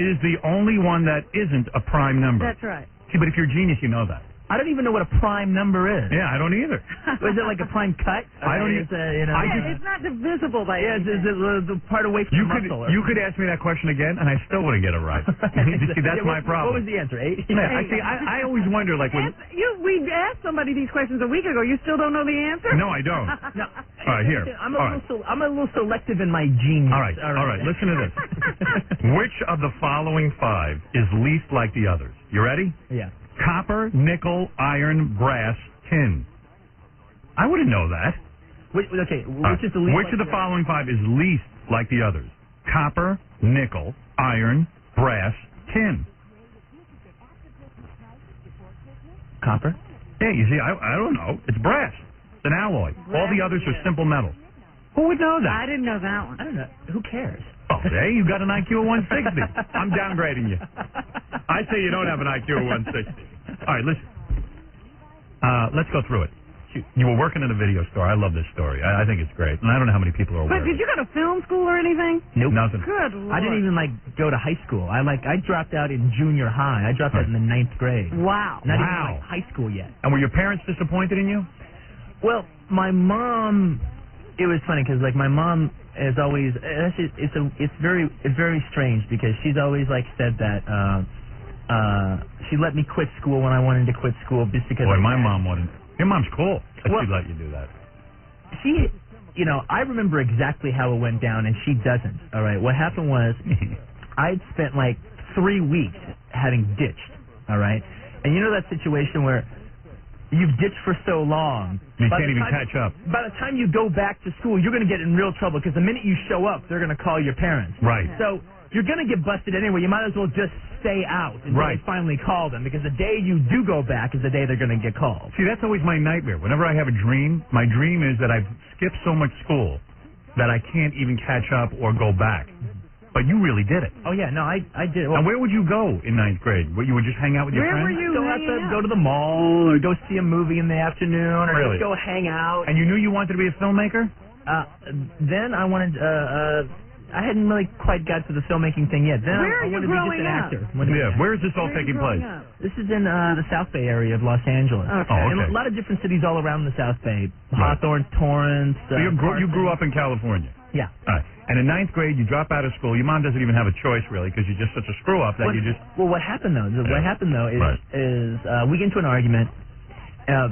is the only one that isn't a prime number. That's right. See, but if you're a genius, you know that. I don't even know what a prime number is. Yeah, I don't either. Is it like a prime cut? I don't Is it, It's not divisible by Yeah, is anything. it the part away from You the could muscle? you could ask me that question again, and I still wouldn't get it right. See, that's my problem. What was the answer? 8? Yeah, I always wonder, like when. We asked somebody these questions a week ago. You still don't know the answer? No, I don't. No. All right, here. I'm All right. I'm a little selective in my genius. All right. Listen to this. Which of the following 5 is least like the others? You ready? Yeah. Copper, nickel, iron, brass, tin. I wouldn't know that. Which is the least? Which of the following 5 is least like the others? Copper, nickel, iron, brass, tin. Copper? Yeah, you see, I don't know. It's brass. It's an alloy. All the others are simple metals. Who would know that? I didn't know that one. I don't know. Who cares? Oh, hey, you got an IQ of 160. I'm downgrading you. I say you don't have an IQ of 160. All right, listen. Let's go through it. You were working in a video store. I love this story. I think it's great. And I don't know how many people are aware But did you go to film school or anything? Nope. Nothing. Good Lord. I didn't even go to high school. I dropped out in junior high. I dropped out in the 9th grade. Wow. Not even high school yet. And were your parents disappointed in you? Well, my mom. It was funny because my mom is always. It's very strange because she's always said that. She let me quit school when I wanted to quit school just because. Boy, my mom wouldn't. Your mom's cool. She'd let you do that. She, I remember exactly how it went down, and she doesn't. All right, what happened was, I'd spent 3 weeks having ditched. All right, and you know that situation where you've ditched for so long, you can't even catch up. By the time you go back to school, you're going to get in real trouble because the minute you show up, they're going to call your parents. Right. So you're going to get busted anyway. You might as well just stay out until they finally call them, because the day you do go back is the day they're going to get called. See, that's always my nightmare. Whenever I have a dream, my dream is that I've skipped so much school that I can't even catch up or go back. But you really did it. Oh, yeah. No, I did it. Now, where would you go in 9th grade? You would just hang out with your friends? Where were you go to the mall or go see a movie in the afternoon or Really? just go hang out. And you knew you wanted to be a filmmaker? Then I wanted... I hadn't really quite got to the filmmaking thing yet. Then Where I are you wanted to be just growing an up? actor. Where is this all taking place? This is in the South Bay area of Los Angeles. Okay. Oh, okay. And a lot of different cities all around the South Bay. Hawthorne, Torrance. So you grew up in California? Yeah. All right. And in 9th grade, you drop out of school. Your mom doesn't even have a choice, really, because you're just such a screw-up that you just... Well, what happened, though, is we get into an argument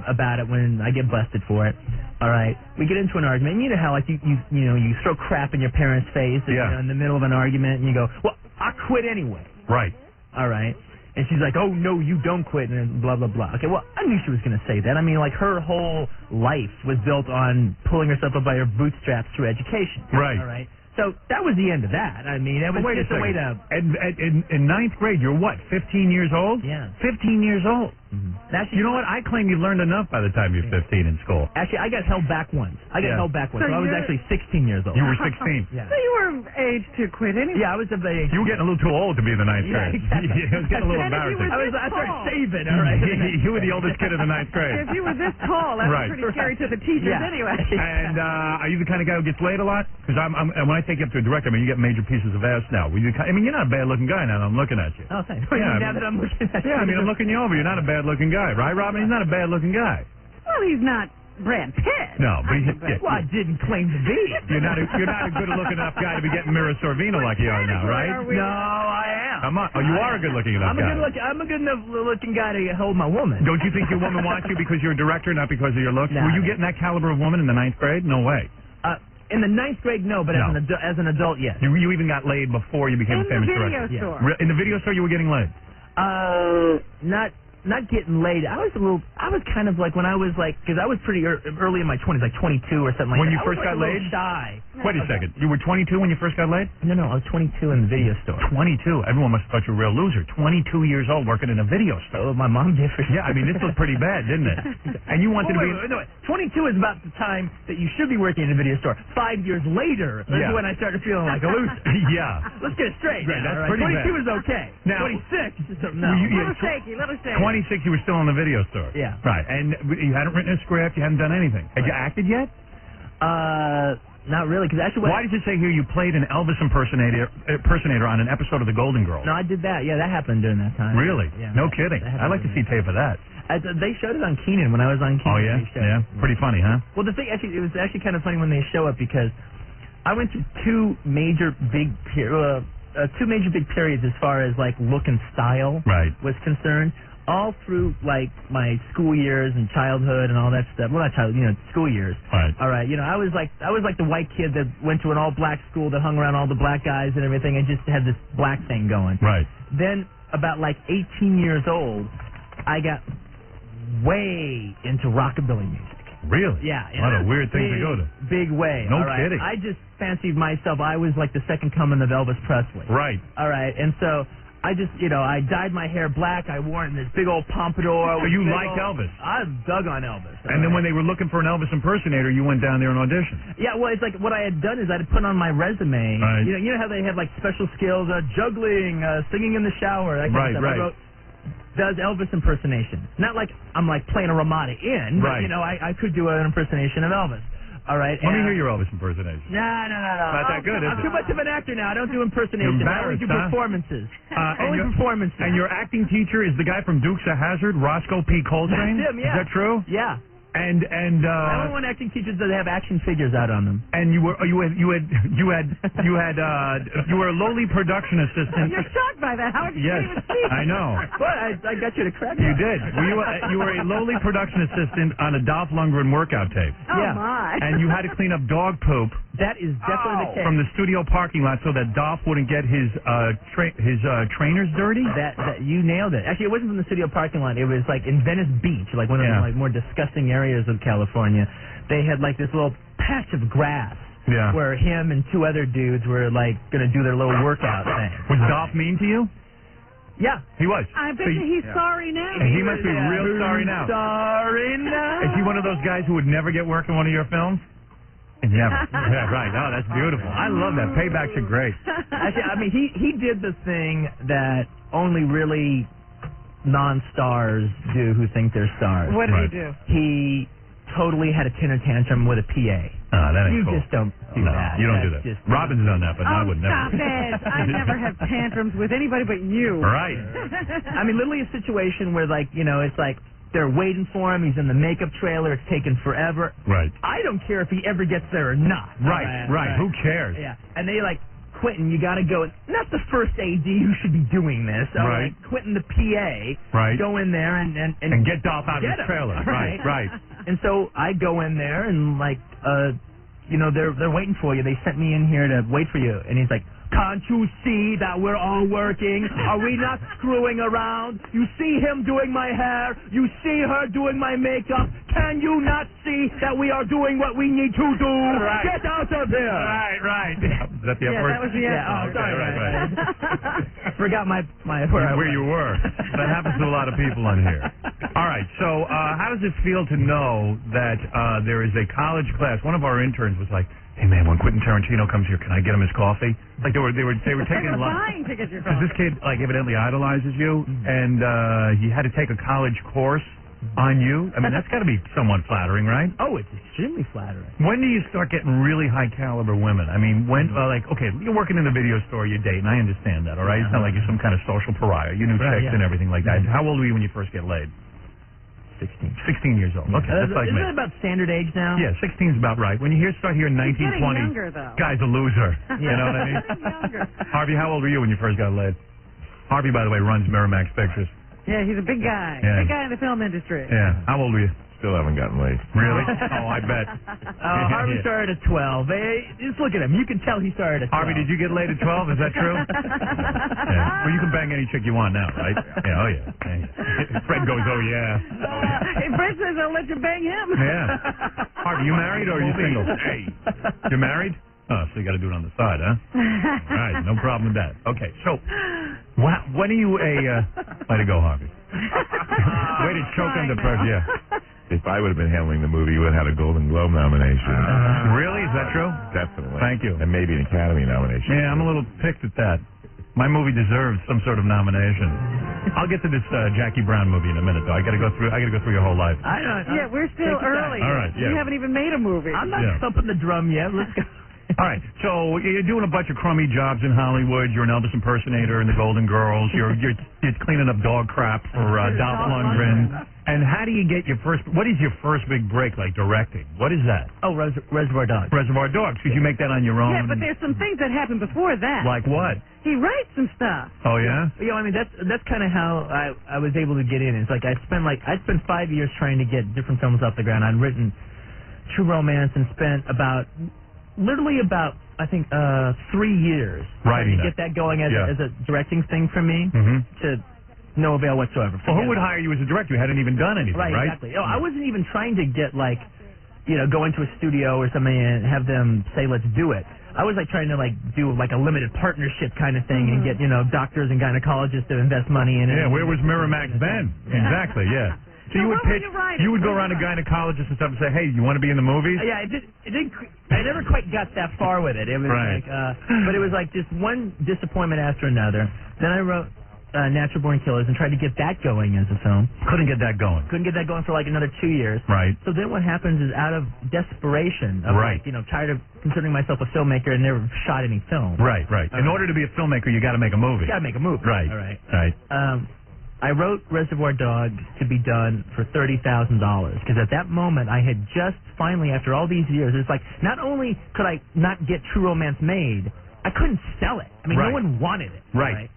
about it when I get busted for it. All right, we get into an argument. And you know how you throw crap in your parents' face in the middle of an argument, and you go, "Well, I quit anyway." Right. All right. And she's like, "Oh no, you don't quit," and then blah blah blah. Okay, well, I knew she was going to say that. I mean, her whole life was built on pulling herself up by her bootstraps through education. Right. All right. So that was the end of that. I mean, it was just a way to. In 9th grade, you're what? 15 years old? Yeah. 15 years old. Mm-hmm. Actually, you know what? I claim you learned enough by the time you're 15 in school. Actually, I got held back once. So I was actually 16 years old. You were 16. Yeah. So you were of age to quit anyway. Yeah, I was of age. You were getting a little too old to be in the 9th grade. Exactly. It was getting a little embarrassing. I started saving, all right? You were the oldest kid in the 9th grade. If you were this tall, that was pretty scary to the teachers anyway. And are you the kind of guy who gets laid a lot? Because when I take you up to a director, you get major pieces of ass now. You're not a bad-looking guy now that I'm looking at you. Oh, thanks. Yeah, now that I'm looking at you. Yeah, I'm looking you over. You're not a bad-looking guy, right, Robin? He's not a bad-looking guy. Well, he's not Brad Pitt. No, but Well, I didn't claim to be. you're not a good looking enough guy to be getting Mira Sorvino like you are now, right? No, I am. You are a good looking enough guy. I'm a good enough looking guy to hold my woman. Don't you think your woman wants you because you're a director, not because of your looks? No. Were you getting that caliber of woman in the 9th grade? No way. In the 9th grade, no, but as an adult, yes. You even got laid before you became a famous director. In the video store. In the video store, you were getting laid. Not getting laid. I was kind of like when I was like, because I was pretty early in my 20s, like 22 or something like that. When you first got laid? Shy. Wait a second. You were 22 when you first got laid? No, I was 22 in the video store. 22. Everyone must have thought you were a real loser. 22 years old working in a video store. Oh, my mom did for sure. Yeah, I mean, this looked pretty bad, didn't it? And you wanted to be... Wait. 22 is about the time that you should be working in a video store. 5 years later is when I started feeling like a loser. Yeah. Let's get it straight. Right, now, that's pretty 22 bad. is okay. Now, 26 is something else. Little shaky. 26, you were still in the video store. Yeah. Right. And you hadn't written a script. You hadn't done anything. Had you acted yet? Not really, because actually... Why did you say here you played an Elvis impersonator on an episode of The Golden Girls? No, I did that. Yeah, that happened during that time. Really? Yeah. No kidding. I'd like to see tape of that. They showed it on Keenan when I was on Keenan. Oh, yeah? Yeah. Pretty funny, huh? Well, the thing, it was actually kind of funny when they show up because I went through two major big periods as far as, like, look and style was concerned. All through, like, my school years and childhood and all that stuff. Well, not childhood, school years. Right. All right. I was like the white kid that went to an all-black school that hung around all the black guys and everything and just had this black thing going. Right. Then, about, like, 18 years old, I got way into rockabilly music. Really? Yeah. What a weird thing to go to. Big way. No all right? kidding. I just fancied myself. I was like the second coming of Elvis Presley. Right. All right. And so... I just, I dyed my hair black. I wore it in this big old pompadour. So you liked Elvis? I dug on Elvis. And then when they were looking for an Elvis impersonator, you went down there and auditioned. Yeah, well, it's like what I had done is I had put on my resume. Right. You know how they have like special skills, juggling, singing in the shower, that kind of stuff. Right. I wrote, does Elvis impersonation. Not like I'm like playing a Ramada Inn, but I could do an impersonation of Elvis. All right. Let me hear your Elvis impersonation. No. Not that good, is I'm it? too much of an actor now. I don't do impersonations. I only do performances. Only performances. And your acting teacher is the guy from Dukes of Hazzard, Roscoe P. Coltrane? That's him, yeah. Is that true? Yeah. And I don't want acting teachers that have action figures out on them. And you were a lowly production assistant. You're shocked by that. How did you even speak? I know. But I got you to crack. You did. You were a lowly production assistant on a Dolph Lundgren workout tape. Oh my! And you had to clean up dog poop. That is definitely the case. From the studio parking lot so that Dolph wouldn't get his trainers dirty. That you nailed it. Actually, it wasn't from the studio parking lot. It was like in Venice Beach, like one of the like more disgusting areas of California. They had like this little patch of grass. Yeah. Where him and two other dudes were like going to do their little workout thing. Was Dolph mean to you? Yeah. He was. I bet you he's sorry now. And he must be real sorry now. Sorry now. Is he one of those guys who would never get work in one of your films? Never. Yeah, right. Oh, that's beautiful. I love that. Paybacks are great. Actually, I mean, he did the thing that only really non-stars do who think they're stars. What did he do? He totally had a temper tantrum with a PA. Oh, that ain't you cool. just don't do that. You don't do that. Robin's done that, but I would never. Stop it. I never have tantrums with anybody but you. Right. I mean, literally a situation where, like, it's like they're waiting for him. He's in the makeup trailer. It's taking forever. Right. I don't care if he ever gets there or not. Right. Who cares? Yeah. And they like, Quentin, you got to go. Not the first AD who should be doing this. Right. Quentin, the PA. Right. Go in there and get Dolph out of his trailer. Right. And so I go in there and like, they're waiting for you. They sent me in here to wait for you. And he's like, can't you see that we're all working? Are we not screwing around? You see him doing my hair. You see her doing my makeup. Can you not see that we are doing what we need to do? Right. Get out of here. Right. Is that the F word? That was the F word. Sorry. Right. Forgot my where you were. That happens to a lot of people on here. All right. So how does it feel to know that there is a college class? One of our interns was like, hey man, when Quentin Tarantino comes here, can I get him his coffee? Like they were taking a lot. Dying to get your Because coffee. this kid like evidently idolizes you, and he had to take a college course on you. I mean, that's got to be somewhat flattering, right? Oh, it's extremely flattering. When do you start getting really high caliber women? I mean, when okay, you're working in the video store, you date, and I understand that. All right, it's not like you're some kind of social pariah. You knew chicks and everything like that. How old were you when you first get laid? 16 years old. Okay, that's like isn't me. that about standard age now? Yeah, 16 is about right. When you start hearing 19, He's getting 20, younger, though. guy's a loser. You Yeah. know what I mean? Getting younger. Harvey, how old were you when you first got laid? Harvey, by the way, runs Miramax Pictures. Yeah, he's a big guy. Yeah. Big guy in the film industry. Yeah. How old were you? Still haven't gotten laid. Really? Oh, I bet. Harvey started at 12. Hey, just look at him. You can tell he started at 12. Harvey, did you get laid at 12? Is that true? Yeah. Well, you can bang any chick you want now, right? Yeah, oh yeah. Hey. Fred goes, oh yeah. Hey, Fred says I'll let you bang him. Yeah. Harvey, you married or are you single? Hey. You're married? Oh, so you got to do it on the side, huh? All right, no problem with that. Okay, so when are you way to go, Harvey. Way to choke under pressure, yeah. If I would have been handling the movie, you would have had a Golden Globe nomination. Really? Is that true? Definitely. Thank you. And maybe an Academy nomination. Yeah, I'm a little picked at that. My movie deserves some sort of nomination. I'll get to this Jackie Brown movie in a minute, though. I got to go through your whole life. Yeah, we're still early. All right, yeah. You haven't even made a movie. I'm not Yeah. thumping the drum yet. Let's go. All right, so you're doing a bunch of crummy jobs in Hollywood. You're an Elvis impersonator in The Golden Girls. You're cleaning up dog crap for Dolph Lundgren. And how do you get your first? What is your first big break, like directing? What is that? Oh, Reservoir Dogs. Reservoir Dogs, because you make that on your own. Yeah, but there's some things that happened before that. Like what? He writes some stuff. Oh yeah. Yeah, I mean that's kind of how I was able to get in. It's like I spent 5 years trying to get different films off the ground. I'd written True Romance and spent literally about I think 3 years writing to get that going as a directing thing for me to no avail whatsoever. Well, who would hire you as a director? You hadn't even done anything, right? Exactly. Oh, I wasn't even trying to get go into a studio or something and have them say let's do it. I was trying to do a limited partnership kind of thing and get doctors and gynecologists to invest money in it. Yeah, where was Miramax then? Exactly. Yeah. So you would pitch. You would go around to gynecologists and stuff and say, "Hey, you want to be in the movies?" Yeah, it didn't. I never quite got that far with it. It was but it was just one disappointment after another. Then I wrote Natural Born Killers and tried to get that going as a film. Couldn't get that going. Couldn't get that going for another 2 years. Right. So then what happens is out of desperation, of tired of considering myself a filmmaker and never shot any film. Right. In order to be a filmmaker, you got to make a movie. You got to make a movie. Right. All right. Right. I wrote Reservoir Dogs to be done for $30,000 because at that moment I had just finally, after all these years, it's not only could I not get True Romance made, I couldn't sell it. I mean, no one wanted it. Right.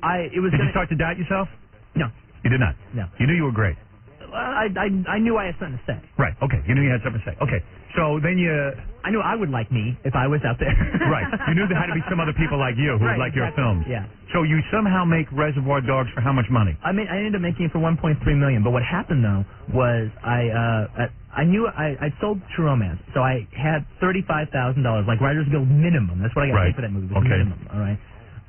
Did you start to doubt yourself? No. You did not? No. You knew you were great? I knew I had something to say. Right. Okay. You knew you had something to say. Okay. So then I knew I would like me if I was out there. Right. You knew there had to be some other people like you who would like your films. Yeah. So you somehow make Reservoir Dogs for how much money? I ended up making it for $1.3 million. But what happened though was I knew I'd sold True Romance, so I had $35,000, like Writers Guild minimum. That's what I got paid for that movie. Minimum. All right.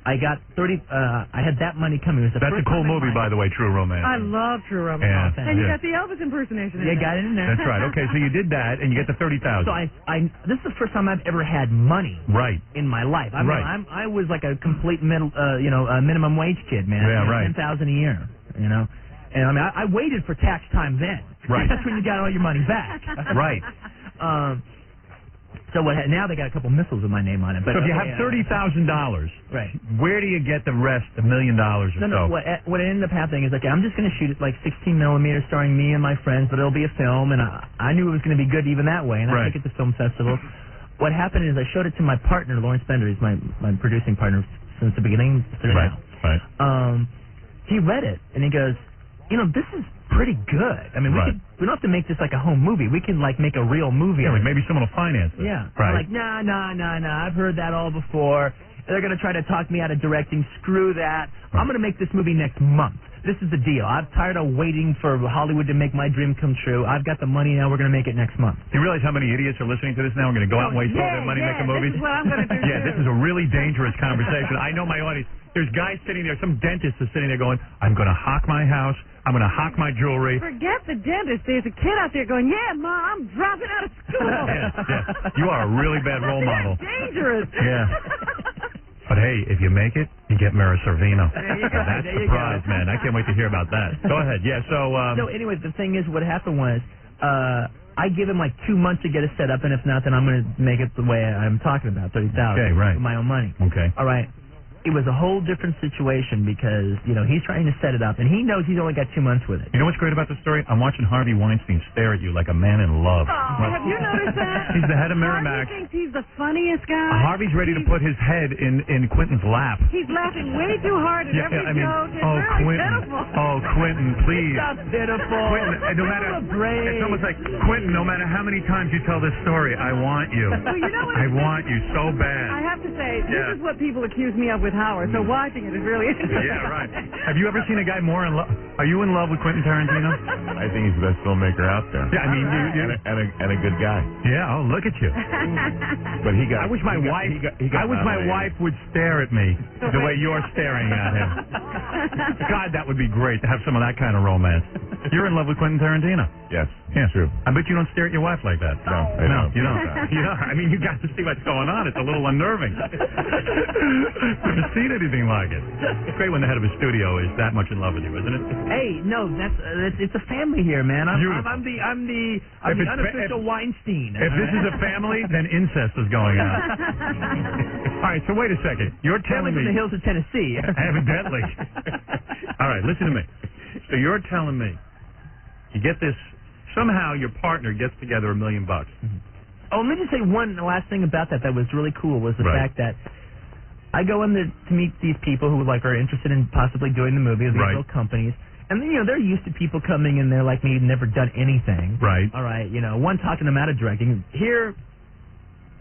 I got I had that money coming. It was That's a cool movie, by the way, True Romance. I love True Romance. Yeah. And you got the Elvis impersonation in there. Got it in there. That's right. Okay, so you did that, and you get the $30,000. So this is the first time I've ever had money. Right. In my life. I was like a complete minimum wage kid, man. Yeah, right. $10,000 a year. And I waited for tax time then. Right. That's when you got all your money back. Right. So now they got a couple missiles with my name on it. But so if you have $30,000, right? Where do you get the rest, $1 million or so? No. What ended up happening is I'm just going to shoot it 16 millimeters, starring me and my friends, but it'll be a film, and I knew it was going to be good even that way, and I took it to film festivals. What happened is I showed it to my partner, Lawrence Bender. He's my producing partner since the beginning through now. Right. He read it and he goes, this is pretty good. I mean, we don't have to make this like a home movie. We can make a real movie. Yeah, maybe someone will finance it. Yeah. Right. I'm nah. I've heard that all before. They're going to try to talk me out of directing. Screw that. I'm going to make this movie next month. This is the deal. I'm tired of waiting for Hollywood to make my dream come true. I've got the money now. We're going to make it next month. You realize how many idiots are listening to this now? We're going to go out and waste all their money making movies? This is what I'm going to do. Yeah, this is a really dangerous conversation. I know my audience. There's guys sitting there, some dentist is sitting there going, I'm going to hawk my house. I'm going to hawk my jewelry. Forget the dentist. There's a kid out there going, yeah, Mom, I'm dropping out of school. Yeah. You are a really bad role model. Dangerous. Yeah. But hey, if you make it, you get Mira Sorvino. That's There the you prize, man. I can't wait to hear about that. Go ahead. Yeah, so... So anyway, the thing is, what happened was, I give him 2 months to get it set up, and if not, then I'm going to make it the way I'm talking about, $30,000. Okay, right. With my own money. Okay. All right. it was a whole different situation because, you know, he's trying to set it up, and he knows he's only got 2 months with it. You know what's great about the story? I'm watching Harvey Weinstein stare at you like a man in love. Have you noticed that? He's the head of Miramax. Harvey thinks he's the funniest guy. Harvey's ready to put his head in Quentin's lap. He's laughing way too hard at every joke. It's really Quentin. pitiful. Oh, Quentin, please. It's not pitiful. Quentin, no matter, it's almost like, Quentin, no matter how many times you tell this story, I want you. Well, you know what I want you so bad. I have to say, this is what people accuse me of with Howard, so watching it is really interesting. Yeah, right. Have you ever seen a guy more in love? Are you in love with Quentin Tarantino? I think he's the best filmmaker out there. Yeah, I mean, and a good guy. Yeah, oh, look at you. But he got. I wish my wife. I wish my wife would stare at me the way you're staring at him. God, that would be great to have some of that kind of romance. You're in love with Quentin Tarantino. Yes, yeah, true. I bet you don't stare at your wife like that. No, I don't. You don't. You know, I mean, you got to see what's going on. It's a little unnerving. Never seen anything like it. It's great when the head of a studio is that much in love with you, isn't it? Hey, no, that's it's a family here, man. I'm the unofficial Weinstein. If this is a family, then incest is going on. All right, so wait a second. You're telling me from the hills of Tennessee. Evidently. All right, listen to me. So you're telling me you get this. Somehow your partner gets together $1 million. Oh, let me just say one last thing about that was really cool was the fact that I go in to meet these people who are interested in possibly doing the movie, these little companies. And then, they're used to people coming in there like me, never done anything. Right. All right, one talking them out of directing. Here,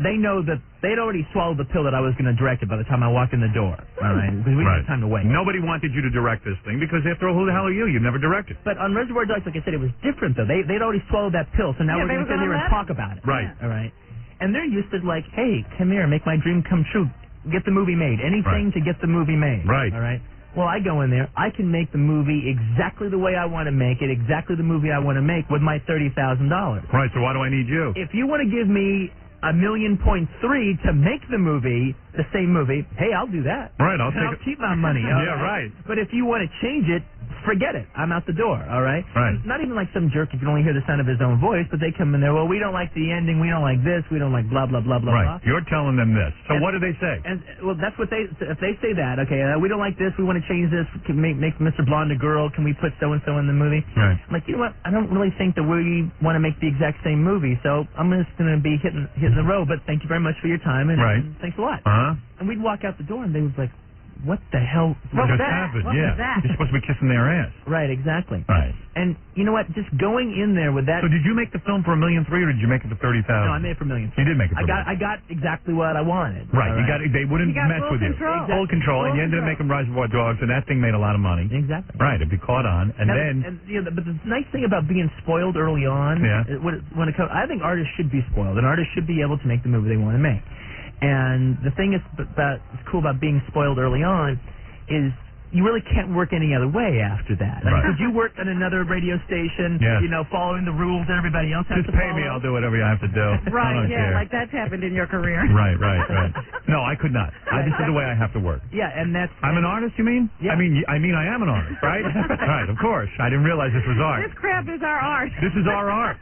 they know that they'd already swallowed the pill that I was going to direct it by the time I walked in the door. All right, because we didn't have time to wait. Nobody wanted you to direct this thing because, after all, who the hell are you? You've never directed. But on Reservoir Dogs, like I said, it was different, though. They'd already swallowed that pill, so now we're going to sit here and talk about it. Right. All right. And they're used to hey, come here, make my dream come true. Get the movie made. Anything to get the movie made. Right. All right. Well, I go in there. I can make the movie exactly the way I want to make it, exactly the movie I want to make with my $30,000. Right. So why do I need you? If you want to give me $1.3 million to make the movie, the same movie, hey, I'll do that. Right. I'll keep my money. Yeah. Right. But if you want to change it, forget it. I'm out the door, all right? Right. Not even like some jerk you can only hear the sound of his own voice, but they come in there, well, we don't like the ending, we don't like this, we don't like blah, blah, blah, blah, right. blah. You're telling them this. So what do they say? And well, that's what if they say that, okay, we don't like this, we want to change this, can make Mr. Blonde a girl, can we put so-and-so in the movie? Right. I'm like, you know what, I don't really think that we want to make the exact same movie, so I'm just going to be hitting the road, but thank you very much for your time, and thanks a lot. Uh-huh. And we'd walk out the door, and they would be like, what the hell just happened? What was that? You're supposed to be kissing their ass. Right, exactly. Right. And you know what? Just going in there with that. So did you make the film for $1.3 million, or did you make it for $30,000? No, I made it for $1 million. You did make it for I got exactly what I wanted. Right. You got. They wouldn't mess with you. Control. Full control. And you ended up making Reservoir Dogs, and that thing made a lot of money. Exactly. Right. If you caught on, and then. But the nice thing about being spoiled early on, when it comes, I think artists should be spoiled, and artists should be able to make the movie they want to make. And the thing is cool about being spoiled early on is you really can't work any other way after that. Right. Could you work at another radio station, following the rules that everybody else has to follow? Just pay me, I'll do whatever I have to do. Right, I don't care. like that's happened in your career. Right. No, I could not. This is the way I have to work. Yeah, and that's... I'm an artist, you mean? Yeah. I mean I am an artist, right? Right, of course. I didn't realize this was art. This crap is our art. This is our art.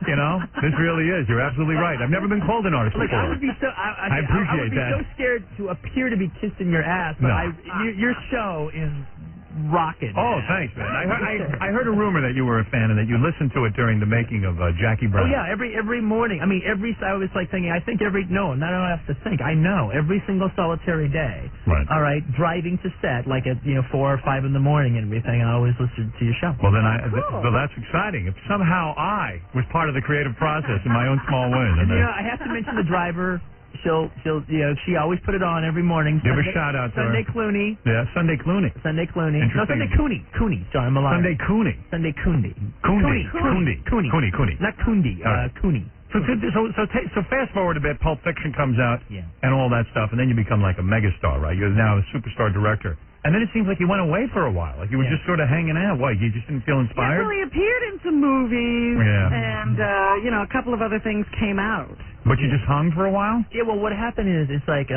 This really is. You're absolutely right. I've never been called an artist before. I would be so. I appreciate that. I would be so scared to appear to be kissing your ass, but your show is rocking. Oh, thanks, man. I heard a rumor that you were a fan and that you listened to it during the making of Jackie Brown. Oh yeah, every morning. I mean, I was like thinking. I think I don't have to think. I know every single solitary day. Right. All right, driving to set like at 4 or 5 in the morning and everything. I always listen to your show. Well, then so that's exciting. If somehow I was part of the creative process in my own small way. I have to mention the driver. She always put it on every morning. Give a shout out to her. Sunday Clooney. Yeah, Sunday Clooney. No, Sunday Cooney. Sorry, I'm a liar. Sunday Cooney. Cooney. Not Cooney. Cooney. So fast forward a bit, Pulp Fiction comes out, and all that stuff, and then you become like a megastar, right? You're now a superstar director. And then it seems like you went away for a while. Like you were just sort of hanging out. Why? You just didn't feel inspired? Well, he appeared in some movies. Yeah. And and a couple of other things came out. But you just hung for a while? Yeah, well, what happened is, it's like,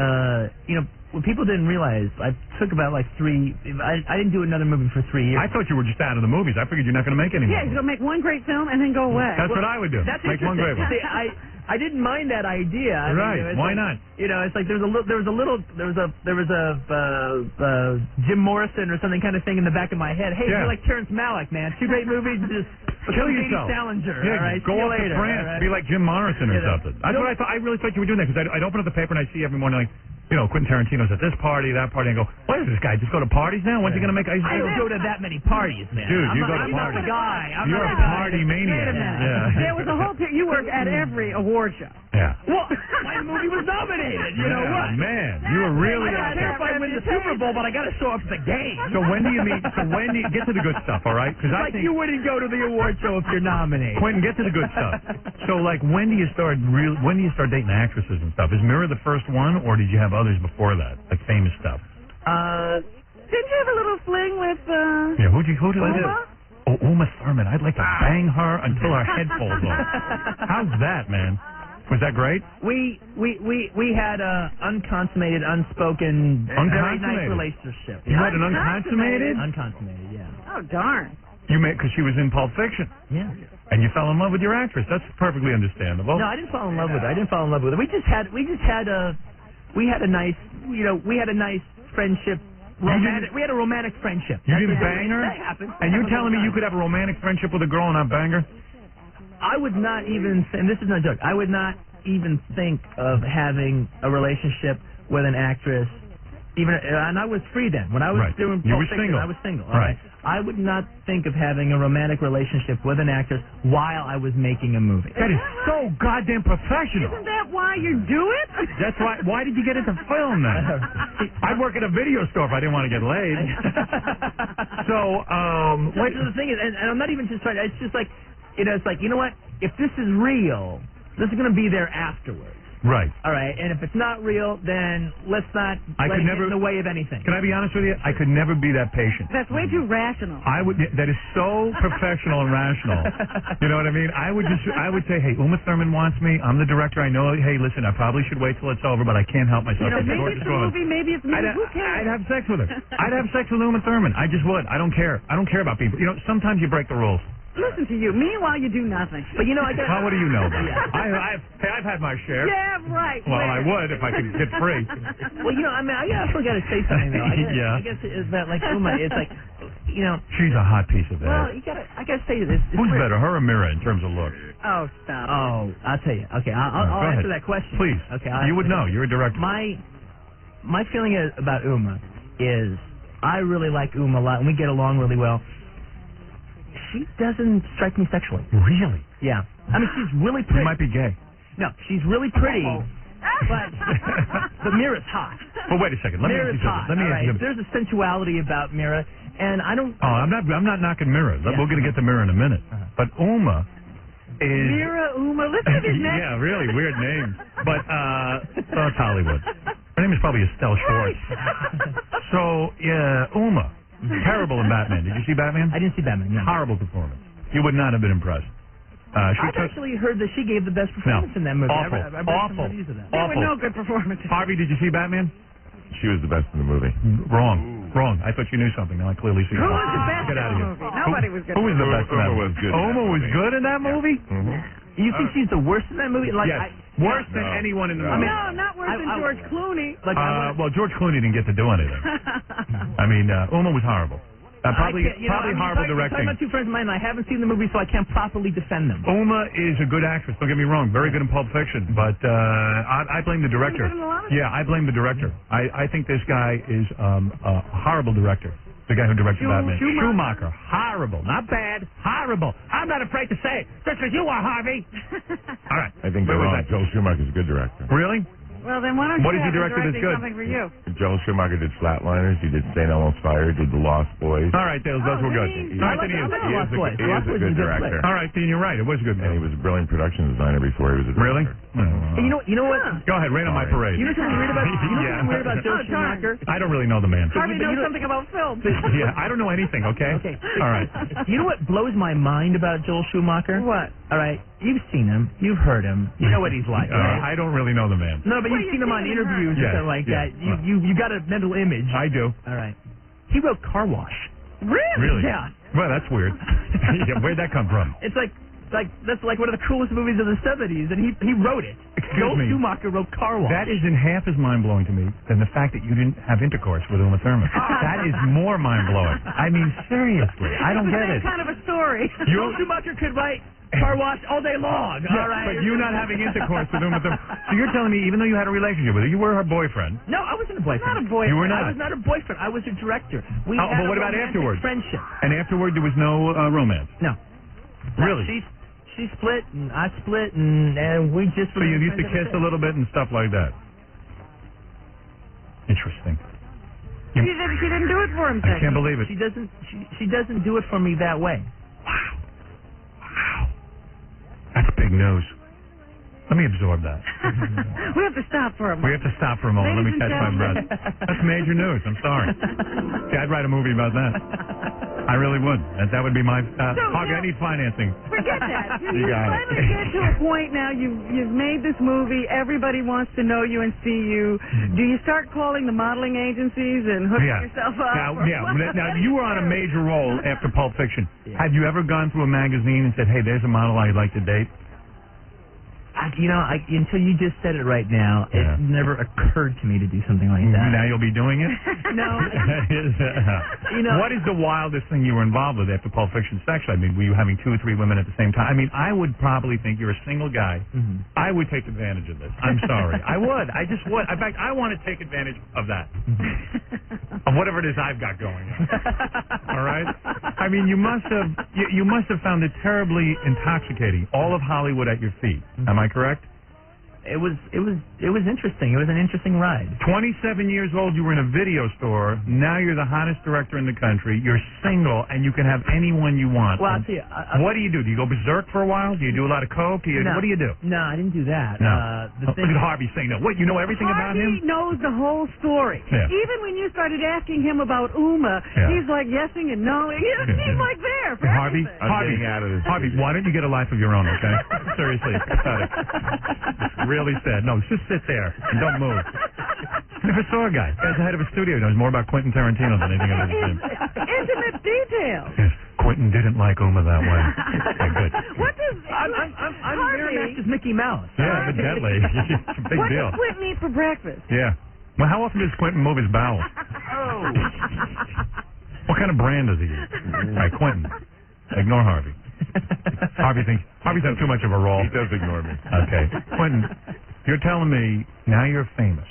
what people didn't realize, I took about like I didn't do another movie for 3 years. I thought you were just out of the movies. I figured you're not going to make any more. Yeah, he's going to make one great film and then go away. That's what I would do. That's Make one great one. See, I didn't mind that idea. Right. Why not? It's like there was a Jim Morrison or something kind of thing in the back of my head. Hey, you're like Terrence Malick, man. 2 great movies, just kill Katie yourself. Salinger. Yeah, all right, go see you off later. to France. All right? Be like Jim Morrison or something. That's what I thought. I really thought you were doing that because I'd open up the paper and I'd see every morning like, Quentin Tarantino's at this party, that party, and go, what is this guy? Just go to parties now? When's he going to make? I don't go to that many parties, man. Dude, you go to I'm parties. not the guy. You're a party maniac. Wait a minute. Yeah. There was a whole you worked at every award show. Yeah. Well, my movie was nominated. You know what? Man, you were really I out don't care there. if I win the Super Bowl, but I got to show up at the game. So when do you get to the good stuff, all right? Because I think you wouldn't go to the award show if you're nominated. Quentin, get to the good stuff. So like when do you start dating actresses and stuff? Is Mira the first one or did you have others before that? Like famous stuff? Didn't you have a little fling with Yeah, who did Uma? Oh, Uma Thurman. I'd like to bang her until her head falls off. How's that, man? Was that great? We had a unconsummated, unspoken, very nice relationship. You had an unconsummated? Unconsummated, yeah. Oh, darn. You met because she was in Pulp Fiction. Yeah. And you fell in love with your actress. That's perfectly understandable. No, I didn't fall in love with her. We had a nice friendship. We had a romantic friendship. You didn't bang her? That happened. And you're telling me you could have a romantic friendship with a girl and not bang her? I would not even, and this is not a joke, I would not even think of having a relationship with an actress. And I was free then. When I was doing Pulp Fiction, I was single. Right. I would not think of having a romantic relationship with an actress while I was making a movie. That is so goddamn professional. Isn't that why you do it? That's why. Why did you get into film then? I'd work at a video store if I didn't want to get laid. The thing is, and I'm not even just trying. It's just like, it's like, you know what? If this is real, this is going to be there afterwards. Right. All right, and if it's not real, then let's not let it get in the way of anything. Can I be honest with you? I could never be that patient. That's way too rational. That is so professional and rational. You know what I mean? I would say, hey, Uma Thurman wants me. I'm the director. I know. Hey, listen, I probably should wait till it's over, but I can't help myself. Maybe it's a movie. Maybe it's me. Who cares? I'd have sex with her. I'd have sex with Uma Thurman. I just would. I don't care. I don't care about people. Sometimes you break the rules. Listen to you. Meanwhile, you do nothing. But well, what do you know? I've had my share. Yeah, right. Well, I would if I could get free. Well, I also got to say something though. I guess it's that like Uma. It's like, she's a hot piece of Well, ass. I got to say this. Who's better, her or Mira in terms of looks? Oh, stop. Oh, I'll tell you. Okay, I'll answer that question. Please. Okay. You would know. You're a director. My feeling about Uma is I really like Uma a lot, and we get along really well. She doesn't strike me sexually. Really? Yeah. I mean, she's really pretty. You might be gay. No, she's really pretty, but Mira's hot. Well, wait a second. Let me ask you something. Right. There's a sensuality about Mira, and I don't. Oh, I'm not knocking Mira. Yeah. We're going to get to Mira in a minute. But Uma is. Uma. Listen to his name. Yeah, really weird name. But it's Hollywood. Her name is probably Estelle Schwartz. So yeah, Uma. Terrible in Batman. Did you see Batman? I didn't see Batman. No. Horrible performance. You would not have been impressed. I've actually heard that she gave the best performance in that movie. Awful. I read some reviews of that. There were no good performances. Harvey, did you see Batman? She was the best in the movie. Wrong. I thought you knew something. Now I clearly see. Who was the best Get out of in the here. movie? Nobody was good. Who was the best in that movie? Was good. Oma was good in that movie? You think she's the worst in that movie? Like, yes. Worse than anyone in the movie. No, not worse than George Clooney. Well, George Clooney didn't get to do anything. I mean, Uma was horrible. Probably horrible directing. I'm talking about two friends of mine, and I haven't seen the movie, so I can't properly defend them. Uma is a good actress. Don't get me wrong, very good in Pulp Fiction, but I blame the director. Yeah, I blame the director. I think this guy is a horrible director. The guy who directed Batman. Schumacher. Horrible. Not bad. Horrible. I'm not afraid to say it. Just as you are, Harvey. All right. I think they're wrong. Joel Schumacher's a good director. Really? Well, then why don't you have him directing something for you? Joel Schumacher did Flatliners. He did St. Elmo's Fire. Did The Lost Boys. All right, those were good. He is a good director. All right, then you're right. It was good. And he was a brilliant production designer before he was a director. Really? You know what? Go ahead, rain on my parade. You know something weird about Joel Schumacher? I don't really know the man. Harvey knows something about film. Yeah, I don't know anything, okay? Okay. All right. You know what blows my mind about Joel Schumacher? What? All right, you've seen him, you've heard him, you know what he's like. Right? I don't really know the man. No, but you've seen him on interviews or something like that. You got a mental image. I do. All right. He wrote Car Wash. Really? Yeah. Well, that's weird. Yeah, where'd that come from? It's like that's like one of the coolest movies of the 70s, and he wrote it. Excuse me. Schumacher wrote Car Wash. That isn't half as mind-blowing to me than the fact that you didn't have intercourse with Uma Thurman. That is more mind-blowing. I mean, seriously, I don't get it. Kind of a story. Joel Schumacher could write Car Wash all day long. Yeah, all right. but you not having intercourse with Uma Thurman. So you're telling me, even though you had a relationship with her, you were her boyfriend. No, I wasn't a boyfriend. Not a boyfriend. You were not. I was not a boyfriend. I was a director. We Oh, had but a what about romantic afterwards? Friendship. And afterward, there was no romance. No. Really? She split, and I split, and we just. So you used to kiss a little bit and stuff like that. Interesting. She didn't do it for him. I can't believe it. She doesn't do it for me that way. That's big news. Let me absorb that. We have to stop for a moment. We have to stop for a moment. Let me catch my breath. That's major news. I'm sorry. See, I'd write a movie about that. I really would. That would be my. I need financing. Forget that. You got it. finally get to a point now. You've made this movie. Everybody wants to know you and see you. Do you start calling the modeling agencies and hooking yourself up? Now you were on a major role after Pulp Fiction. Have you ever gone through a magazine and said, "Hey, there's a model I'd like to date"? Until you just said it right now, it never occurred to me to do something like that. Now you'll be doing it? No. What is the wildest thing you were involved with after Pulp Fiction sexually? I mean, were you having 2 or 3 women at the same time? I mean, I would probably think you're a single guy. Mm-hmm. I would take advantage of this. I'm sorry. I would. I just would. In fact, I want to take advantage of that. Of whatever it is I've got going on. All right? I mean, you must have found it terribly intoxicating. All of Hollywood at your feet. Am I correct? It was interesting. It was an interesting ride. 27 years old, you were in a video store. Now you're the hottest director in the country. You're single, and you can have anyone you want. Well, I'll tell you. What do you do? Do you go berserk for a while? Do you do a lot of coke? What do you do? No, I didn't do that. No. Look at Harvey saying no. What, you know everything about him? Harvey knows the whole story. Yeah. Even when you started asking him about Uma, he's like yesing and knowing. He's like there for Harvey, everything. Harvey, why don't you get a life of your own, okay? Seriously, it's pathetic. Really sad. No, just sit there and don't move. Never saw a guy. Guy's the head of a studio. He knows more about Quentin Tarantino than anything I've ever seen. Intimate details. Yes, Quentin didn't like Uma that way. Okay, good. What does I'm Miramax's Mickey Mouse. Yeah, evidently. It's a big what deal. does Quentin eat for breakfast? Yeah. Well, how often does Quentin move his bowels? Oh. What kind of brand does he use? All right, Quentin. Ignore Harvey. Harvey's had too much of a role. He does ignore me. Okay. Quentin, you're telling me now you're famous.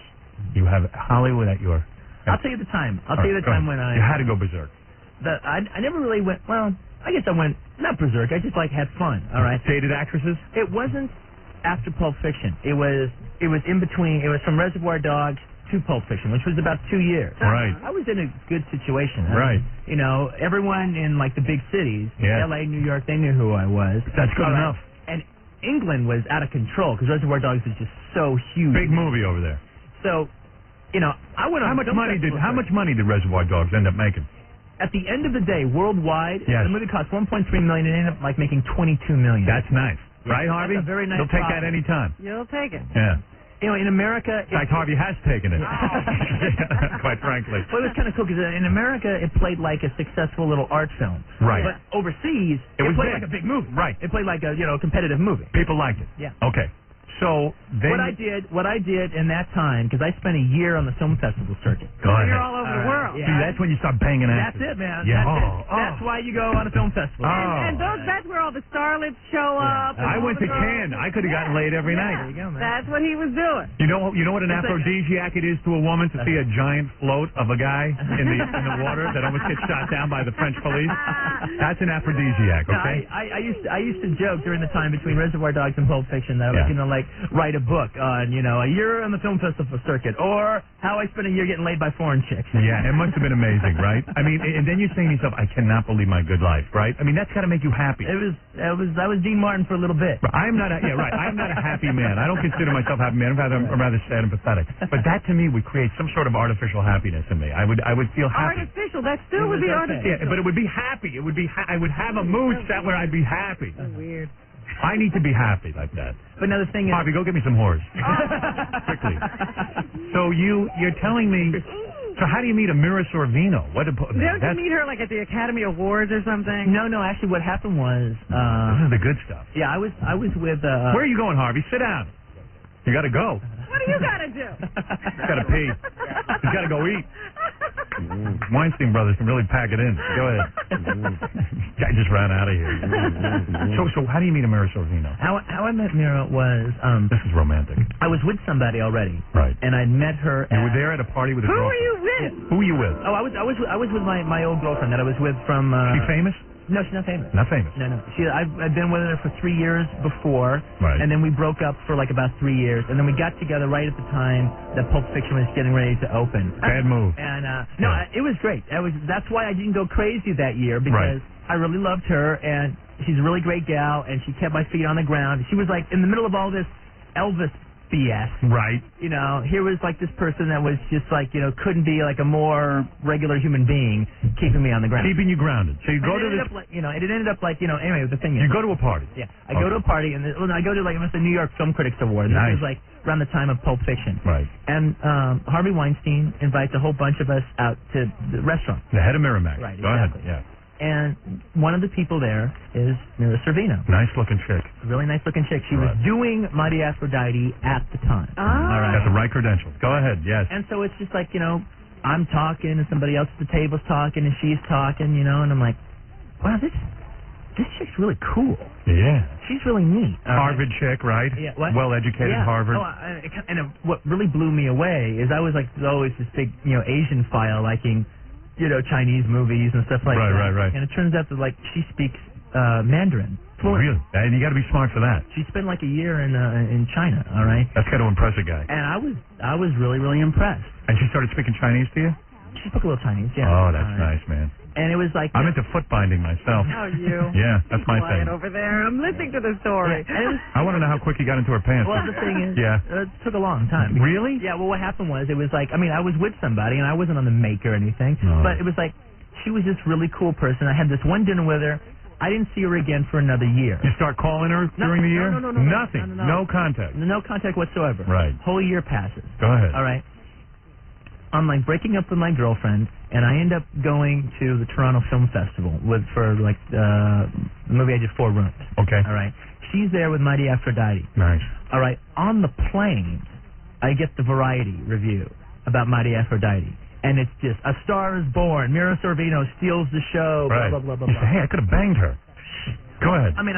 You have Hollywood at your... I'll tell you the time. I'll tell you the time when You had to go berserk. I never really went, well, I guess I went, not berserk, I just had fun, all right? Dated actresses? It wasn't after Pulp Fiction. It was in between. It was from Reservoir Dogs to Pulp Fiction, which was about 2 years. Right. I was in a good situation. Right. You know, everyone in the big cities, L.A., New York, they knew who I was. That's good enough. And England was out of control because Reservoir Dogs is just so huge. Big movie over there. So, I went on. How much money did Reservoir Dogs end up making? At the end of the day, worldwide, the movie cost $1.3 million and ended up making $22 million. That's nice. Right, Harvey? That's a very nice You'll take profit. that any time. You'll take it. Yeah. In America... In fact, Harvey has taken it. Quite frankly. Well, it was kind of cool because in America, it played like a successful little art film. Right. But overseas, it played big. like a big movie. Right. It played like a competitive movie. People liked it. Yeah. Okay. So then... What I did in that time, because I spent a year on the film festival circuit. Go ahead. You're all over the world. Yeah. See, that's when you start banging That's asses. it, man. Yeah. That's it. That's why you go on a film festival. And that's where all the starlets show up. I went to Cannes. I could have gotten laid every night. There you go, man. That's what he was doing. You know what an aphrodisiac it is to a woman to see a giant float of a guy in the water that almost gets shot down by the French police? That's an aphrodisiac, okay? I used to joke during the time between Reservoir Dogs and Pulp Fiction that I was going to write a book on a year on the film festival circuit or how I spent a year getting laid by foreign chicks. Yeah, it must have been amazing, right? I mean, and then you're saying to yourself, I cannot believe my good life, right? I mean, that's got to make you happy. I was Dean Martin for a little bit. I'm not a happy man. I don't consider myself a happy man. I'm rather sad and pathetic. But that to me would create some sort of artificial happiness in me. I would feel happy. Artificial. That still would be artificial. Yeah, but it would be happy. I would have a mood set where I'd be happy. That's weird. I need to be happy like that. But now the thing is, Harvey, go get me some whores. Quickly. So you're telling me, so how do you meet a Mira Sorvino? Don't you meet her like at the Academy Awards or something? No, actually what happened was... this is the good stuff. Yeah, I was with... Where are you going, Harvey? Sit down. You got to go. What do you got to do? He's got to pee. He's got to go eat. Weinstein brothers can really pack it in. Go ahead. Guy just ran out of here. So how do you meet a Mira Sorvino? How I met Mira was... this is romantic. I was with somebody already. Right. And I met her... You were there at a party with a girlfriend? Who were you with? Who were you with? Oh, I was with my old girlfriend that I was with from... She famous? No, she's not famous. Not famous? No. I've been with her for 3 years before. Right. And then we broke up for like about 3 years. And then we got together right at the time that Pulp Fiction was getting ready to open. Bad move. And it was great. That's why I didn't go crazy that year, because I really loved her, and she's a really great gal, and she kept my feet on the ground. She was like in the middle of all this Elvis BS. Right. You know, here was like this person that was just like, you know, couldn't be like a more regular human being keeping me on the ground. Keeping you grounded. So you go to this... it ended up like, you know, anyway, the thing is... You go to a party. Yeah. I go to a party, and I go to like the New York Film Critics Awards. Nice. This was like around the time of Pulp Fiction. Right. And Harvey Weinstein invites a whole bunch of us out to the restaurant. The head of Miramax. Right, Go exactly. ahead. Yeah. And one of the people there is Mira Sorvino. Nice looking chick. Really nice looking chick. She was doing Mighty Aphrodite at the time. Oh. All right. Got the right credentials. Go ahead. Yes. And so it's just like, you know, I'm talking and somebody else at the table's talking and she's talking, you know, and I'm like, wow, this chick's really cool. Yeah. She's really neat. Harvard chick, right? Yeah. What? Well-educated Harvard. Oh, what really blew me away is I was like always this big, you know, Asian file liking, you know, Chinese movies and stuff like that. Right. And it turns out that like she speaks Mandarin fluent. Really? And you got to be smart for that. She spent like a year in China. All right. That's got to impress a guy. And I was really, really impressed. And she started speaking Chinese to you? She spoke a little Chinese. Yeah. Oh, that's nice, man. And it was like... I'm into foot binding myself. Oh, you. Yeah, that's my thing. over there. I'm listening to the story. Yeah, I want to know how quick you got into her pants. Well, the thing is, yeah. It took a long time. Really? Yeah, well, what happened was, it was like, I mean, I was with somebody, and I wasn't on the make or anything, but it was like, she was this really cool person. I had this one dinner with her. I didn't see her again for another year. You start calling her during the year? No. Nothing. No contact. No contact whatsoever. Right. Whole year passes. Go ahead. All right. I'm like breaking up with my girlfriend, and I end up going to the Toronto Film Festival for the movie I did 4 Rooms. Okay. All right. She's there with Mighty Aphrodite. Nice. All right. On the plane, I get the Variety review about Mighty Aphrodite. And it's just, A Star is Born, Mira Sorvino steals the show, blah, blah, blah, blah, You blah. say, hey, I could have banged her. Go ahead. I mean,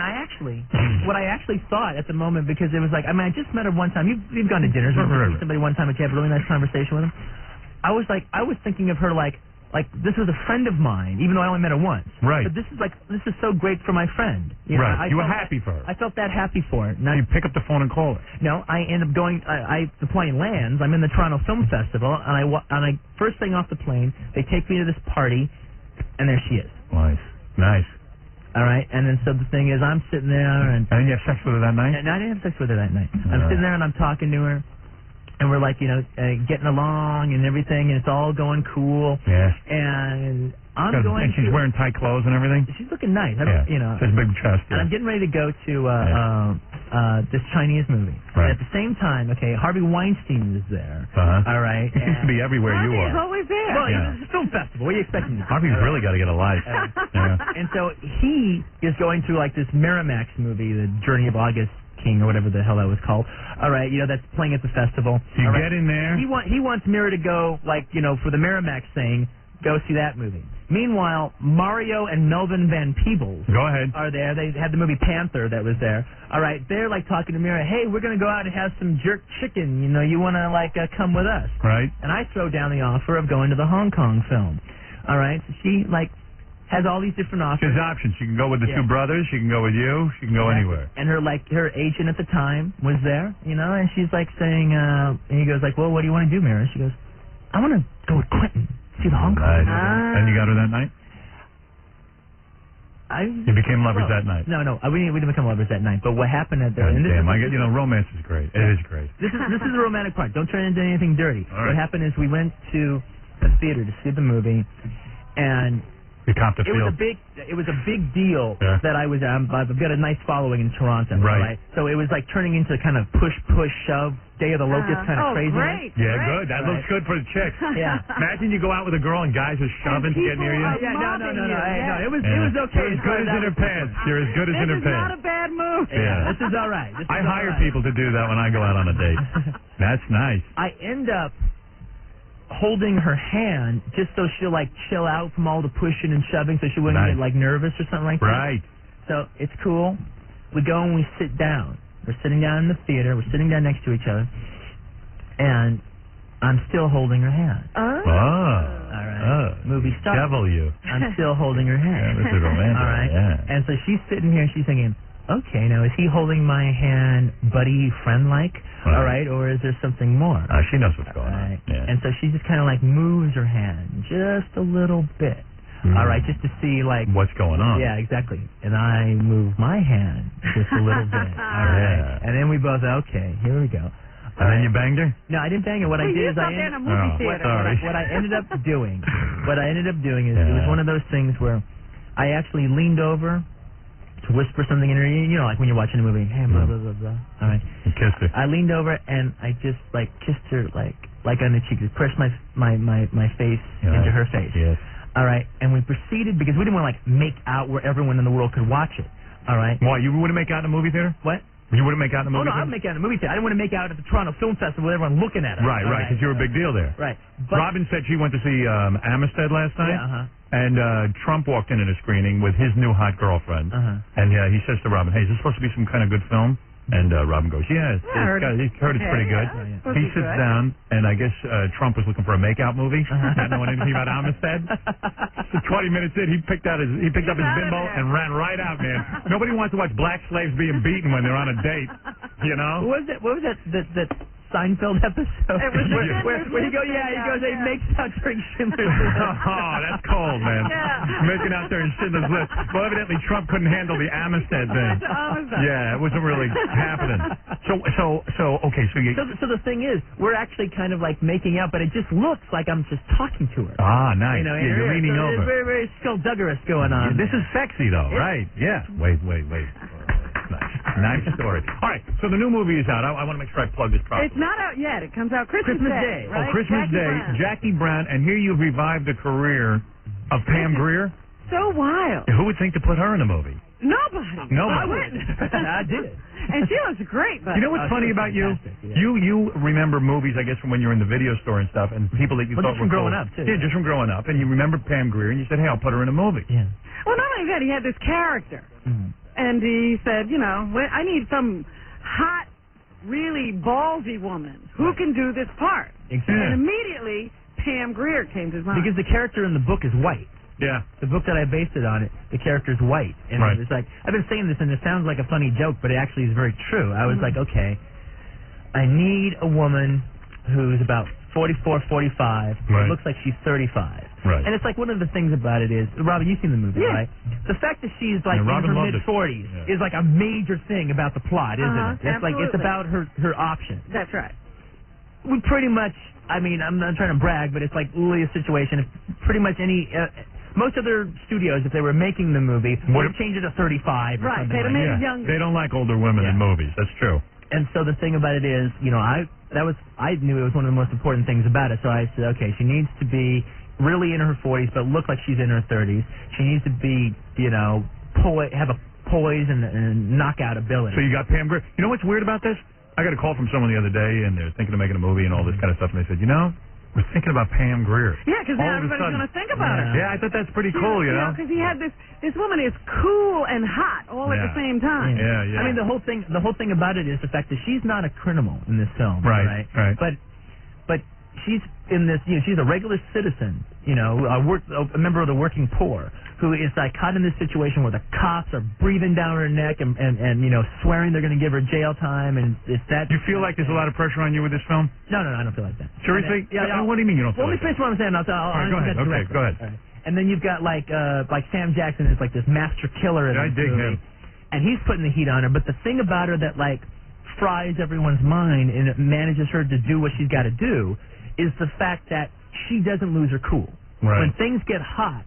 what I actually thought at the moment, because it was like, I mean, I just met her one time. You've gone to dinners with somebody one time and you have a really nice conversation with them. I was thinking of her like this was a friend of mine, even though I only met her once. Right. But this is so great for my friend. You know, right. You were happy for her. I felt that happy for her. Now, you pick up the phone and call her. No, I end up going. The plane lands. I'm in the Toronto Film Festival, and I first thing off the plane, they take me to this party, and there she is. Nice. All right, and then so the thing is, I'm sitting there, and you have sex with her that night? No, I didn't have sex with her that night. I'm sitting there and I'm talking to her. And we're like, you know, getting along and everything, and it's all going cool. Yeah. And I'm going. And she's wearing tight clothes and everything. She's looking nice. You know. She's a big chest. And I'm getting ready to go to this Chinese movie. Right. And at the same time, okay, Harvey Weinstein is there. All right. He seems to be everywhere you are. He's always there. Well, it's a film festival. What are you expecting? Harvey's really got to get a life. And so he is going through like this Miramax movie, The Journey of August King, or whatever the hell that was called. All right, you know, that's playing at the festival. You get in there. He wants Mira to go, like, you know, for the Miramax thing, go see that movie. Meanwhile, Mario and Melvin Van Peebles are there. They had the movie Panther that was there. All right, they're like talking to Mira, hey, we're going to go out and have some jerk chicken. You know, you want to like come with us? Right. And I throw down the offer of going to the Hong Kong film. All right, so she like has all these different offers. There's options. She can go with the two brothers. She can go with you. She can go anywhere. And her agent at the time was there, you know, and she's like saying, and he goes like, well, what do you want to do, Mira? She goes, I want to go with Quentin, see the Hong Kong. And you got her that night? You became lovers that night. No, we didn't become lovers that night. But what happened at the romance is great. It is great. This is the romantic part. Don't turn it into anything dirty. All right. What happened is we went to a theater to see the movie, and You copped a It was a big deal that I've got a nice following in Toronto, right? So it was like turning into kind of push, shove, Day of the Locust kind of craziness. Great. Good. That looks good for the chicks. Yeah. Imagine you go out with a girl and guys are shoving to get near you. No. It was okay. You're as good as in her pants. You're as good as in her This is pants. not a bad move. Yeah. This is all right. I hire people to do that when I go out on a date. That's nice. I end up holding her hand just so she'll like chill out from all the pushing and shoving so she wouldn't get like nervous or something like that. Right. So it's cool. We go and we sit down. We're sitting down in the theater. We're sitting down next to each other. And I'm still holding her hand. Oh. All right. Movie starts. Devil you. I'm still holding her hand. Yeah, this is romantic. All right. Yeah. And so she's sitting here and she's thinking, okay, now is he holding my hand buddy, friend-like? All right, or is there something more? She knows what's going on. Yeah. And so she just kind of like moves her hand just a little bit. All right, just to see like what's going on. Yeah, exactly. And I move my hand just a little bit. All right. And then we both okay, here we go. And then you banged her? No, I didn't bang her. What I did is What I ended up doing is it was one of those things where I actually leaned over to whisper something in her ear, you know, like when you're watching a movie, hey, blah, blah, blah, blah. All right. You kissed her. I leaned over and I just like kissed her like on the cheek, pressed my face into her face. Yes. All right. And we proceeded because we didn't want to like make out where everyone in the world could watch it. All right. Why? You wouldn't make out in a movie theater? What? You wouldn't make out in a movie theater? Oh, no, I'd make out in a movie theater. I didn't want to make out at the Toronto Film Festival with everyone looking at us. Right, because you're a big deal there. Right. Robin said she went to see Amistad last night. Yeah, And Trump walked in at a screening with his new hot girlfriend. And he says to Robin, hey, is this supposed to be some kind of good film? And Robin goes, yeah, he's heard it's pretty good. He sits down, and I guess Trump was looking for a makeout movie, not knowing anything about Amistad. So 20 minutes in, he picked up his bimbo and ran right out, man. Nobody wants to watch black slaves being beaten when they're on a date, you know? What was that Seinfeld episode? It was where he goes, he makes out during Schindler's List. Oh, that's cold, man. Making out there in Schindler's List. Well, evidently Trump couldn't handle the Amistad thing. Yeah, it wasn't really happening. So the thing is, we're actually kind of like making out, but it just looks like I'm just talking to her. Ah, nice. You know, you're leaning over. There's very, very skullduggerous going on. This is sexy, though, right? Yeah. Wait. Nice story. All right, so the new movie is out. I want to make sure I plug this properly. It's not out yet. It comes out Christmas Day. Right? Oh, Christmas Day. Jackie Brown, and here you've revived the career of Pam Grier. So wild. Who would think to put her in a movie? Nobody. I wouldn't. I did. And she looks great. But you know what's funny about you? Yeah. You remember movies, I guess, from when you were in the video store and stuff, and people that you thought were just from growing up, too. Yeah, just from growing up. And you remember Pam Grier, and you said, hey, I'll put her in a movie. Yeah. Well, not only that, he had this character. And he said, you know, I need some hot, really ballsy woman who can do this part. Exactly. And immediately, Pam Grier came to his mind. Because the character in the book is white. Yeah. The book that I based it on, the character's white. And it's like, I've been saying this, and it sounds like a funny joke, but it actually is very true. I was like, okay, I need a woman who's about 44, 45, who looks like she's 35. Right. And it's like one of the things about it is, Robin, you've seen the movie, right? The fact that she's like in her mid-40s is like a major thing about the plot, isn't it? It's like it's about her options. That's right. We pretty much, I mean, I'm not trying to brag, but it's like literally a situation. If pretty much most other studios, if they were making the movie, would change it to 35 or something. They'd have made it younger. They don't like older women in movies. That's true. And so the thing about it is, you know, I knew it was one of the most important things about it. So I said, okay, she needs to be really in her 40s, but look like she's in her 30s. She needs to be, you know, have a poise and knockout ability. So you got Pam Grier. You know what's weird about this? I got a call from someone the other day, and they're thinking of making a movie and all this kind of stuff, and they said, you know, we're thinking about Pam Grier. Yeah, because now everybody's going to think about her. Yeah, I thought that's pretty cool, you know. Because he had this woman is cool and hot all at the same time. Yeah. I mean, the whole thing about it is the fact that she's not a criminal in this film, right? But she's in this, you know, she's a regular citizen, you know, a member of the working poor, who is like caught in this situation where the cops are breathing down her neck and you know, swearing they're going to give her jail time, and it's that. You feel like there's a lot of pressure on you with this film? No, I don't feel like that. Seriously? What do you mean you don't feel like that? Let me finish what I'm saying. I'll go ahead. Okay, go ahead. Right. And then you've got like Sam Jackson is like this master killer in this movie. And he's putting the heat on her, but the thing about her that like fries everyone's mind and it manages her to do what she's got to do is the fact that she doesn't lose her cool. Right. When things get hot,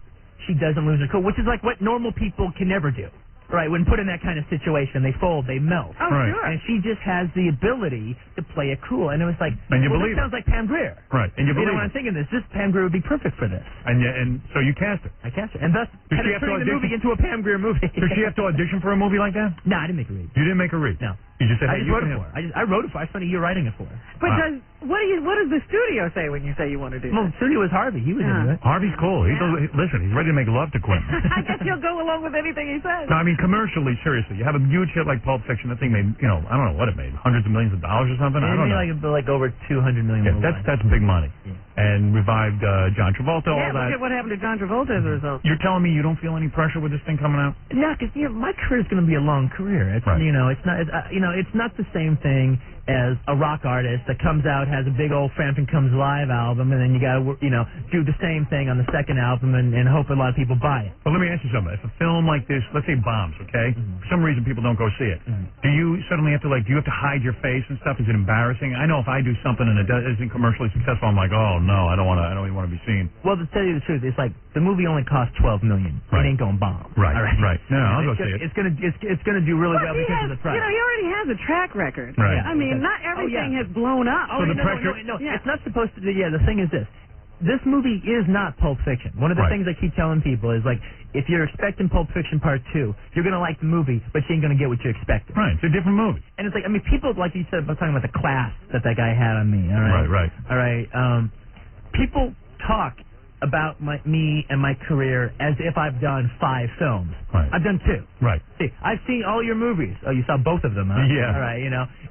she doesn't lose her cool, which is like what normal people can never do. Right, when put in that kind of situation, they fold, they melt. Oh, right. Sure. And she just has the ability to play it cool. And it was like, and you well, believe this sounds like Pam Grier. Right, and you believe know, when I'm thinking this Pam Grier would be perfect for this. And so you cast her. I cast her. And thus, Does she have to turning the movie into a Pam Grier movie. Does she have to audition for a movie like that? No, I didn't make her read. You didn't make her read? No. You just said, I hey, just you wrote it can for her. I wrote it for her. I spent a year writing it for her. But what does the studio say when you say you want to do Well, that? the studio was Harvey. He was into it. Harvey's cool. Listen, he's ready to make love to Quentin. I guess you'll go along with anything he says. No, I mean, commercially, seriously. You have a huge hit like Pulp Fiction. That thing made, I don't know what it made, hundreds of millions of dollars or something? I don't know. Like over 200 million. Yeah, that's big money. Yeah. And revived John Travolta, all that. Look at what happened to John Travolta as a result. You're telling me you don't feel any pressure with this thing coming out? No, because my career is going to be a long career. It's right. It's not the same thing as a rock artist that comes out, has a big old Frampton Comes Live album, and then you got to do the same thing on the second album and hope a lot of people buy it. Well, let me ask you something. If a film like this, let's say bombs, okay? For some reason people don't go see it. Do you suddenly have to do you have to hide your face and stuff? Is it embarrassing? I know if I do something and it isn't commercially successful, I'm like, oh no, I don't even want to be seen. Well, to tell you the truth, it's like the movie only cost $12 million. Right. It ain't going to bomb. Right. All right. Right. No, I'll go see it. It's gonna do really well because of the price. He already has a track record. Right. I mean, not everything has blown up. So the pressure. No, it's not supposed to. Yeah, the thing is this. This movie is not Pulp Fiction. One of the things I keep telling people is, like, if you're expecting Pulp Fiction Part 2, you're going to like the movie, but you ain't going to get what you expected. Right. It's a different movie. And it's like, I mean, people, like you said, about talking about the class that guy had on me, all right? Right. All right. People talk about me and my career as if I've done 5 films. Right. I've done 2. Right. See, I've seen all your movies. Oh, you saw both of them, huh? Yeah. All right,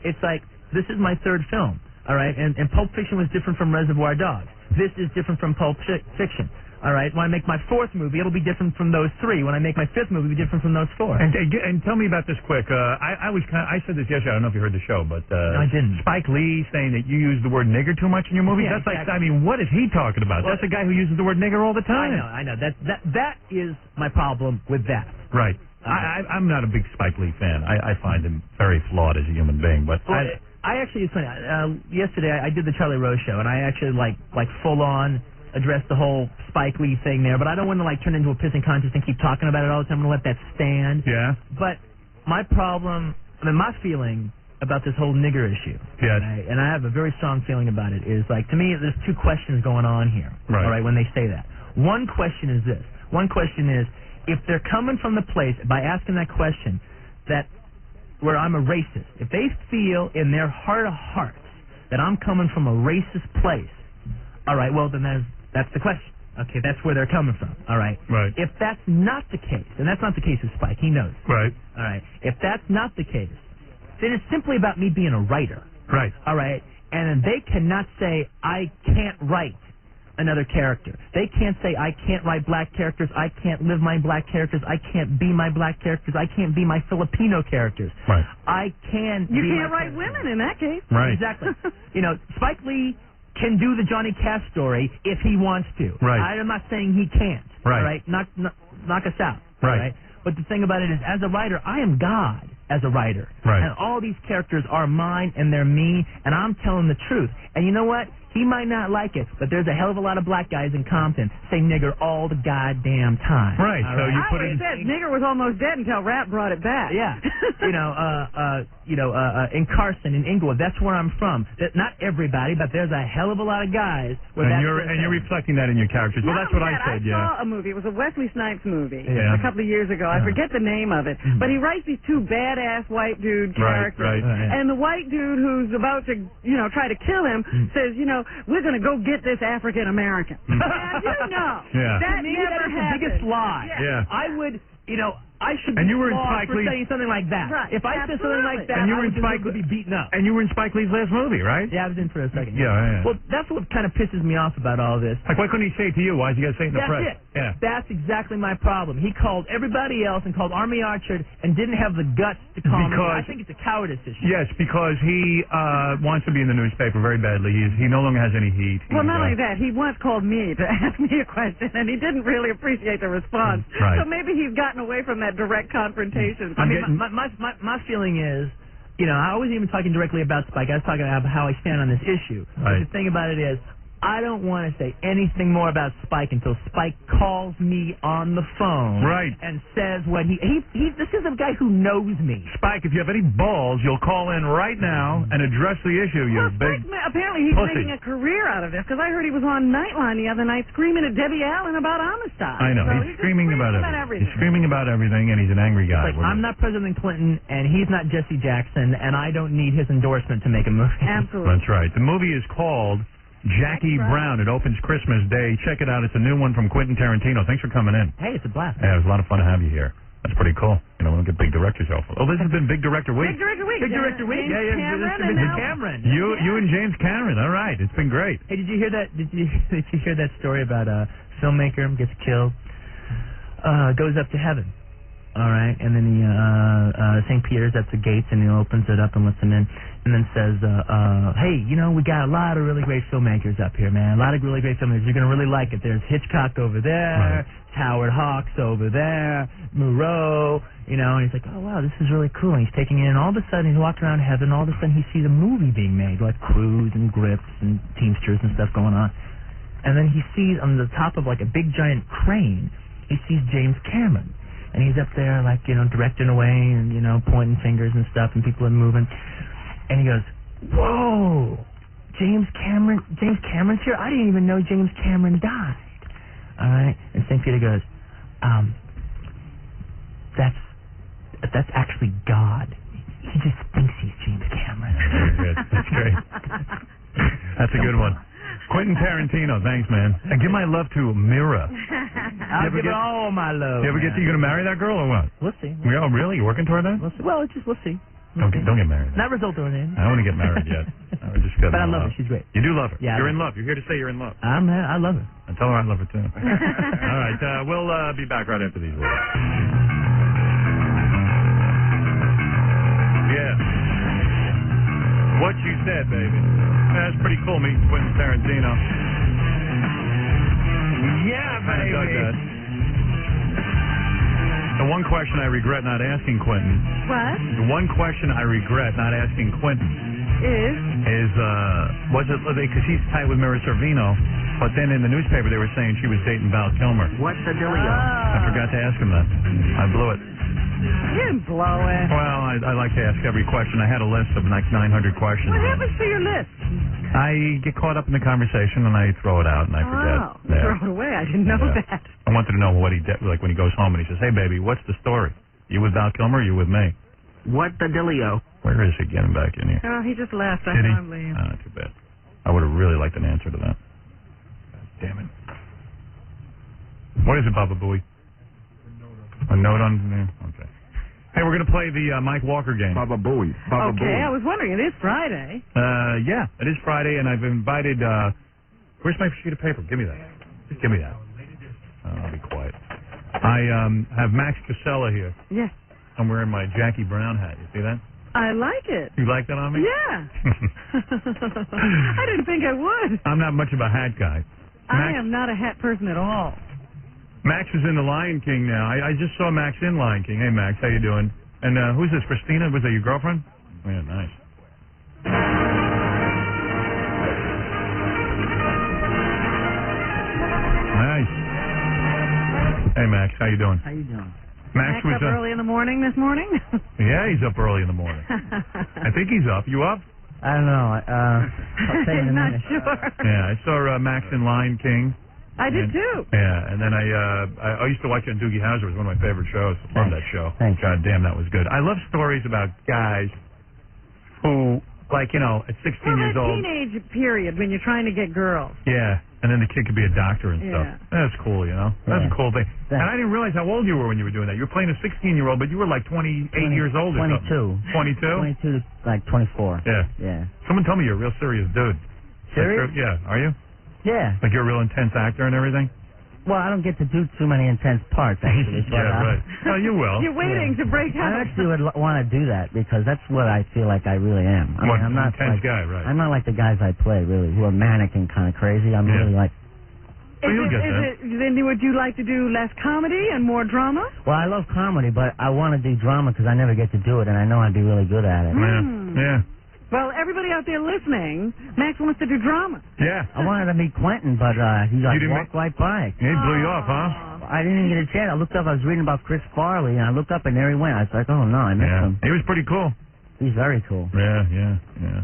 it's like, this is my 3rd film. All right, and Pulp Fiction was different from Reservoir Dogs. This is different from Pulp Fiction. All right, when I make my 4th movie, it'll be different from those 3. When I make my 5th movie, it'll be different from those 4. And tell me about this quick. I said this yesterday. I don't know if you heard the show, but no, I didn't. Spike Lee saying that you use the word nigger too much in your movie. Yeah, that's exactly. like, I mean, what is he talking about? Well, that's a guy who uses the word nigger all the time. I know. That is my problem with that. Right. I'm not a big Spike Lee fan. I find him very flawed as a human being, but. Well, I actually, it's funny. Yesterday I did the Charlie Rose show, and I actually like full on addressed the whole Spike Lee thing there. But I don't want to turn into a pissing contest and keep talking about it all the time. I'm gonna let that stand. Yeah. But my problem, my feeling about this whole nigger issue. Yes. Right, and I have a very strong feeling about it. Is like, to me, there's 2 questions going on here. Right. All right. When they say that, one question is this. One question is, if they're coming from the place by asking that question that where I'm a racist, if they feel in their heart of hearts that I'm coming from a racist place, all right, well, then that's the question. Okay, that's where they're coming from. All right. Right. If that's not the case, and that's not the case with Spike, he knows. Right. All right. If that's not the case, then it's simply about me being a writer. Right. All right. And they cannot say I can't write another character. They can't say I can't write black characters, I can't live my black characters, I can't be my black characters, I can't be my Filipino characters. Right. I can You be can't my write women in that case. Right. Exactly. Spike Lee can do the Johnny Cash story if he wants to. Right. I'm not saying he can't. Right. All right. Knock us out. Right. All right. But the thing about it is, as a writer, I am God as a writer. Right. And all these characters are mine and they're me, and I'm telling the truth. And you know what? He might not like it, but there's a hell of a lot of black guys in Compton say nigger all the goddamn time. Right. All So right? you put I it. said nigger was almost dead until rap brought it back. Yeah. In Carson, in Inglewood, that's where I'm from. Not everybody, but there's a hell of a lot of guys. And you're reflecting that in your characters. Well, that's what I said. I saw a movie. It was a Wesley Snipes movie Yeah. a couple of years ago. I forget the name of it, but he writes these 2 badass white dude characters, Right. and the white dude who's about to, try to kill him says, we're going to go get this African American. And Yeah. that To me, never that is the happened. biggest lie. Yeah. I would, I should And be you were in flawed Spike for Lee- saying something like that. Right. If I said something like that, And you were I in would Spike be beaten up. And you were in Spike Lee's last movie, right? Yeah, I was in for a second. Yeah. Well, that's what kind of pisses me off about all this. Like, why couldn't he say it to you? Why is he got to say it in the That's press? it. Yeah. That's exactly my problem. He called everybody else and called Army Archer and didn't have the guts to call me. I think it's a cowardice issue. Yes, because he wants to be in the newspaper very badly. He no longer has any heat. Well, not only that, he once called me to ask me a question, and he didn't really appreciate the response. Right. So maybe he's gotten away from that direct confrontation. I mean, my feeling is, I wasn't even talking directly about Spike. I was talking about how I stand on this issue. Right. But the thing about it is, I don't want to say anything more about Spike until Spike calls me on the phone. Right. And says what he this is a guy who knows me. Spike, if you have any balls, you'll call in right now and address the issue, you big Apparently he's pussy. making a career out of this, because I heard he was on Nightline the other night screaming at Debbie Allen about Amistad. I know. So He's screaming about everything. He's everything. screaming about everything, and he's an angry guy. Like, I'm not President Clinton, and he's not Jesse Jackson, and I don't need his endorsement to make a movie. Absolutely. That's right. The movie is called Jackie Brown. It opens Christmas Day. Check it out. It's a new one from Quentin Tarantino. Thanks for coming in. Hey, it's a blast. Yeah, it was a lot of fun to have you here. That's pretty cool. You know, we don't get big directors out. Oh, this has been Big Director Week. Big Director Week. Big Director Week. James Yeah, Cameron, this and is now- Cameron. You and James Cameron. All right. It's been great. Hey, did you hear that? Did you hear that story about a filmmaker gets killed, goes up to heaven, all right, and then he St. Peter's at the gates, and he opens it up and lets him in, and then says, hey, you know, we got a lot of really great filmmakers up here, man. A lot of really great filmmakers. You're gonna really like it. There's Hitchcock over there, Howard Hawks over there, Moreau, you know, and he's like, oh wow, this is really cool. And he's taking it in, and all of a sudden he's walking around heaven, and all of a sudden he sees a movie being made, like crews and grips and Teamsters and stuff going on. And then he sees on the top of like a big giant crane, he sees James Cameron. And he's up there like, you know, directing away and, you know, pointing fingers and stuff, and people are moving. And he goes, whoa, James Cameron's here? I didn't even know James Cameron died. All right? And St. Peter goes, that's actually God. He just thinks he's James Cameron. Very good. That's great. That's a good one. Quentin Tarantino, thanks, man. And give my love to Mira. I'll give it all my love. You going to marry that girl or what? We'll see. Oh, really? You working toward that? We'll see. Well, we'll see. Don't get married. Not result oriented. I don't want to get married yet. But I love her. She's great. You do love her. Yeah. You're in love. You're here to say you're in love. I love her. And tell her I love her too. All right. We'll be back right after these words. Yeah. What you said, baby. That's pretty cool meeting Quentin Tarantino. Yeah, baby. I dug that. The one question I regret not asking Quentin. What? The one question I regret not asking Quentin is was it because he's tight with Mira Sorvino, but then in the newspaper they were saying she was dating Val Kilmer. What's the dealio? I forgot to ask him that. I blew it. You didn't blow it. Well, I like to ask every question. I had a list of like 900 questions. What happens to your list? I get caught up in the conversation and I throw it out and I forget. Oh, throw it away. I didn't know that. I wanted to know what he did, like when he goes home and he says, "Hey, baby, what's the story? You with Val Kilmer or you with me?" What the dealio? Where is he getting back in here? Oh, he just left. I Did he? saw him leave. Oh, too bad. I would have really liked an answer to that. God damn it. What is it, Baba Booey? A note on there? Okay. Hey, we're going to play the Mike Walker game. Baba Booey. Baba Okay, I was wondering. It is Friday. Yeah, it is Friday, and I've invited... where's my sheet of paper? Give me that. Just give me that. I'll be quiet. I have Max Casella here. Yes. I'm wearing my Jackie Brown hat. You see that? I like it. You like that on me? Yeah. I didn't think I would. I'm not much of a hat guy. I am not a hat person at all. Max is in The Lion King now. I just saw Max in Lion King. Hey, Max, how you doing? And who's this, Christina? Was that your girlfriend? Oh, yeah, nice. Nice. Hey, Max, how you doing? How you doing? Max was up early in the morning this morning? Yeah, he's up early in the morning. I think he's up. You up? I don't know. I'll tell you in a Not minute. sure. Yeah, I saw Max in Lion King. I did too. Yeah, and then I used to watch it on Doogie Howser. It was one of my favorite shows. Love that show. Thanks. God damn, that was good. I love stories about guys who, like, you know, at 16 years that old. teenage period when you're trying to get girls. Yeah, and then the kid could be a doctor and stuff. Yeah. That's cool, you know. That's Yeah. a cool thing. And I didn't realize how old you were when you were doing that. You were playing a 16-year-old, but you were like 28 years old or 22. something. 22? 22 to like 24. Yeah. Yeah. Someone told me you're a real serious dude. Serious? Like, yeah. Are you? Yeah. Like you're a real intense actor and everything? Well, I don't get to do too many intense parts, actually. But, Yeah, right. Oh, you will. You're waiting to break out. I actually would want to do that because that's what I feel like I really am. I What, mean, I'm not intense like, guy, right. I'm not like the guys I play, really, who are manic and kind of crazy. I'm Yeah. really like... Then would you like to do less comedy and more drama? Well, I love comedy, but I want to do drama because I never get to do it, and I know I'd be really good at it. Yeah. Well, everybody out there listening, Max wants to do drama. Yeah. I wanted to meet Quentin, but he You didn't walked right by. He blew you off, huh? I didn't even get a chance. I looked up. I was reading about Chris Farley, and I looked up, and there he went. I was like, oh, no, I missed him. He was pretty cool. He's very cool. Yeah.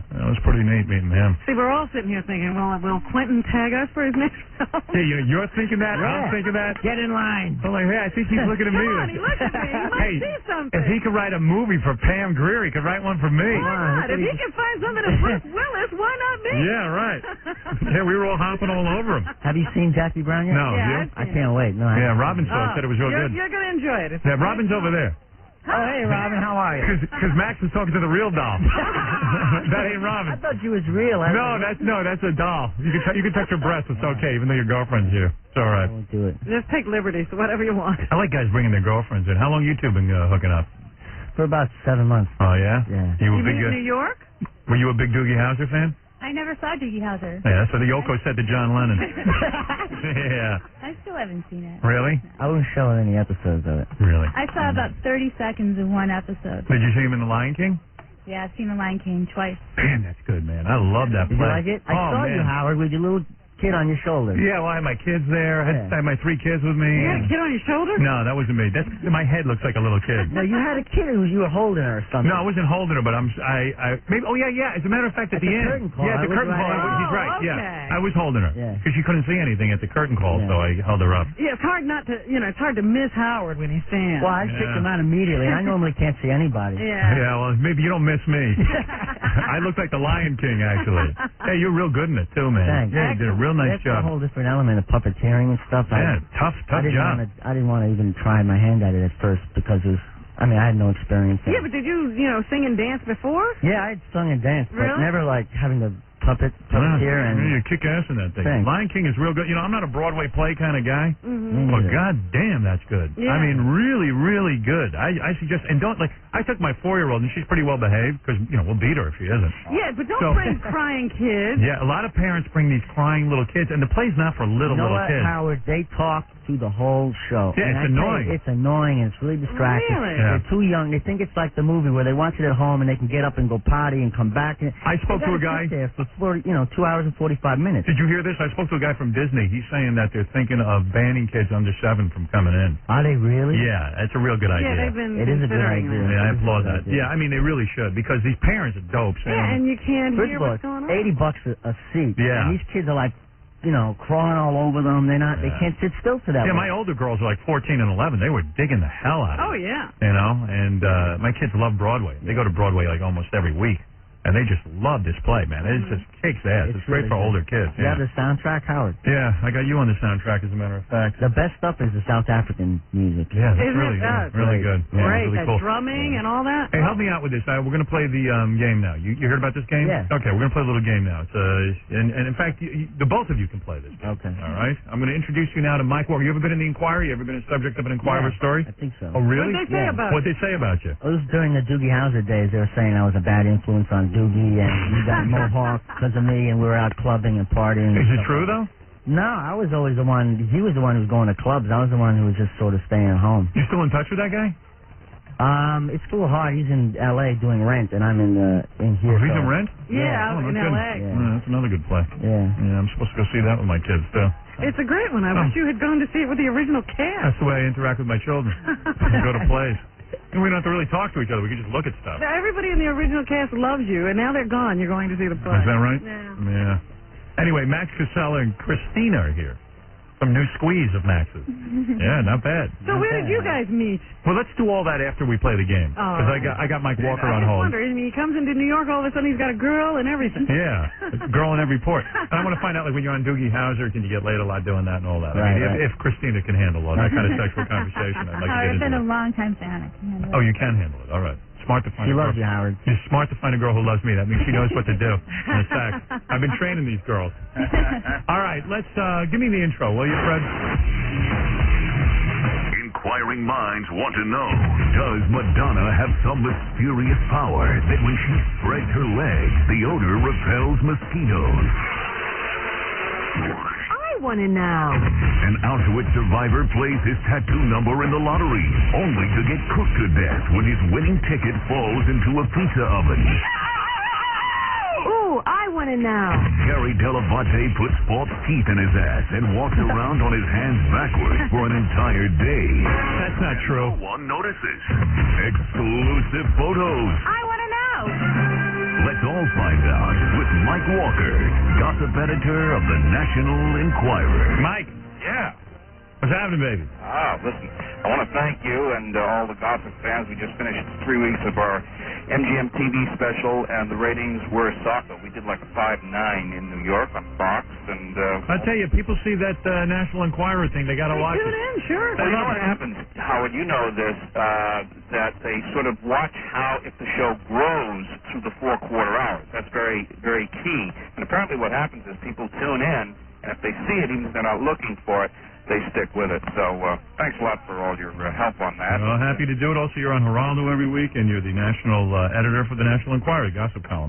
That was pretty neat meeting him. See, we're all sitting here thinking, well, will Quentin tag us for his next film? Hey, you're thinking that? Yeah. I'm thinking that? Get in line. I'm like, hey, I think he's looking at me. Come on, he looked at me. He might Hey, see something. if he could write a movie for Pam Grier, he could write one for me. Why not? If he can find something to Bruce Willis, why not me? Yeah, right. Yeah, we were all hopping all over him. Have you seen Jackie Brown yet? No, Yeah, you? I can't wait. No. Yeah, Robin saw it, said it was real good. You're going to enjoy it. It's Yeah, Robin's over there. Oh, hey, Robin, how are you? Because Max is talking to the real doll. That ain't Robin. I thought you was real. No, that's a doll. You can touch her breast. It's okay, even though your girlfriend's here. It's all right. I won't do it. Just take liberties, whatever you want. I like guys bringing their girlfriends in. How long you two been hooking up? For about 7 months. Oh yeah. Yeah. You You were meet in big. New York? Were you a big Doogie Howser fan? I never saw Doogie Howser. Yeah, that's what the Yoko said to John Lennon. Yeah. I still haven't seen it. Really? I wouldn't show any episodes of it. Really? I saw about 30 seconds of one episode. Did you see him in The Lion King? Yeah, I've seen The Lion King twice. Man, that's good, man. I love that Did play. you like it? I Oh, saw you, man. Howard, with your little kid on your shoulder. Yeah, well, I had my kids there. I had my 3 kids with me. You had a kid on your shoulder? No, that wasn't me. My head looks like a little kid. No, you had a kid who you were holding her or something. No, I wasn't holding her, but maybe. Oh yeah. As a matter of fact, at the end, curtain call, yeah, at the I was curtain call, right. he's right. okay. Yeah, I was holding her Yeah. because she couldn't see anything at the curtain call, so I held her up. Yeah, it's hard not to, it's hard to miss Howard when he stands. Well, I picked him out immediately. I normally can't see anybody. Yeah. Yeah, well, maybe you don't miss me. I look like the Lion King, actually. Hey, you're real good in it too, man. Thanks. Yeah, you did a real nice That's job. a whole different element of puppeteering and stuff. Yeah, tough I didn't job. I didn't want to even try my hand at it at first because it was. I mean, I had no experience. Yeah, but did you, sing and dance before? Yeah, I had sung and danced, but Really? never like having to puppeteer and. You kick ass in that thing. Thanks. Lion King is real good. I'm not a Broadway play kind of guy, Mm-hmm. but god damn, that's good. Yeah. I mean, really, really good. I suggest, and don't I took my 4-year-old, and she's pretty well behaved because we'll beat her if she isn't. Yeah, but don't So- bring crying kids. Yeah, a lot of parents bring these crying little kids, and the play's not for little You know what, kids. Howard? They talk through the whole show. Yeah, And it's I tell you, annoying. It's annoying and it's really distracting. Really? Yeah. They're too young. They think it's like the movie where they watch it at home and they can get up and go potty and come back. And I spoke they to a gotta guy. sit there for 2 hours and 45 minutes. Did you hear this? I spoke to a guy from Disney. He's saying that they're thinking of banning kids under 7 from coming in. Are they really? Yeah, that's a real good idea. Yeah, they've been It is a good considering idea. that. Yeah, I It is a applaud good that. idea. Yeah, I mean, they really should because these parents are dopes. Yeah, and you can't First hear of all, what's going on. $80 a seat. Yeah. And these kids are like, crawling all over them. They're not. They can't sit still for that Yeah, long. my older girls are like 14 and 11. They were digging the hell out of Oh, it. yeah. And my kids love Broadway. They go to Broadway like almost every week. And they just love this play, man. It just kicks ass. It's great really for good. older kids. You Yeah. have the soundtrack, Howard? Yeah, I got you on the soundtrack, as a matter of fact. The best stuff is the South African music. Yeah, that's Isn't it really that? good. Really good. Yeah, Great, really that cool. drumming and all that. Hey, help me out with this. We're going to play the game now. You heard about this game? Yeah. Okay, we're going to play a little game now. It's and in fact, the both of you can play this game. Okay. All right. I'm going to introduce you now to Mike Walker. You ever been in the Inquirer? You ever been a subject of an Inquirer story? I think so. Oh, really? What'd they say about What'd they say about you? It was during the Doogie Howser days. They were saying I was a bad influence on Doogie, and he got a mohawk because of me, and we were out clubbing and partying. Is it true though? No, I was always the one. He was the one who was going to clubs. I was the one who was just sort of staying at home. You still in touch with that guy? It's a little hard. He's in L.A. doing Rent, and I'm in here. Oh, he's so- in Rent? Yeah, out Oh, in that's good. L.A. Yeah. That's another good play. Yeah. Yeah, I'm supposed to go see that with my kids too. It's a great one. I wish you had gone to see it with the original cast. That's the way I interact with my children. I go to plays. And we don't have to really talk to each other. We can just look at stuff. Now, everybody in the original cast loves you, and now they're gone. You're going to see the play. Is that right? Yeah. Yeah. Anyway, Max Casella and Christina are here. Some new squeeze of Max's. Yeah, not bad. So where did you guys meet? Well, let's do all that after we play the game. Oh. Because I got Mike Walker I on just hold. wonder. I mean, he comes into New York, all of a sudden he's got a girl and everything. Yeah, a girl in every port. And I want to find out, like, when you're on Doogie Howser, can you get laid a lot doing that and all that? I mean, Right. if Christina can handle all that kind of sexual conversation, I'd like to get I've into been it. a long-time fan. I can handle it. Oh, you can handle it. All right. Smart to find She a girl. loves you, Howard. You're smart to find a girl who loves me. That means she knows what to do in a sec. I've been training these girls. All right, let's give me the intro, will you, Fred? Inquiring minds want to know, does Madonna have some mysterious power that when she spreads her legs, the odor repels mosquitoes? I want to know. An Auschwitz survivor plays his tattoo number in the lottery, only to get cooked to death when his winning ticket falls into a pizza oven. want to know. Gary Dell'Abate puts false teeth in his ass and walks around on his hands backwards for an entire day. That's not true. No one notices. Exclusive photos. I want to know. Let's all find out with Mike Walker, gossip editor of the National Enquirer. Mike. Yeah. What's happening, baby? Listen, I want to thank you and all the gossip fans. We just finished 3 weeks of our MGM TV special, and the ratings were soccer. We did like a 5.9 in New York on Fox, and I'll tell you, people see that National Enquirer thing. They got to watch it. Tune in, sure. Well, you know what happens, Howard? You know this, that they sort of watch how if the show grows through the 4 quarter hours. That's very, very key. And apparently what happens is people tune in, and if they see it, even if they're not looking for it, they stick with it. So thanks a lot for all your help on that. Well, happy to do it. Also, you're on Geraldo every week, and you're the national editor for the National Enquirer, gossip column.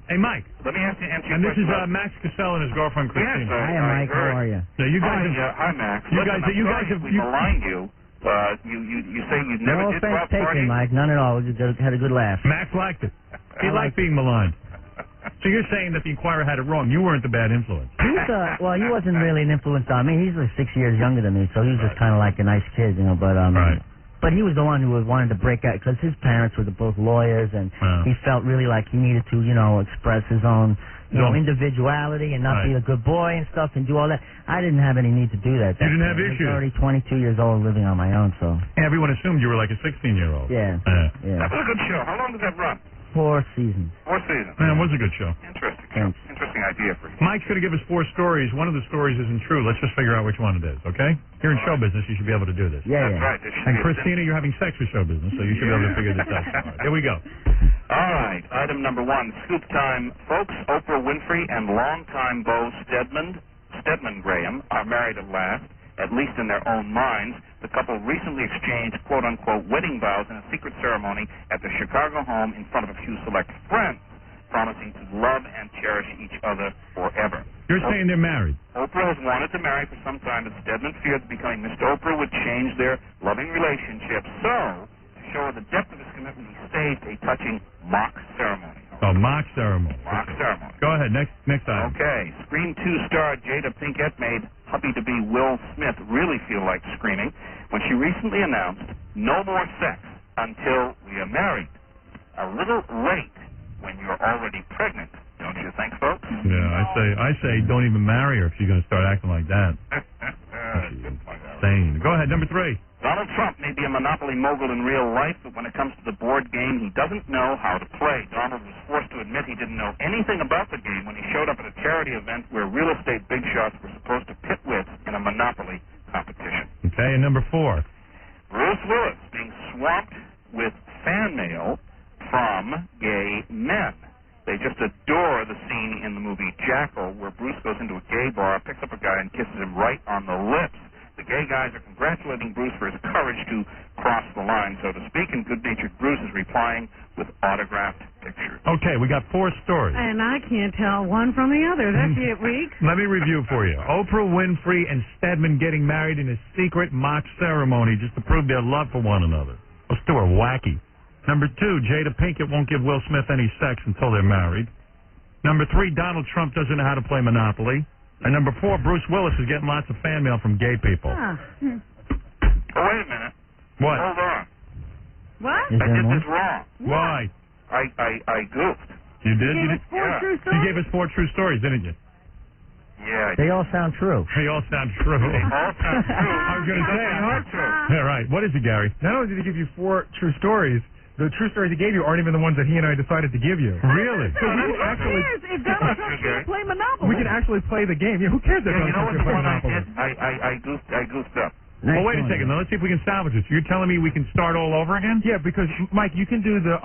Hey, Mike. Let me answer your And this is question. Max Cassell and his girlfriend Christina. Yes, Hi, Mike. How are you? So you guys Hi, Max. You Listen, guys have we maligned you. You say you never No did offense go out taken, partying? Mike. None at all. We just had a good laugh. Max liked it. He liked being maligned. So you're saying that the Enquirer had it wrong. You weren't the bad influence. Well, he wasn't really an influence on me. He's like 6 years younger than me, so he was just kind of like a nice kid, you know. But but he was the one who wanted to break out because his parents were both lawyers, and he felt really like he needed to, you know, express his own, individuality and not be a good boy and stuff and do all that. I didn't have any need to do that. You didn't have I issues. was already 22 years old, living on my own, so. Everyone assumed you were like a 16-year-old. Yeah. That was a good show. How long did that run? 4 seasons. 4 seasons. Man, it was a good show. Interesting. Thanks. Interesting idea for you. Mike's going to give us 4 stories. One of the stories isn't true. Let's just figure out which one it is, okay? You're in show business. You should be able to do this. Yeah, That's right. There should And be a Christina, you're having sex with show business, so you should be able to figure this out. All right, here we go. All right. Item number 1, scoop time. Folks, Oprah Winfrey and longtime beau Stedman Graham are married at last, at least in their own minds. The couple recently exchanged quote-unquote wedding vows in a secret ceremony at their Chicago home in front of a few select friends, promising to love and cherish each other forever. You're saying they're married? Oprah has wanted to marry for some time, but Stedman feared that becoming Mr. Oprah would change their loving relationship. So, to show the depth of his commitment, he staged a touching mock ceremony. Oh, mock ceremony. Mock ceremony. Go ahead. Next item. Okay. Scream 2 star Jada Pinkett made hubby-to-be Will Smith really feel like screaming when she recently announced no more sex until we are married. A little late when you're already pregnant, don't you think, folks? Yeah, I say don't even marry her if she's going to start acting like that. Insane. Go ahead, number 3. Donald Trump may be a monopoly mogul in real life, but when it comes to the board game, he doesn't know how to play. Donald was forced to admit he didn't know anything about the game when he showed up at a charity event where real estate big shots were supposed to pit wits in a monopoly competition. Okay, and number 4. Bruce Willis being swamped with fan mail from gay men. They just adore the scene in the movie Jackal where Bruce goes into a gay bar, picks up a guy, and kisses him right on the lips. The gay guys are congratulating Bruce for his courage to cross the line, so to speak, and good-natured Bruce is replying with autographed pictures. Okay, we got 4 stories. And I can't tell one from the other. That's it, week. Let me review for you. Oprah Winfrey and Stedman getting married in a secret mock ceremony just to prove their love for one another. Those 2 are wacky. Number 2, Jada Pinkett won't give Will Smith any sex until they're married. Number 3, Donald Trump doesn't know how to play Monopoly. And number 4, Bruce Willis is getting lots of fan mail from gay people. Oh, wait a minute. What? Hold on. What? I did this wrong. Why? I goofed. You did? You gave us 4 true stories? You gave us 4 true stories, didn't you? Yeah. They all sound true. They all sound true. They all sound true. I was going to say. They are true. Yeah, right. What is it, Gary? Not only did he give you 4 true stories, the true stories he gave you aren't even the ones that he and I decided to give you. Really? So we can actually, if Donald Trump can't play Monopoly. we can actually play the game. Yeah, who cares if Yeah, you know Donald what Trump the can play one I Monopoly? did? I goofed up. Well, wait a second. Now, let's see if we can salvage this. You're telling me we can start all over again? Yeah, because Mike, you can do the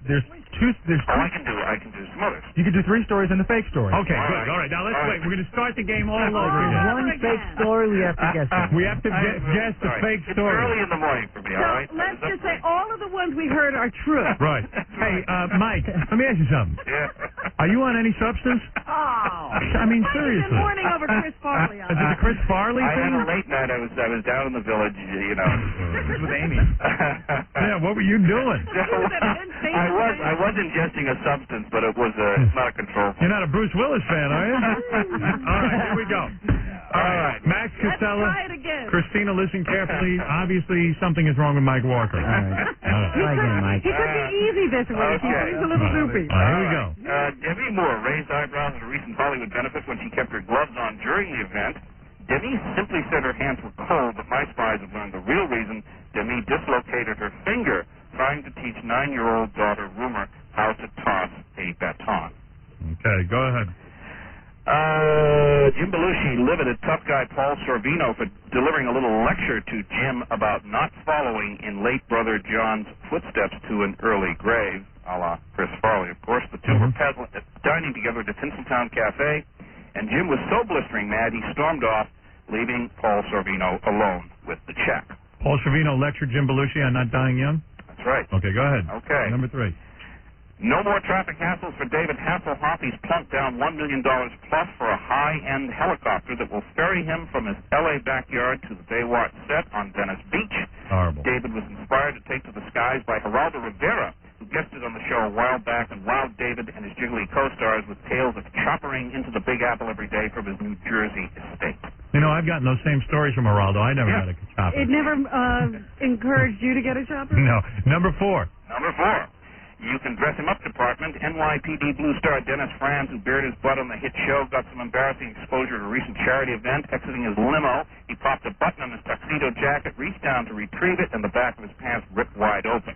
there's two. I can do some others. You can do 3 stories and the fake story. Okay, good. All right, now let's wait. We're going to start the game all over again. One fake story we have to guess. We have to guess the fake It's story. early in the morning for me, So all right? let's just say all of the ones we heard are true. Right. Hey, Mike, let me ask you something. Yeah. Are you on any substance? Oh. I mean, Why have you seriously. been mourning over Chris Farley? Is it the Chris Farley I thing? had a late night. I was down in the village, with Amy. Yeah, what were you doing? I was ingesting a substance, but it was it's not a control. You're not a Bruce Willis fan, are you? All right, here we go. All right, Max Costello, Try it again. Christina, listen carefully. Obviously, something is wrong with Mike Walker. All right. Try again, Mike. He took it easy this week. Okay. He's a little loopy. Here we go. Demi Moore raised eyebrows at a recent Hollywood benefit when she kept her gloves on during the event. Demi simply said her hands were cold, but my spies have learned the real reason. Demi dislocated her finger trying to teach 9-year-old daughter Rumor how to toss a baton. Okay, go ahead. Jim Belushi limited tough guy Paul Sorvino for delivering a little lecture to Jim about not following in late brother John's footsteps to an early grave, a la Chris Farley. Of course, the two were dining together at the Tinseltown Cafe, and Jim was so blistering mad he stormed off, leaving Paul Sorvino alone with the check. Paul Sorvino lectured Jim Belushi on not dying young? That's right. Okay, go ahead. Okay. Number 3. No more traffic hassles for David Hasselhoff. He's plunked down $1 million plus for a high-end helicopter that will ferry him from his L.A. backyard to the Baywatch set on Venice Beach. Horrible. David was inspired to take to the skies by Geraldo Rivera, who guested on the show a while back and wowed David and his jiggly co-stars with tales of choppering into the Big Apple every day from his New Jersey estate. You know, I've gotten those same stories from Geraldo. I never got a chopper. It never encouraged you to get a chopper? No. Number 4. Number 4. You can dress him up department. NYPD Blue Star Dennis Franz, who bared his butt on the hit show, got some embarrassing exposure at a recent charity event. Exiting his limo, he popped a button on his tuxedo jacket, reached down to retrieve it, and the back of his pants ripped wide open.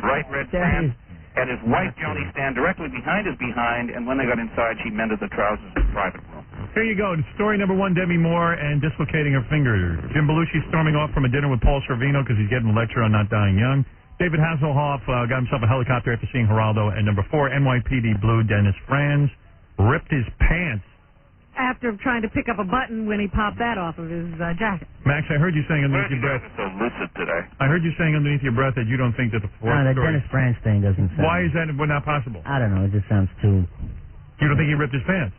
Bright red Franz and his wife Joni stand directly behind his behind, and when they got inside, she mended the trousers in the private room. Here you go. Story number 1, Demi Moore and dislocating her finger. Jim Belushi storming off from a dinner with Paul Sorvino because he's getting a lecture on not dying young. David Hasselhoff got himself a helicopter after seeing Geraldo. And number 4, NYPD Blue Dennis Franz ripped his pants after trying to pick up a button when he popped that off of his jacket. Max, I heard you saying underneath your breath. So lucid today. I heard you saying underneath your breath that you don't think that the fourth No, the story. Dennis Franz thing doesn't sound. Why is that not possible? I don't know. It just sounds too. You don't think he ripped his pants?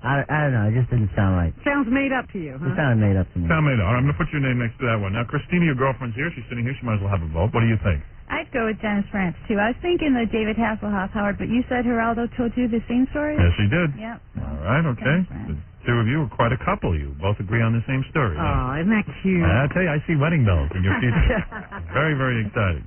I don't know. It just didn't sound right. Sounds made up to you, It huh? sounded made up to me. Sound made up. All right, I'm going to put your name next to that one. Now, Christina, your girlfriend's here. She's sitting here. She might as well have a vote. What do you think? I'd go with Dennis Franz, too. I was thinking the David Hasselhoff, Howard, but you said Geraldo told you the same story? Yes, he did. Yep. All right, okay. The two of you are quite a couple. You both agree on the same story. Oh, isn't that cute? I tell you, I see wedding bells in your future. Very, very exciting.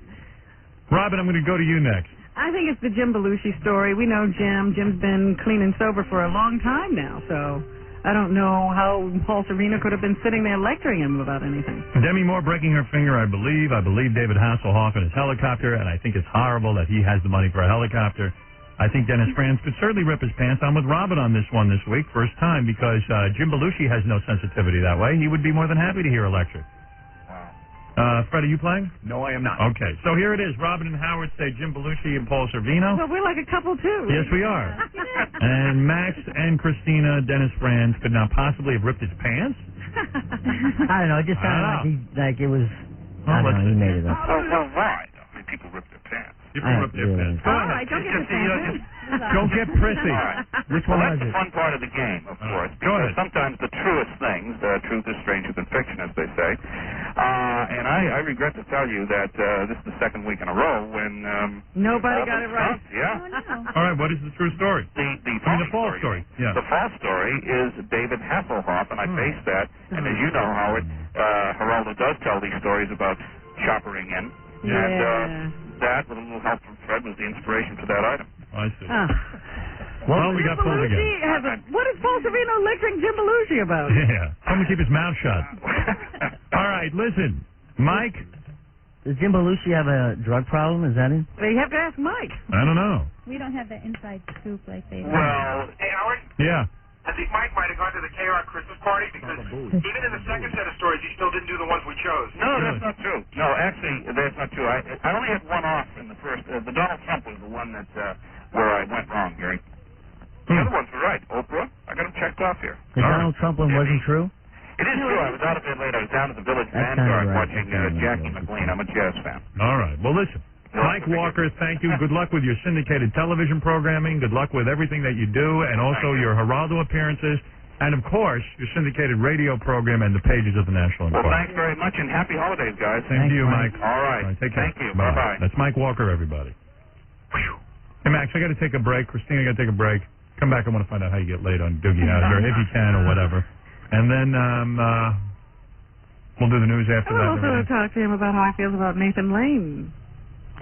Robin, I'm going to go to you next. I think it's the Jim Belushi story. We know Jim. Jim's been clean and sober for a long time now, so I don't know how Paul Sorvino could have been sitting there lecturing him about anything. Demi Moore breaking her finger, I believe. I believe David Hasselhoff in his helicopter, and I think it's horrible that he has the money for a helicopter. I think Dennis Franz could certainly rip his pants. I'm with Robin on this one this week, first time, because Jim Belushi has no sensitivity that way. He would be more than happy to hear a lecture. Fred, are you playing? No, I am not. Okay, so here it is. Robin and Howard say Jim Belushi and Paul Sorvino. Well, we're like a couple, too. Yes, we are. And Max and Christina, Dennis Franz could not possibly have ripped his pants? I don't know. It just sounded like it was. I don't know. He made it up. Well, why? I mean, people rip their pants. People rip their pants. All right, don't get defensive. Don't get prissy. All right. Which well, one that's was the it? fun part of the game, of course, Go because ahead. sometimes the truest things, truth is stranger than fiction, as they say. And I regret to tell you that this is the second week in a row when Nobody got it right. Yeah. All right, what is the true story? The false story. Yeah. The false story is David Hasselhoff, and I base that. And as you know, Howard, Geraldo does tell these stories about choppering in. Yeah. And that, with a little help from Fred, was the inspiration for that item. I see. Well, we got pulled again. What is Paul Sorvino lecturing Jim Belushi about? Yeah. Someone keep his mouth shut. All right, listen. Mike? Does Jim Belushi have a drug problem? Is that it? They have to ask Mike. I don't know. We don't have the inside scoop like they do. Well, hey, Howard, Yeah. I think Mike might have gone to the KR Christmas party because even in the second set of stories, he still didn't do the ones we chose. No, that's not true. No, actually, that's not true. I only had one off in the first. The Donald Trump was the one that where I went wrong, Gary. The other ones were right. Oprah, I got them checked off here. The Donald Trump one wasn't true? It is true. I was out of bed late. I was down at the Village That's Vanguard kinda right. watching Jackie McLean. I'm a jazz fan. All right. Well, listen. Mike Walker, thank you. Good luck with your syndicated television programming. Good luck with everything that you do, and also your Geraldo appearances. And, of course, your syndicated radio program and the pages of the National Enquirer. Well, thanks very much, and happy holidays, guys. Same to you, Mike. All right. Take care. Thank you. Bye-bye. That's Mike Walker, everybody. Whew. Hey, Max, I got to take a break. Christina, I got to take a break. Come back. I want to find out how you get laid on Doogie Howser, if you can or whatever. And then we'll do the news after I that. will also talk to him about how he feels about Nathan Lane.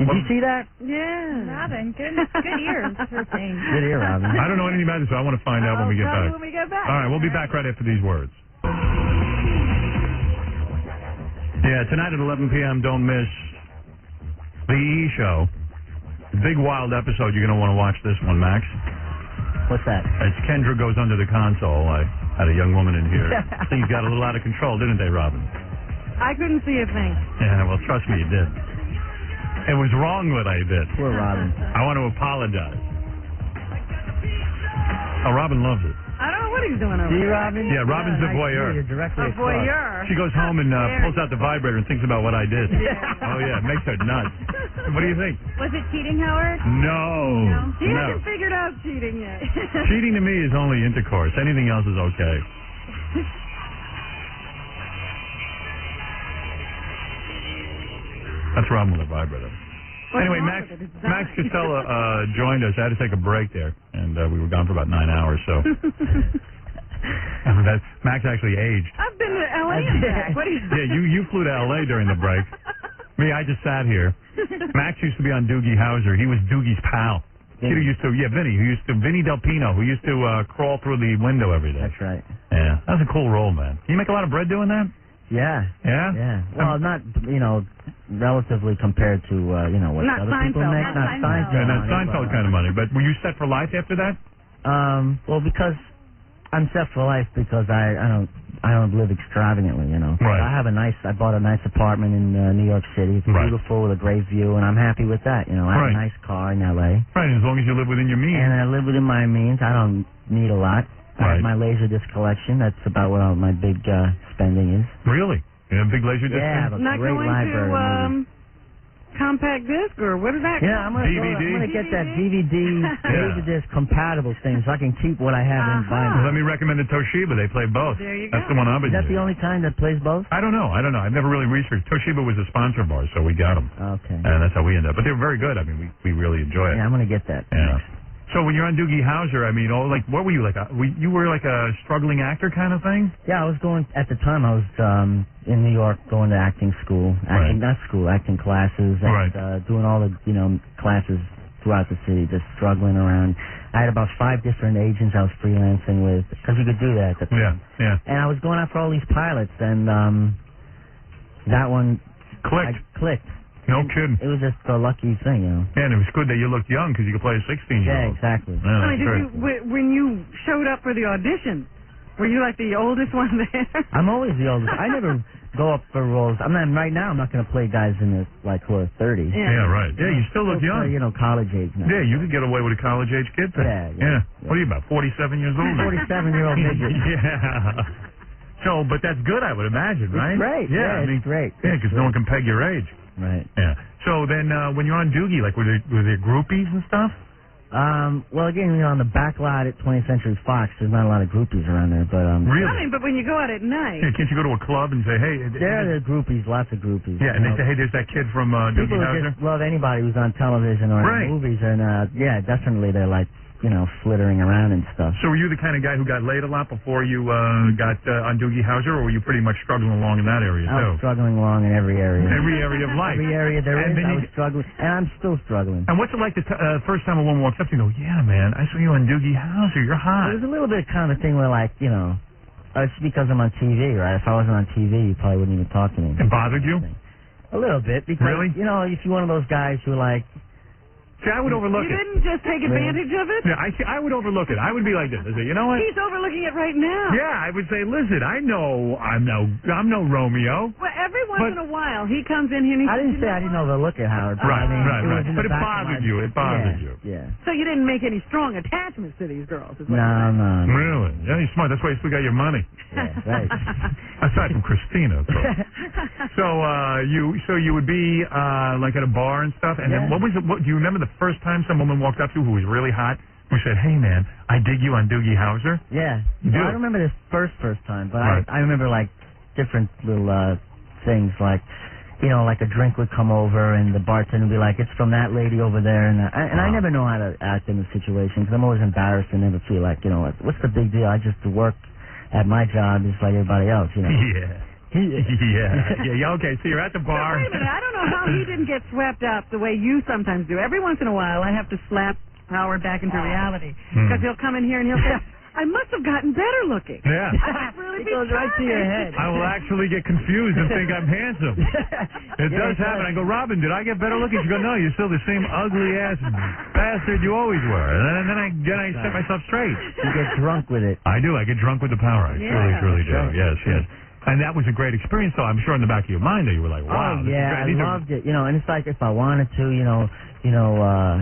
Did you see that? Yeah. Robin, good ears for things. Good ear, Robin. I don't know anything about this, so I want to find out when we get back. When we get back. All right, we'll be back right after these words. Yeah, tonight at 11 p.m., don't miss the E! Show. Big wild episode. You're going to want to watch this one, Max. What's that? As Kendra goes under the console, I had a young woman in here. Things got a little out of control, didn't they, Robin? I couldn't see a thing. Yeah, well, trust me, you did. It was wrong what I did. Poor Robin. I want to apologize. Oh, Robin loves it. I don't know what he's doing over See, there. Robin? Yeah, Robin's the voyeur. You're directly A voyeur. She goes home and pulls out the vibrator and thinks about what I did. Yeah. Oh, yeah, it makes her nuts. What do you think? Was it cheating, Howard? No. He hasn't figured out cheating yet. Cheating to me is only intercourse. Anything else is okay. That's Robin with a vibrator. Anyway, Max Costello joined us. I had to take a break there, and we were gone for about 9 hours. So Max actually aged. I've been to L.A. and back. What do you Yeah, you flew to L.A. during the break. Me, I just sat here. Max used to be on Doogie Howser. He was Doogie's pal. Vinny Vinny Del Pino, who used to crawl through the window every day. That's right. Yeah, that was a cool role, man. Can you make a lot of bread doing that? Yeah. Yeah? Yeah. Well, not, relatively compared to, what Not other people Seinfeld. make. Not Seinfeld. Yeah, that's Seinfeld kind of money. But were you set for life after that? Well, because I'm set for life because I don't live extravagantly, Right. I bought a nice apartment in New York City. It's beautiful with a great view, and I'm happy with that. I have a nice car in L.A. Right, as long as you live within your means. And I live within my means. I don't need a lot. I have my Laserdisc collection. That's about what my big spending is. Really? You have a big Laserdisc? Yeah, I have a Not great going library. to compact disc or what is that? Yeah, I'm gonna get that DVD Laserdisc compatible thing so I can keep what I have in vinyl. Let me recommend the Toshiba. They play both. There you That's go. the one I've been Is that using. the only kind that plays both? I don't know. I've never really researched. Toshiba was a sponsor of ours, so we got them. Okay. And that's how we ended up. But they were very good. I mean, we really enjoy it. Yeah, I'm gonna get that. Yeah. So when you're on Doogie Howser, what were you like? You were like a struggling actor kind of thing? Yeah, I was at the time I was in New York going to acting school, acting classes, and doing all the classes throughout the city, just struggling around. I had about 5 different agents I was freelancing with because you could do that at the time. Yeah. And I was going out for all these pilots, and that one clicked. Clicked. No kidding. It was just a lucky thing, Yeah, and it was good that you looked young because you could play a 16-year-old. Yeah, exactly. Yeah, when you showed up for the audition, were you like the oldest one there? I'm always the oldest. I never go up for roles. I'm not going to play guys in who are 30. Yeah, right. Yeah, you still look young. College age now. Yeah, you could get away with a college age kid thing. Yeah. What are you about? 47 years old? 47-year-old midget. Yeah. So, but that's good, I would imagine, right? It's great. Yeah, it's great. Yeah, because no one can peg your age. Right. Yeah. So then, when you're on Doogie, were there groupies and stuff? Well, again, on the back lot at 20th Century Fox, there's not a lot of groupies around there, but really? But when you go out at night, can't you go to a club and say, hey? There are groupies, lots of groupies. Yeah, and they say, hey, there's that kid from Doogie People Howser. just love anybody who's on television or in movies, and definitely they're like, flittering around and stuff. So were you the kind of guy who got laid a lot before you got on Doogie Howser, or were you pretty much struggling along in that area, I too? was struggling along in every area. Every area of life. Every area there is, I was struggling, and I'm still struggling. And what's it like the first time a woman walks up to you and goes, yeah, man, I saw you on Doogie Howser, you're hot. There's a little bit kind of thing where, it's because I'm on TV, right? If I wasn't on TV, you probably wouldn't even talk to me. It bothered you? A little bit, because, if you're one of those guys who See, I would overlook it. You didn't just take advantage of it? Yeah, I would overlook it. I would be like this. I'd say, you know what? He's overlooking it right now. Yeah, I would say, listen, I know I'm no Romeo. Well, every once in a while, he comes in here and he I says, didn't say I didn't overlook it, Howard. But I mean, it was in the But it back of bothered my- you. It bothered yeah, you. Yeah. So you didn't make any strong attachments to these girls? Is what No, you're saying. no. Really? Yeah, you're smart. That's why you still got your money. Yeah, right. Aside from Christina, of course. So you would be like at a bar and stuff, and then what was it? What do you remember the first time some woman walked up to you who was really hot? Who said, "Hey man, I dig you on Doogie Howser"? Yeah. You do? Well, I don't remember this first time, but Right. I remember like different little things like, you know, like a drink would come over and the bartender would be like, "It's from that lady over there," and I never know how to act in the situation because I'm always embarrassed and never feel like, you know, what's the big deal? I just work at my job just like everybody else, you know. Yeah. Okay. So you're at the bar. Wait a minute, I don't know how he didn't get swept up the way you sometimes do. Every once in a while, I have to slap Howard back into reality because he'll come in here and he'll say, "I must have gotten better looking." Yeah. I must really be goes right to your head. I will actually get confused and think I'm handsome. It does happen. I go, "Robin, did I get better looking?" She goes, "No, you're still the same ugly ass bastard you always were." And then I set myself straight. You get drunk with it. I do. I get drunk with the power. I truly do. Right. Yes. And that was a great experience. So I'm sure in the back of your mind that you were like, "Wow, Oh this is yeah, great." I loved it. You know, and it's like if I wanted to,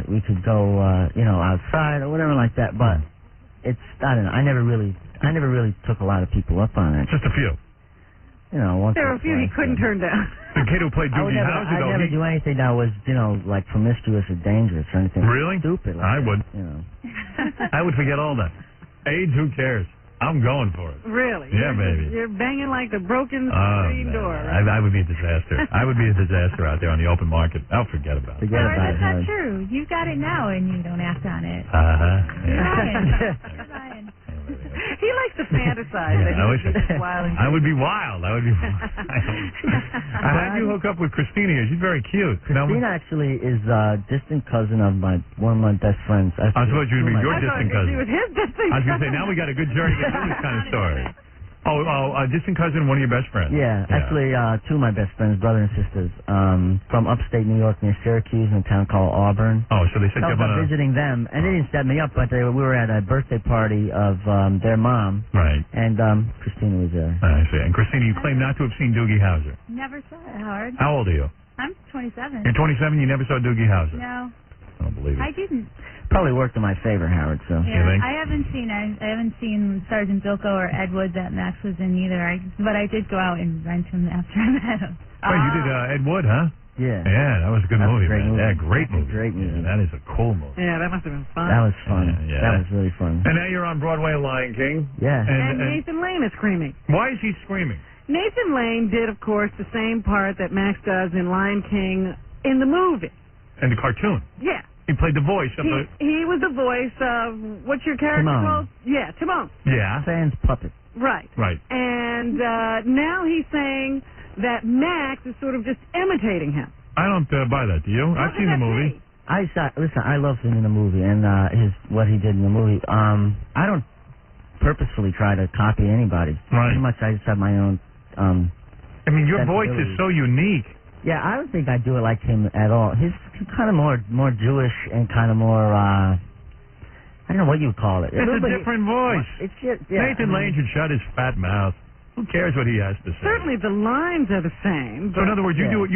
we could go, outside or whatever like that. But it's I don't know. I never really took a lot of people up on it. Just a few. You know, once There or were a few he twice, couldn't turn down. The kid who played I would Doogie never, Howser, I'd though, never do anything that was, like promiscuous or dangerous or anything. Really? Stupid. Like I that, would. You know. I would forget all that. AIDS, who cares? I'm going for it. Really? Yeah, baby. You're banging like the broken Oh, screen man. door. Right? I would be a disaster. I would be a disaster out there on the open market. I'll forget about it. Howard, that's not true. You've got it now and you don't act on it. Yeah. You're lying. He likes to fantasize that I he wish would be wild. I would be wild. I would be wild. How'd you hook up with Christina here? She's very cute. Christina actually is a distant cousin of one of my best friends. I suppose you would be your I thought distant cousin. she was his distant I was going to say, now we got a good journey to do this kind of story. Oh, a distant cousin, one of your best friends. Yeah, actually, two of my best friends, brother and sisters, from upstate New York near Syracuse in a town called Auburn. Oh, so they set I you was up on visiting them, and they didn't set me up, but we were at a birthday party of their mom. Right. And Christina was there. I see. And Christina, you claim not to have seen Doogie Howser. Never saw it, Howard. How old are you? I'm 27. You're 27. You never saw Doogie Howser. No, I don't believe it. I didn't. Probably worked in my favor, Howard. So. Yeah, I haven't seen Sergeant Bilko or Ed Wood that Max was in either. But I did go out and rent him after I met him. Oh, you did Ed Wood, huh? Yeah. Yeah, that was a good That's movie, a great man. movie. Yeah, great movie. Great movie. Yeah, that is a cool movie. Yeah, that must have been fun. That was fun. Yeah. That was really fun. And now you're on Broadway in Lion King. Yeah. And Nathan Lane is screaming. Why is he screaming? Nathan Lane did, of course, the same part that Max does in Lion King in the movie. In the cartoon. Yeah. He played the voice of the... He was the voice of, what's your character Timon. called? Yeah, Timon. Yeah. Sans puppet. Right. Right. And now he's saying that Max is sort of just imitating him. I don't buy that. Do you? I've seen the movie. Listen, I loved him in the movie and what he did in the movie. I don't purposefully try to copy anybody. Right. Pretty much I just have my own. I mean, your voice is so unique. Yeah, I don't think I do it like him at all. He's kind of more Jewish and kind of more. I don't know what you would call it. It's a different voice. It's just, yeah, Nathan Lane should shut his fat mouth. Who cares what he has to say? Certainly the lines are the same. So in other words, you do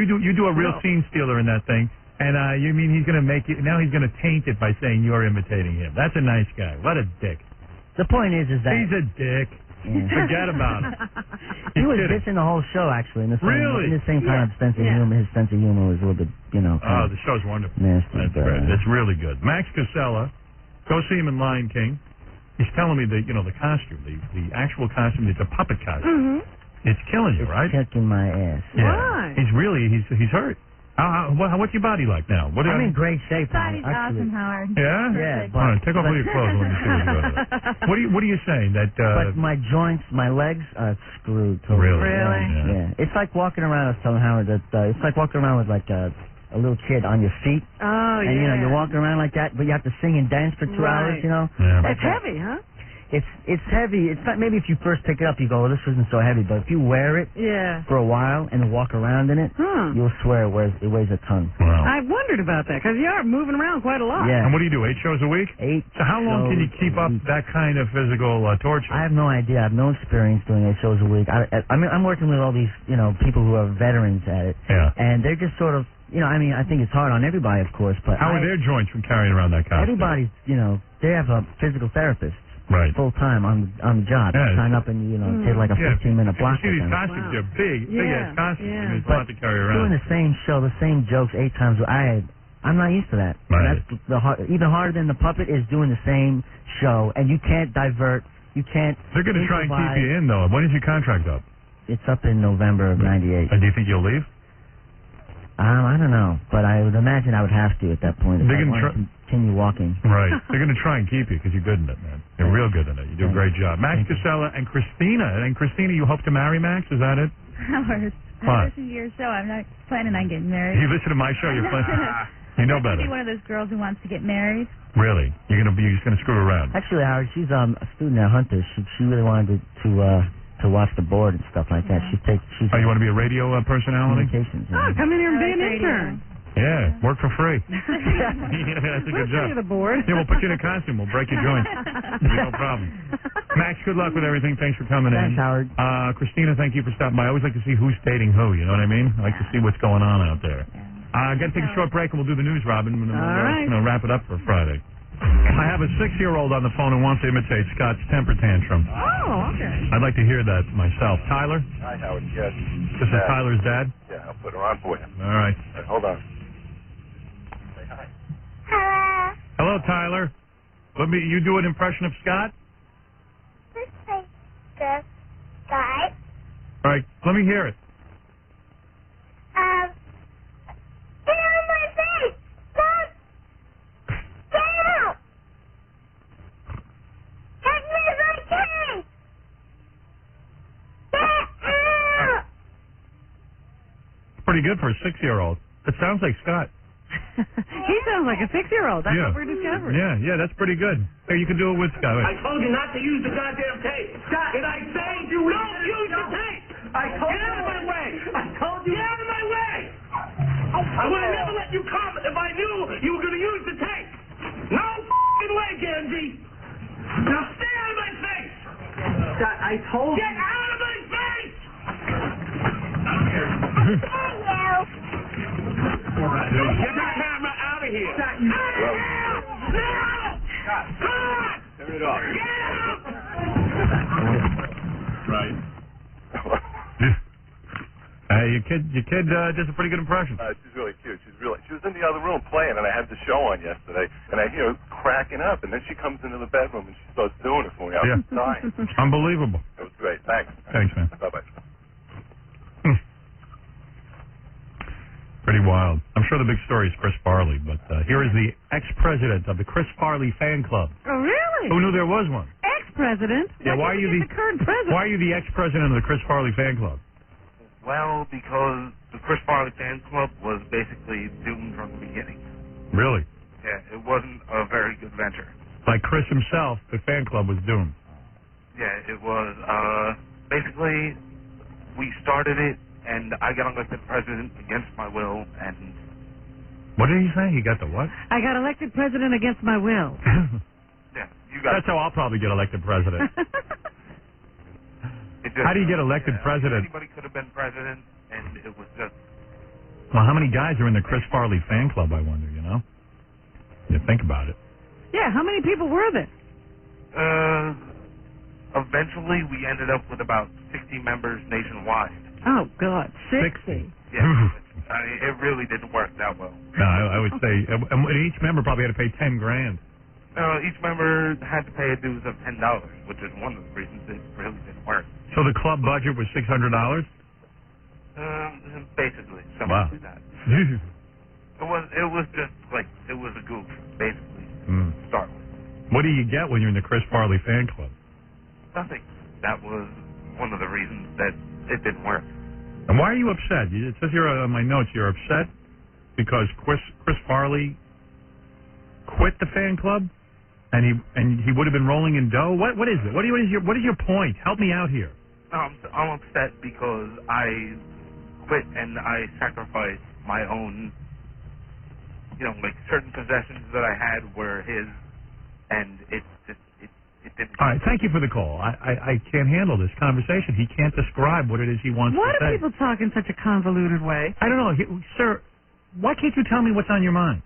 a real scene stealer in that thing, and you mean he's going to make it? Now he's going to taint it by saying you're imitating him. That's a nice guy. What a dick. The point is that he's a dick. Yeah. Forget about it. He was dissing the whole show actually. In the same, Really? In the same kind of sense of humor. His sense of humor was a little bit, Oh, the show's wonderful. nasty. That's but, great. It's really good. Max Casella, go see him in Lion King. He's telling me the costume, the actual costume, it's a puppet costume. Mm-hmm. It's killing you, right? Kicking my ass. Yeah. Why? He's hurt. What's your body like now? I'm in great shape. Body's actually. awesome, Howard. Yeah? Yeah, All right, take off all your clothes and let me see what you got. What are you saying? That But my joints, my legs are screwed. Totally. Really? Yeah. It's like walking around. I was telling Howard that it's like walking around with like a little kid on your feet. Oh, and, you're walking around like that, but you have to sing and dance for 2 hours, Right. Yeah. It's heavy, huh? It's heavy. It's not, maybe if you first pick it up, you go, "Oh, this isn't so heavy." But if you wear it for a while and walk around in it, you'll swear it weighs a ton. Wow. I wondered about that because you are moving around quite a lot. Yeah. And what do you do? 8 shows a week? 8. So how long can you keep up that kind of physical torture? I have no idea. I have no experience doing 8 shows a week. I mean, I'm working with all these, people who are veterans at it. Yeah. And they're just sort of, I mean, I think it's hard on everybody, of course, but how are their joints from carrying around that costume? Everybody's, they have a physical therapist. Right. Full time on the job. Yeah, Sign up and take like a 15-minute block. You see these with them. costumes, they're big ass costumes. I mean, it's a lot to carry Doing around. the same show, the same jokes 8 times. I'm not used to that. Right. That's even harder than the puppet is doing the same show, and you can't divert. You can't. They're going to try and keep you in, though. When is your contract up? It's up in November of '98. And do you think you'll leave? I don't know, but I would imagine I would have to at that point if I want to continue walking. Right. They're going to try and keep you because you're good in it, man. You're real good in it. You do a great job. Max Casella and Christina. And Christina, you hope to marry Max? Is that it? Howard, I listen to your show. I'm not planning on getting married. You listen to my show. You're planning. You know better. I'm one of those girls who wants to get married. Really? You're just going to screw around? Actually, Howard, she's a student at Hunter. She really wanted to watch the board and stuff like that. She's you want to be a radio personality? Communications. Oh, come in here and be an intern. Yeah, work for free. Yeah, that's a good job. The board. Yeah, we'll put you in a costume. We'll break your joint. No problem. Max, good luck with everything. Thanks for coming in. Thanks, Howard. Christina, thank you for stopping by. I always like to see who's dating who. You know what I mean? I like to see what's going on out there. Got to take a short break and we'll do the news, Robin. We'll wrap it up for Friday. I have a 6-year-old on the phone who wants to imitate Scott's temper tantrum. Oh, okay. I'd like to hear that myself. Tyler? Hi, Howard. Yes. This is Tyler's dad? Yeah, I'll put her on for you. All right. Hold on. Say hi. Hello, Tyler. You do an impression of Scott? Let's say the guy. All right, let me hear it. Get out of my face! Stop! Get out! Catch me if I can! Get out! Pretty good for a 6-year-old. It sounds like Scott. He sounds like a 6-year-old. That's what we're discovering. Yeah, that's pretty good. Hey, you can do it with Scott. I told you not to use the goddamn tape. Scott, did I say you don't use the tape? Get out of my way. I told you. Get out of my way. I would have never let you come if I knew you were going to use the tape. No f***ing way, Gansey. Now stay out of my face. Scott, I told you. Get out of my face. Get the camera out of here. Scott, Turn it off. Right. Your kid does a pretty good impression. She's really cute. She was in the other room playing, and I had the show on yesterday, and I hear her cracking up, and then she comes into the bedroom and she starts doing it for me. I was dying. Unbelievable. It was great. Thanks. Thanks, man. Bye-bye. Pretty wild. I'm sure the big story is Chris Farley, but here is the ex-president of the Chris Farley fan club. Oh, really? Who knew there was one? Ex-president? Yeah, why are you the current president? Why are you the ex-president of the Chris Farley fan club? Well, because the Chris Farley fan club was basically doomed from the beginning. Really? Yeah, it wasn't a very good venture. Like Chris himself, the fan club was doomed. Yeah, it was. Basically, we started it, and I got elected president against my will, and... What did he say? He got the what? I got elected president against my will. Yeah, you got... That's how I'll probably get elected president. How do you get elected president? Anybody could have been president, and it was just... Well, how many guys are in the Chris Farley fan club, I wonder, you know? You think about it. Yeah, how many people were there? Eventually, we ended up with about 60 members nationwide. Oh, God, 60. Yeah, it really didn't work that well. No, I would say each member probably had to pay $10,000. Each member had to pay a dues of $10, which is one of the reasons it really didn't work. So the club budget was $600? Basically, something Wow. like that. It was just like, it was a goof, basically, to start with. What do you get when you're in the Chris Farley fan club? Nothing. That was one of the reasons that it didn't work. And why are you upset? It says here on my notes you're upset because Chris Farley quit the fan club? And he would have been rolling in dough. What is it? What is your point? Help me out here. I'm upset because I quit and I sacrificed my own, like certain possessions that I had were his, and it didn't. All right, thank you for the call. I can't handle this conversation. He can't describe what it is he wants Why to say. do people talk in such a convoluted way? I don't know, sir. Why can't you tell me what's on your mind?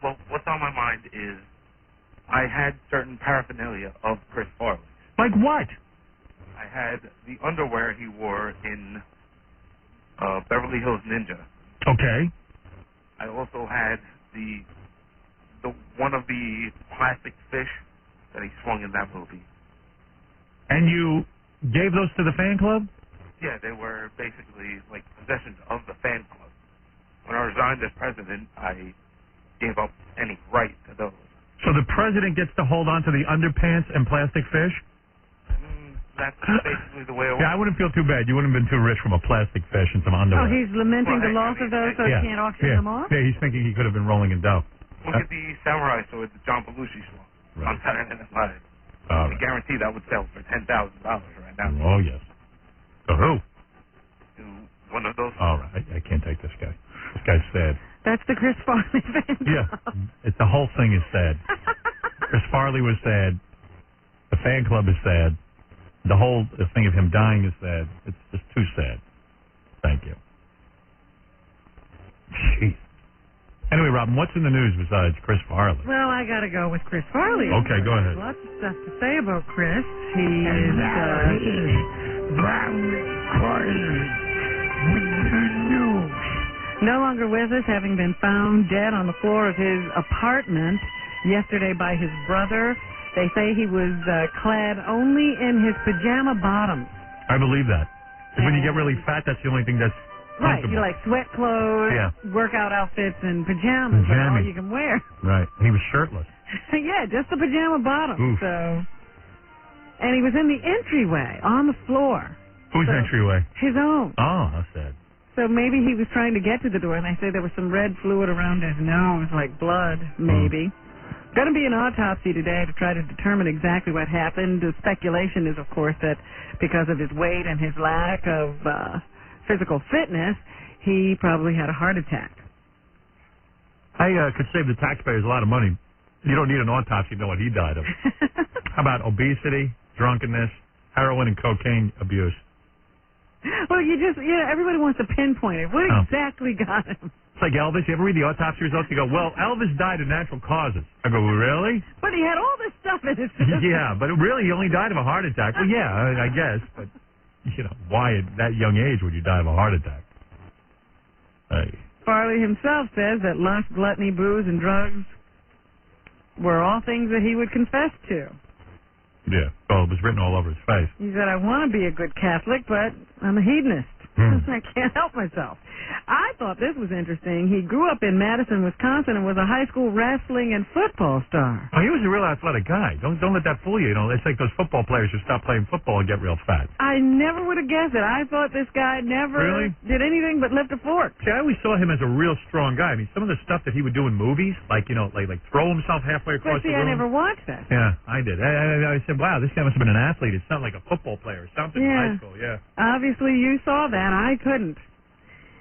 Well, what's on my mind is I had certain paraphernalia of Chris Farley. Like what? I had the underwear he wore in Beverly Hills Ninja. Okay. I also had the one of the plastic fish that he swung in that movie. And you gave those to the fan club? Yeah, they were basically like possessions of the fan club. When I resigned as president, I gave up any right to those. So the president gets to hold on to the underpants and plastic fish? That's basically the way it works. Yeah, I wouldn't feel too bad. You wouldn't have been too rich from a plastic fish and some underwear. Oh, he's lamenting the loss of those, so he can't auction them off? Yeah, he's thinking he could have been rolling in dough. Look at the samurai sword that John Belushi swung on Saturday Night Live. I guarantee that would sell for $10,000 right now. Oh, yes. To who? To one of those. All right, I can't take this guy. This guy's sad. That's the Chris Farley fan. Yeah, the whole thing is sad. Chris Farley was sad. The fan club is sad. The whole thing of him dying is sad. It's just too sad. Thank you. Jeez. Anyway, Robin, what's in the news besides Chris Farley? Well, I got to go with Chris Farley. Okay, go ahead. Lots of stuff to say about Chris. He is no longer with us, having been found dead on the floor of his apartment yesterday by his brother. They say he was clad only in his pajama bottoms. I believe that. When you get really fat, that's the only thing that's right. You like sweat clothes, workout outfits, and pajamas. That's all you can wear. Right. He was shirtless. Yeah, just the pajama bottoms. Oof. So, and he was in the entryway on the floor. Whose entryway? His own. Oh, that's sad. So maybe he was trying to get to the door, and they say there was some red fluid around his nose, like blood, maybe. Going to be an autopsy today to try to determine exactly what happened. The speculation is, of course, that because of his weight and his lack of physical fitness, he probably had a heart attack. I could save the taxpayers a lot of money. You don't need an autopsy to know what he died of. How about obesity, drunkenness, heroin and cocaine abuse? Well, everybody wants to pinpoint it. What exactly got him? It's like Elvis. You ever read the autopsy results? You go, well, Elvis died of natural causes. I go, really? But he had all this stuff in his system. Yeah, but really he only died of a heart attack. Well, yeah, I guess. But, why at that young age would you die of a heart attack? Farley himself says that lust, gluttony, booze, and drugs were all things that he would confess to. Yeah, well, it was written all over his face. He said, I want to be a good Catholic, but I'm a hedonist. I can't help myself. I thought this was interesting. He grew up in Madison, Wisconsin, and was a high school wrestling and football star. Oh, he was a real athletic guy. Don't let that fool you. It's like those football players who stop playing football and get real fat. I never would have guessed it. I thought this guy never did anything but lift a fork. See, I always saw him as a real strong guy. I mean, some of the stuff that he would do in movies, like throw himself halfway across the room. I never watched that. Yeah, I did. I said, wow, this guy must have been an athlete. It's not like a football player or something in high school. Yeah. Obviously, you saw that. I couldn't.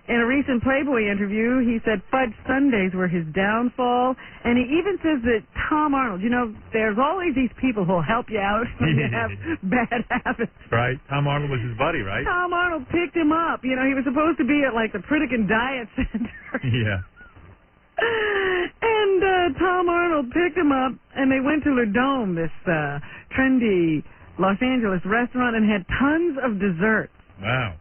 In a recent Playboy interview, he said Fudge Sundays were his downfall, and he even says that Tom Arnold, there's always these people who'll help you out when you have bad habits. Right. Tom Arnold was his buddy, right? Tom Arnold picked him up. He was supposed to be at, the Pritikin Diet Center. Yeah. And Tom Arnold picked him up, and they went to Le Dome, this trendy Los Angeles restaurant, and had tons of desserts. Wow.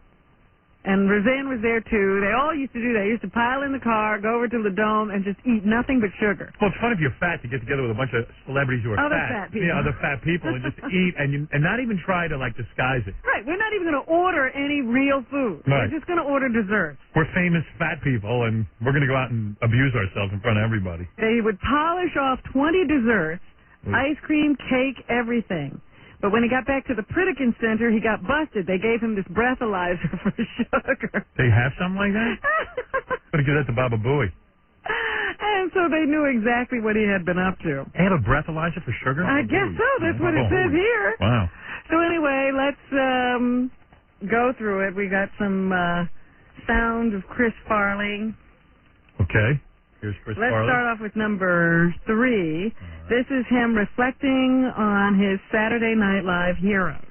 And Roseanne was there, too. They all used to do that. They used to pile in the car, go over to the Dome, and just eat nothing but sugar. Well, it's fun if you're fat to get together with a bunch of celebrities who are fat people. Yeah, other fat people, and just eat and not even try to, disguise it. Right. We're not even going to order any real food. Right. We're just going to order desserts. We're famous fat people, and we're going to go out and abuse ourselves in front of everybody. They would polish off 20 desserts, ice cream, cake, everything. But when he got back to the Pritikin Center, he got busted. They gave him this breathalyzer for sugar. They have something like that? Better give that to Baba Booey. And And so they knew exactly what he had been up to. They have a breathalyzer for sugar? I guess so. That's what it says here. Wow. So anyway, let's go through it. We got some sound of Chris Farley. Okay. Here's Chris Let's Farley. start off with number 3. This is him reflecting on his Saturday Night Live heroes.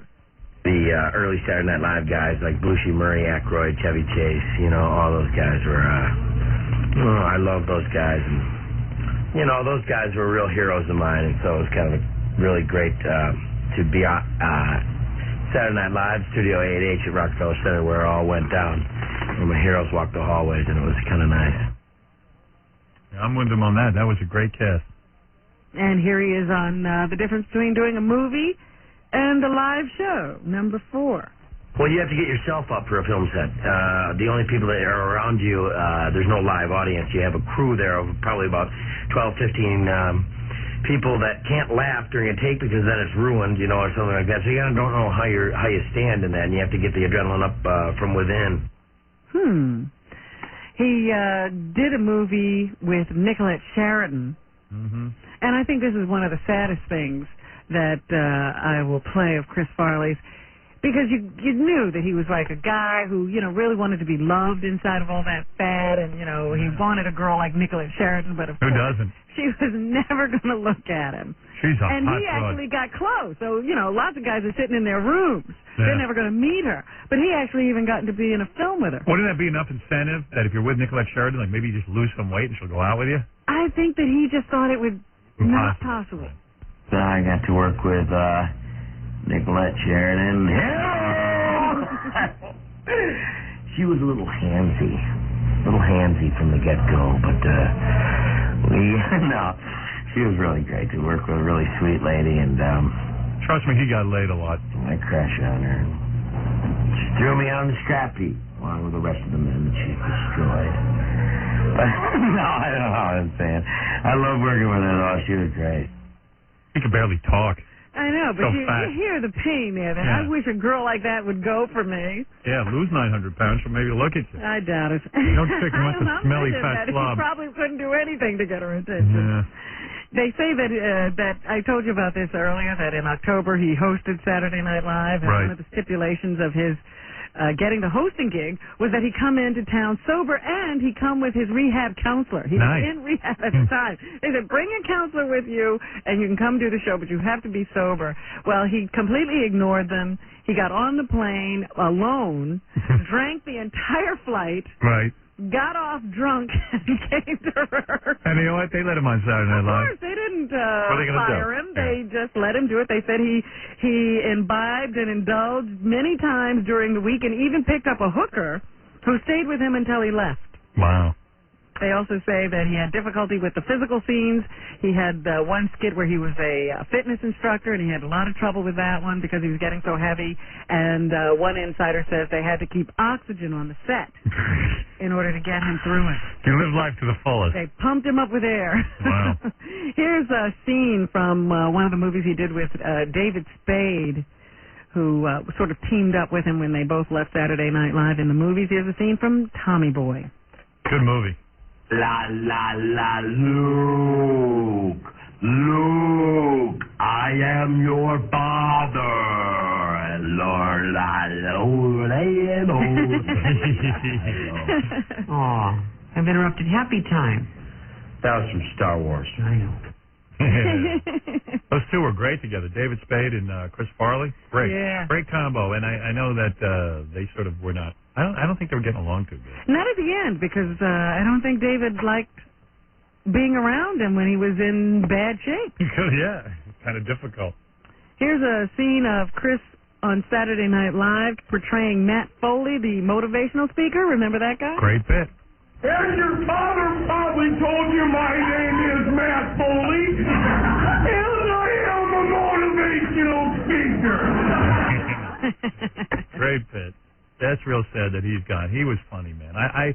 The early Saturday Night Live guys like Bushy, Murray, Aykroyd, Chevy Chase, all those guys were, I love those guys. And, those guys were real heroes of mine, and so it was kind of really great to be on Saturday Night Live, Studio 8H at Rockefeller Center, where it all went down, where my heroes walked the hallways, and it was kind of nice. I'm with him on that. That was a great cast. And here he is on the difference between doing a movie and a live show, number 4. Well, you have to get yourself up for a film set. The only people that are around you, there's no live audience. You have a crew there of probably about 12, 15 people that can't laugh during a take because then it's ruined, or something like that. So you don't know how you stand in that, and you have to get the adrenaline up from within. He did a movie with Nicolette Sheridan, and I think this is one of the saddest things that I will play of Chris Farley's, because you knew that he was like a guy who, really wanted to be loved inside of all that fat, and, he wanted a girl like Nicolette Sheridan, but of course, who doesn't? She was never going to look at him. She's a and hot he broad. actually got close. So, lots of guys are sitting in their rooms. Yeah. They're never going to meet her. But he actually even got to be in a film with her. Wouldn't that be enough incentive that if you're with Nicolette Sheridan, like maybe you just lose some weight and she'll go out with you? I think that he just thought it would not possible. So I got to work with Nicolette Sheridan. She was a little handsy from the get-go, but she was really great to work with, a really sweet lady, and trust me, he got laid a lot. I crashed on her. She threw me on the strap heap along with the rest of the men that she destroyed. But no, I don't know what I'm saying. I love working with her, though. She was great. He could barely talk. I know, but So you fat. hear the pain there. Yeah. I wish a girl like that would go for me. Yeah, lose 900 pounds, she'll maybe look at you. I doubt it. Don't think he wants a I'm smelly thinking fat that slob. He probably couldn't do anything to get her attention. Yeah. They say that I told you about this earlier, that in October he hosted Saturday Night Live, and Right. one of the stipulations of his getting the hosting gig was that he come into town sober and he come with his rehab counselor. He Nice. was in rehab at the time. They said, bring a counselor with you and you can come do the show, but you have to be sober. Well, he completely ignored them. He got on the plane alone, drank the entire flight, Right. got off drunk, and came to her. And you know what? They let him on Saturday Night Of Live. course, they didn't What are they gonna fire do? him. They just let him do it. They said he imbibed and indulged many times during the week, and even picked up a hooker who stayed with him until he left. Wow. They also say that he had difficulty with the physical scenes. He had one skit where he was a fitness instructor, and he had a lot of trouble with that one because he was getting so heavy. And one insider says they had to keep oxygen on the set in order to get him through it. You live life to the fullest. They pumped him up with air. Wow. Here's a scene from one of the movies he did with David Spade, who sort of teamed up with him when they both left Saturday Night Live in the movies. Here's a scene from Tommy Boy. Good movie. La, la, la, Luke, I am your father. Lord, Aw, I've interrupted happy time. That was from Star Wars. I know. Those two were great together, David Spade and Chris Farley. Great. Yeah. Great combo. And I know that they sort of were not, I don't think they were getting along too good. Not at the end, because I don't think David liked being around him when he was in bad shape. Because, yeah, it's kind of difficult. Here's a scene of Chris on Saturday Night Live portraying Matt Foley, the motivational speaker. Remember that guy? Great bit. And your father probably told you my name is Matt Foley, and I am a motivational speaker. Great bit. That's real sad that he's gone. He was funny, man. I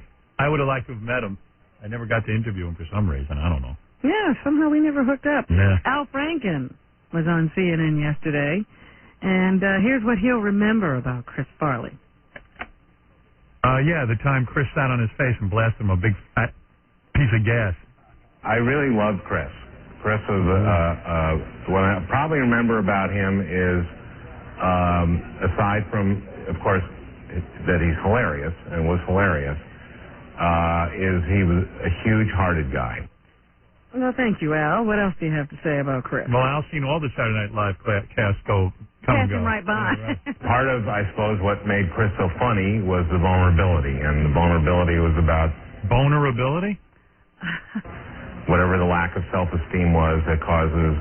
would have liked to have met him. I never got to interview him for some reason. I don't know. Yeah, somehow we never hooked up. Yeah. Al Franken was on CNN yesterday, and here's what he'll remember about Chris Farley. Yeah, the time Chris sat on his face and blasted him a big fat piece of gas. I really loved Chris. Chris was what I probably remember about him is, aside from, of course, that he's hilarious and was hilarious, is he was a huge-hearted guy. Well, thank you, Al. What else do you have to say about Chris? Well, Al's seen all the Saturday Night Live cast come and go. Passing right by. Part of, I suppose, what made Chris so funny was the vulnerability, and the vulnerability was about vulnerability. Whatever the lack of self-esteem was that causes,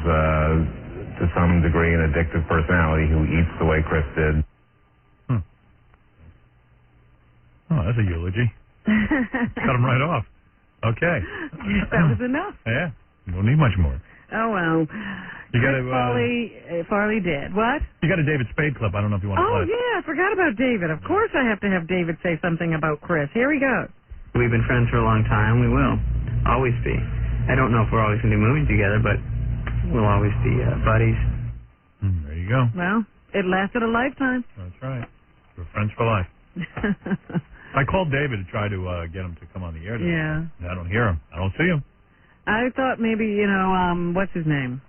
to some degree, an addictive personality who eats the way Chris did. Oh, that's a eulogy. Cut him right off. Okay. That was enough. Yeah. Don't need much more. Oh, well. You got Farley did. What? You got a David Spade clip. I don't know if you want to play it. Yeah, I forgot about David. Of course I have to have David say something about Chris. Here we go. We've been friends for a long time. We will always be. I don't know if we're always going to do movies together, but we'll always be buddies. There you go. Well, it lasted a lifetime. That's right. We're friends for life. I called David to try to get him to come on the air today. Yeah. I don't hear him. I don't see him. I thought maybe, what's his name?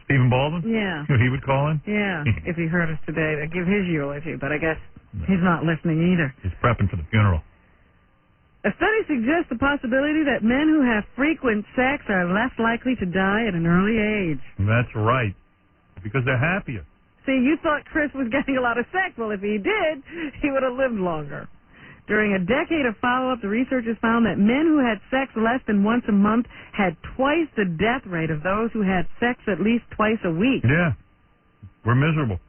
Stephen Baldwin? Yeah. He would call in? Yeah, if he heard us today to give his eulogy, but I guess he's not listening either. He's prepping for the funeral. A study suggests the possibility that men who have frequent sex are less likely to die at an early age. That's right. Because they're happier. See, you thought Chris was getting a lot of sex. Well, if he did, he would have lived longer. During a decade of follow-up, the researchers found that men who had sex less than once a month had twice the death rate of those who had sex at least twice a week. Yeah. We're miserable.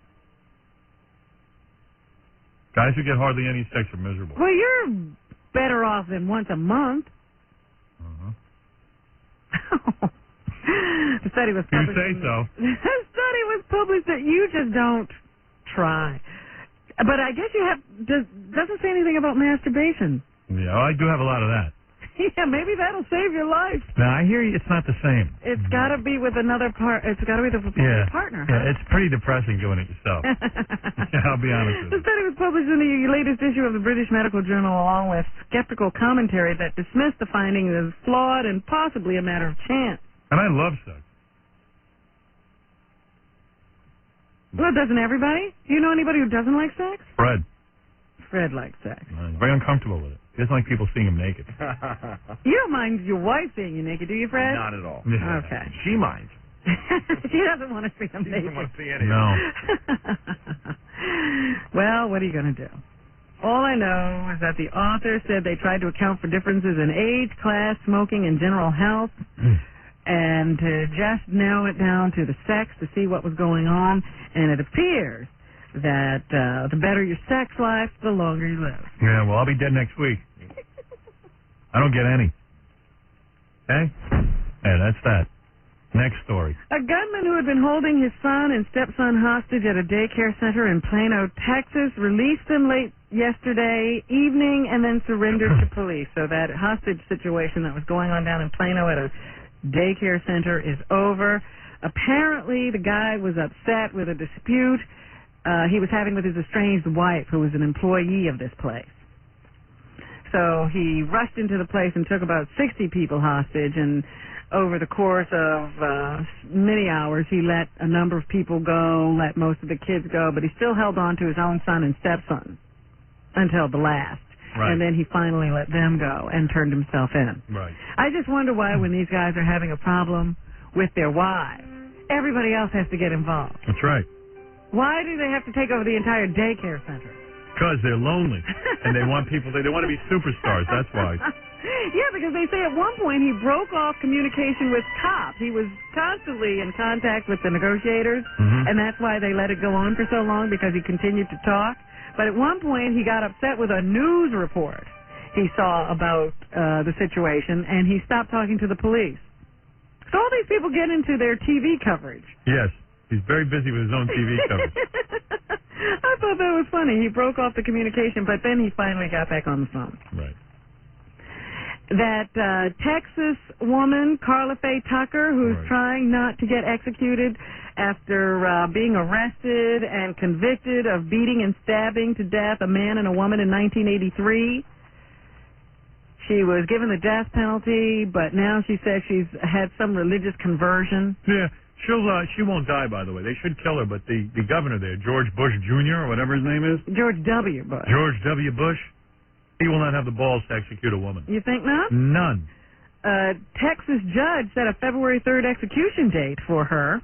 Guys who get hardly any sex are miserable. Well, you're better off than once a month. The study was published. You say so. The study was published that you just don't try. But I guess you have doesn't say anything about masturbation. Yeah, I do have a lot of that. Yeah, maybe that'll save your life. Now I hear you, it's not the same. It's got to be with another part. It's got to be with your partner. Yeah, it's pretty depressing doing it yourself. I'll be honest with you. The study was published in the latest issue of the British Medical Journal, along with skeptical commentary that dismissed the findings as flawed and possibly a matter of chance. And I love sex. Well, doesn't everybody? Do you know anybody who doesn't like sex? Fred. Fred likes sex. He's very uncomfortable with it. He doesn't like people seeing him naked. You don't mind your wife seeing you naked, do you, Fred? Not at all. Yeah. Okay. She minds. She doesn't want to see him naked. She doesn't want to see any No. Well, what are you going to do? All I know is that the author said they tried to account for differences in age, class, smoking, and general health, and to just narrow it down to the sex to see what was going on. And it appears that the better your sex life, the longer you live. Yeah, well, I'll be dead next week. I don't get any. Okay? Yeah, that's that. Next story. A gunman who had been holding his son and stepson hostage at a daycare center in Plano, Texas, released them late yesterday evening and then surrendered to police. So that hostage situation that was going on down in Plano at a daycare center is over. Apparently, the guy was upset with a dispute he was having with his estranged wife, who was an employee of this place. So he rushed into the place and took about 60 people hostage, and over the course of many hours, he let a number of people go, let most of the kids go, but he still held on to his own son and stepson until the last. Right. And then he finally let them go and turned himself in. Right. I just wonder why when these guys are having a problem with their wives, everybody else has to get involved. That's right. Why do they have to take over the entire daycare center? Because they're lonely. And they want people, they want to be superstars. That's why. Yeah, because they say at one point he broke off communication with cops. He was constantly in contact with the negotiators, and that's why they let it go on for so long, because he continued to talk. But at one point he got upset with a news report he saw about the situation, and he stopped talking to the police. So all these people get into their TV coverage. Yes. He's very busy with his own TV coverage. I thought that was funny. He broke off the communication, but then he finally got back on the phone. Right. That Texas woman, Carla Faye Tucker, who's trying not to get executed after being arrested and convicted of beating and stabbing to death a man and a woman in 1983. She was given the death penalty, but now she says she's had some religious conversion. Yeah, she won't die, by the way. They should kill her, but the governor there, George Bush Jr., or whatever his name is. George W. Bush. George W. Bush. He will not have the balls to execute a woman. You think not? None. Texas judge set a February 3rd execution date for her.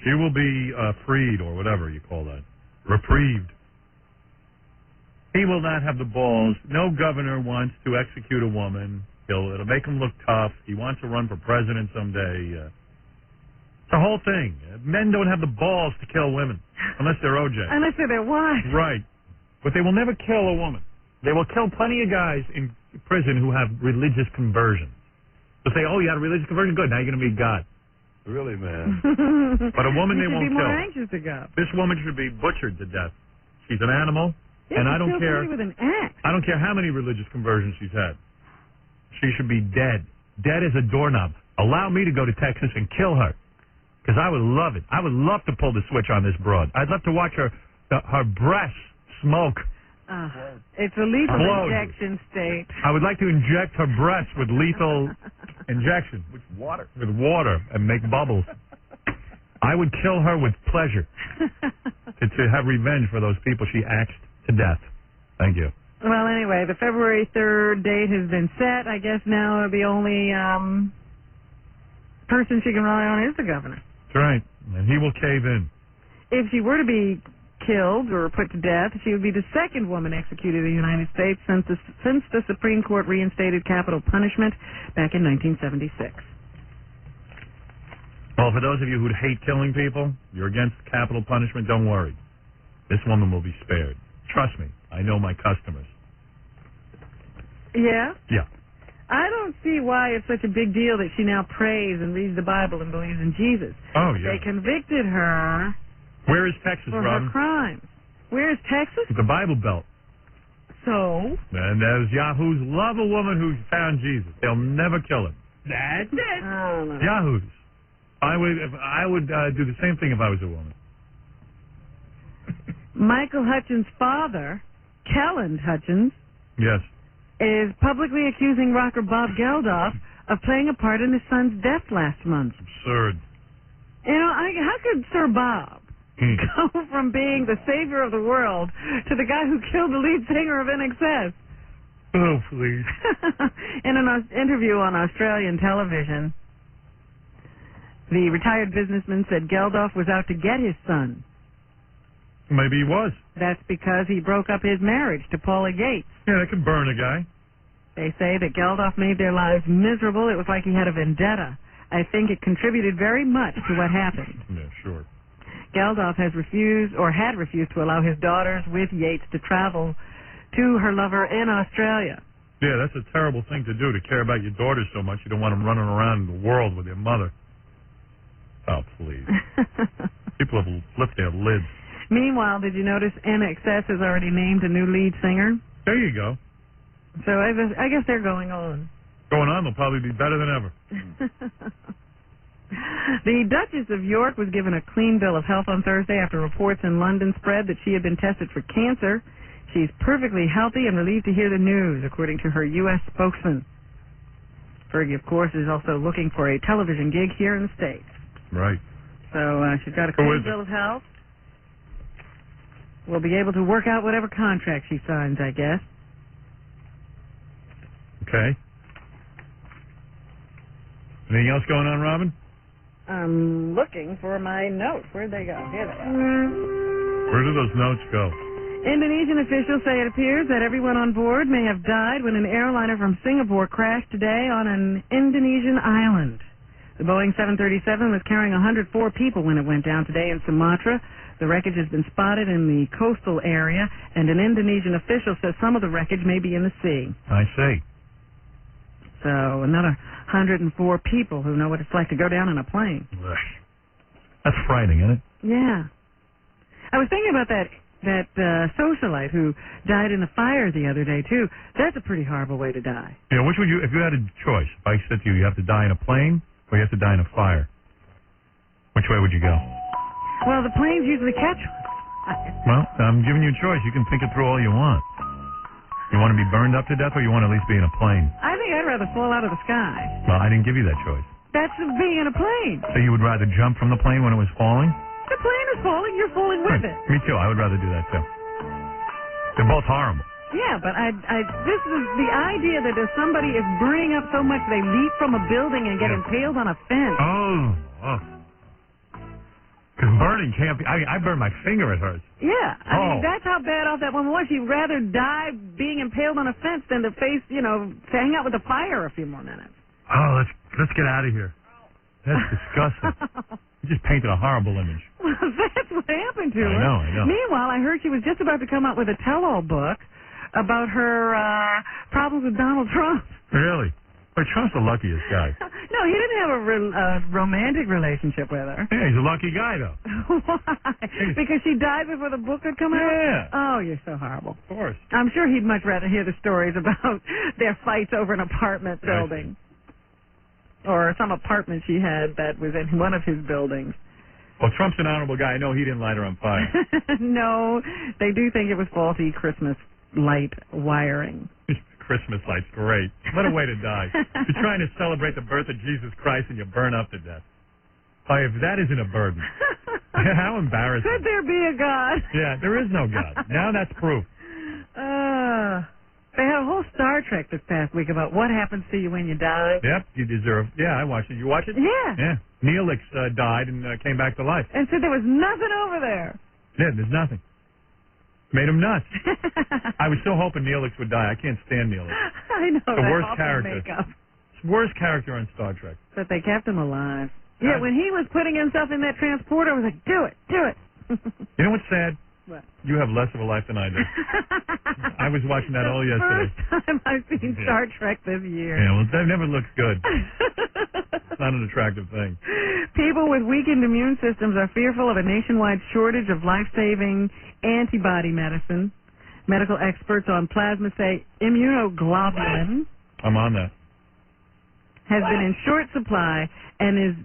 She will be freed, or whatever you call that. Reprieved. He will not have the balls. No governor wants to execute a woman. It'll make him look tough. He wants to run for president someday. It's the whole thing. Men don't have the balls to kill women, unless they're OJ. Unless they're their wives. Right. But they will never kill a woman. They will kill plenty of guys in prison who have religious conversions. They'll say, oh, you had a religious conversion? Good, now you're going to meet God. Really, man. But a woman they won't kill. Be more kill. anxious to go. This woman should be butchered to death. She's an animal. Yeah, and I don't care. With an axe. I don't care how many religious conversions she's had. She should be dead. Dead as a doorknob. Allow me to go to Texas and kill her, because I would love it. I would love to pull the switch on this broad. I'd love to watch her breasts smoke. It's a lethal injection state. I would like to inject her breasts with lethal injection. With water. With water and make bubbles. I would kill her with pleasure to have revenge for those people she axed to death. Thank you. Well, anyway, the February 3rd date has been set. I guess now the only person she can rely on is the governor. That's right. And he will cave in. If she were to be killed or put to death, she would be the second woman executed in the United States since the Supreme Court reinstated capital punishment back in 1976. Well, for those of you who hate killing people, you're against capital punishment, don't worry. This woman will be spared. Trust me, I know my customers. Yeah? Yeah. I don't see why it's such a big deal that she now prays and reads the Bible and believes in Jesus. Oh, yeah. They convicted her. Where is Texas, for Robin? her crimes. Where is Texas? The Bible Belt. So? And those yahoos love a woman who's found Jesus. They'll never kill him. That's it. Yahoos. I would do the same thing if I was a woman. Michael Hutchins' father, Kellen Hutchins, yes, is publicly accusing rocker Bob Geldof of playing a part in his son's death last month. Absurd. You know, how could Sir Bob go from being the savior of the world to the guy who killed the lead singer of NXS? Oh, please. In an interview on Australian television, the retired businessman said Geldof was out to get his son. Maybe he was. That's because he broke up his marriage to Paula Gates. Yeah, that could burn a guy. They say that Geldof made their lives miserable. It was like he had a vendetta. I think it contributed very much to what happened. Yeah, sure. Geldof had refused to allow his daughters with Yates to travel to her lover in Australia. Yeah, that's a terrible thing to do, to care about your daughters so much you don't want them running around the world with your mother. Oh, please. People have flipped their lids. Meanwhile, did you notice NXS has already named a new lead singer? There you go. So I guess they're going on. Going on, they'll probably be better than ever. The Duchess of York was given a clean bill of health on Thursday after reports in London spread that she had been tested for cancer. She's perfectly healthy and relieved to hear the news, according to her U.S. spokesman. Fergie, of course, is also looking for a television gig here in the States. Right. So she's got a clean bill of health. Will be able to work out whatever contract she signs, I guess. Okay. Anything else going on, Robin? I'm looking for my notes. Where'd they go? Here they are. Where do those notes go? Indonesian officials say it appears that everyone on board may have died when an airliner from Singapore crashed today on an Indonesian island. The Boeing 737 was carrying 104 people when it went down today in Sumatra. The wreckage has been spotted in the coastal area, and an Indonesian official says some of the wreckage may be in the sea. I see. So another 104 people who know what it's like to go down in a plane. That's frightening, isn't it? Yeah. I was thinking about that socialite who died in the fire the other day, too. That's a pretty horrible way to die. Yeah, which would you, if you had a choice, if I said to you, you have to die in a plane or you have to die in a fire, which way would you go? Well, the planes usually catch Well, I'm giving you a choice. You can think it through all you want. You want to be burned up to death or you want to at least be in a plane? I rather fall out of the sky. Well, I didn't give you that choice. That's being in a plane. So you would rather jump from the plane when it was falling? The plane is falling, you're falling with it. Me too. I would rather do that too. They're both horrible. Yeah, but this is the idea that if somebody is burning up so much they leap from a building and get impaled on a fence. Oh. Because burning can't be. I burned my finger, it hurts. Yeah, I mean, that's how bad off that woman was. She'd rather die being impaled on a fence than to face, to hang out with the fire a few more minutes. Oh, let's get out of here. That's disgusting. You just painted a horrible image. Well, that's what happened to her. I know. Meanwhile, I heard she was just about to come out with a tell-all book about her problems with Donald Trump. Really? But Trump's the luckiest guy. No, he didn't have a romantic relationship with her. Yeah, he's a lucky guy, though. Why? Because she died before the book had come out? Yeah. Oh, you're so horrible. Of course. I'm sure he'd much rather hear the stories about their fights over an apartment building. Or some apartment she had that was in one of his buildings. Well, Trump's an honorable guy. I know he didn't light her on fire. No, they do think it was faulty Christmas light wiring. Christmas lights, great. What a way to die. You're trying to celebrate the birth of Jesus Christ and you burn up to death. Oh, if that isn't a burden. How embarrassing. Could there be a God? Yeah, there is no God. Now that's proof. They had a whole Star Trek this past week about what happens to you when you die. Yep, you deserve. Yeah, I watched it. You watch it? Yeah. Yeah. Neelix died and came back to life. And said there was nothing over there. Yeah, there's nothing. Made him nuts. I was still hoping Neelix would die. I can't stand Neelix. I know. The that worst awful character. Makeup. Worst character on Star Trek. But they kept him alive. Yeah, when he was putting himself in that transporter, I was like, do it. You know what's sad? What? You have less of a life than I do. I was watching that all yesterday. First time I've seen Star Trek this year. Yeah, well, that never looks good. It's not an attractive thing. People with weakened immune systems are fearful of a nationwide shortage of life-saving antibody medicine. Medical experts on plasma say immunoglobulin I'm on that. has been in short supply and is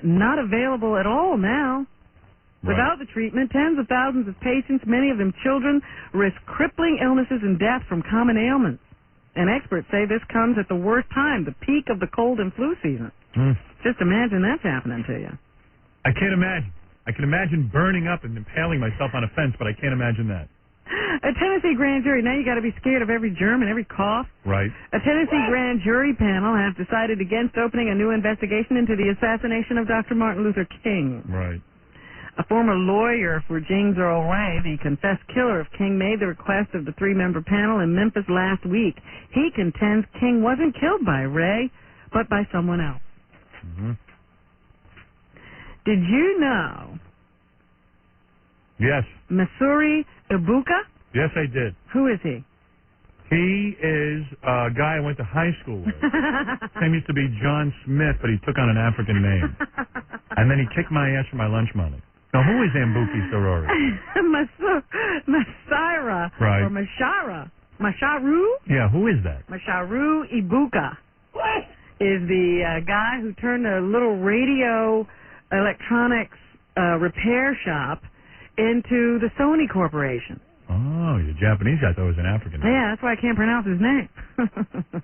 not available at all now. Without the treatment, tens of thousands of patients, many of them children, risk crippling illnesses and death from common ailments. And experts say this comes at the worst time, the peak of the cold and flu season. Just imagine that's happening to you. I can't imagine. I can imagine burning up and impaling myself on a fence, but I can't imagine that. A Tennessee grand jury, now you got to be scared of every germ and every cough. Right. A Tennessee grand jury panel has decided against opening a new investigation into the assassination of Dr. Martin Luther King. Right. A former lawyer for James Earl Ray, the confessed killer of King, made the request of the three-member panel in Memphis last week. He contends King wasn't killed by Ray, but by someone else. Did you know? Yes. Masuri Ibuka? Yes, I did. Who is he? He is a guy I went to high school with. His name used to be John Smith, but he took on an African name. And then he kicked my ass for my lunch money. Now, who is Ambuki Sorori? Masira. Right. Or Mashara. Masharu? Yeah, who is that? Masharu Ibuka. Is the guy who turned a little radio electronics repair shop into the Sony Corporation. Oh, you're Japanese guy. I thought it was an African name. Yeah, that's why I can't pronounce his name.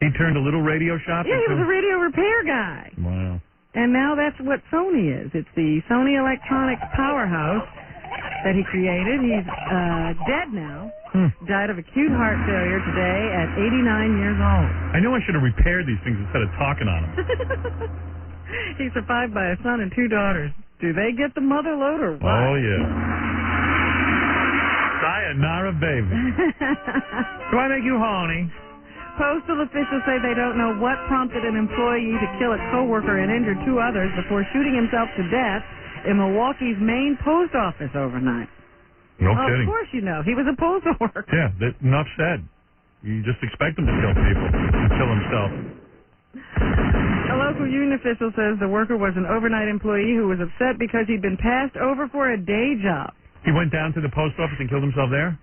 He turned a little radio shop Yeah, he into... was a radio repair guy. Wow. And now that's what Sony is. It's the Sony Electronics powerhouse that he created. He's dead now. Died of acute heart failure today at 89 years old. I know I should have repaired these things instead of talking on them. He's survived by a son and two daughters. Do they get the mother load or what? Oh, yeah. Sayonara, baby. Do I make you horny? Postal officials say they don't know what prompted an employee to kill a coworker and injure two others before shooting himself to death in Milwaukee's main post office overnight. No kidding. Of course you know. He was a postal worker. Yeah, enough said. You just expect him to kill people and kill himself. A local union official says the worker was an overnight employee who was upset because he'd been passed over for a day job. He went down to the post office and killed himself there?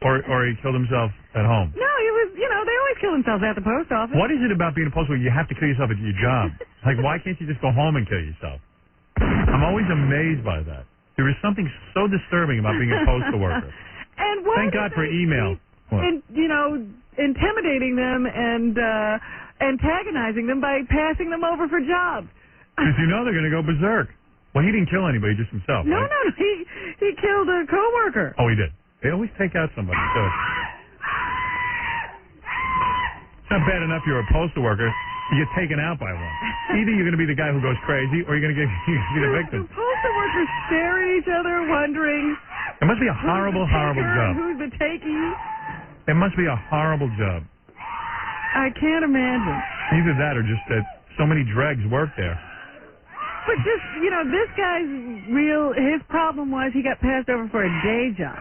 Or he killed himself at home? No, he was, they always kill themselves at the post office. What is it about being a postal worker? You have to kill yourself at your job. Like, why can't you just go home and kill yourself? I'm always amazed by that. There is something so disturbing about being a postal worker. And Thank God for email. intimidating them and antagonizing them by passing them over for jobs. Because you know they're going to go berserk. Well, he didn't kill anybody, just himself. No, right? no, he killed a coworker. Oh, he did. They always take out somebody. So it's not bad enough you're a postal worker. You get taken out by one. Either you're going to be the guy who goes crazy, or you're going to be the victim. The postal workers stare at each other, wondering. It must be a horrible, horrible job. Who's the takee? It must be a horrible job. I can't imagine. Either that, or just that so many dregs work there. But just, this guy's his problem was he got passed over for a day job.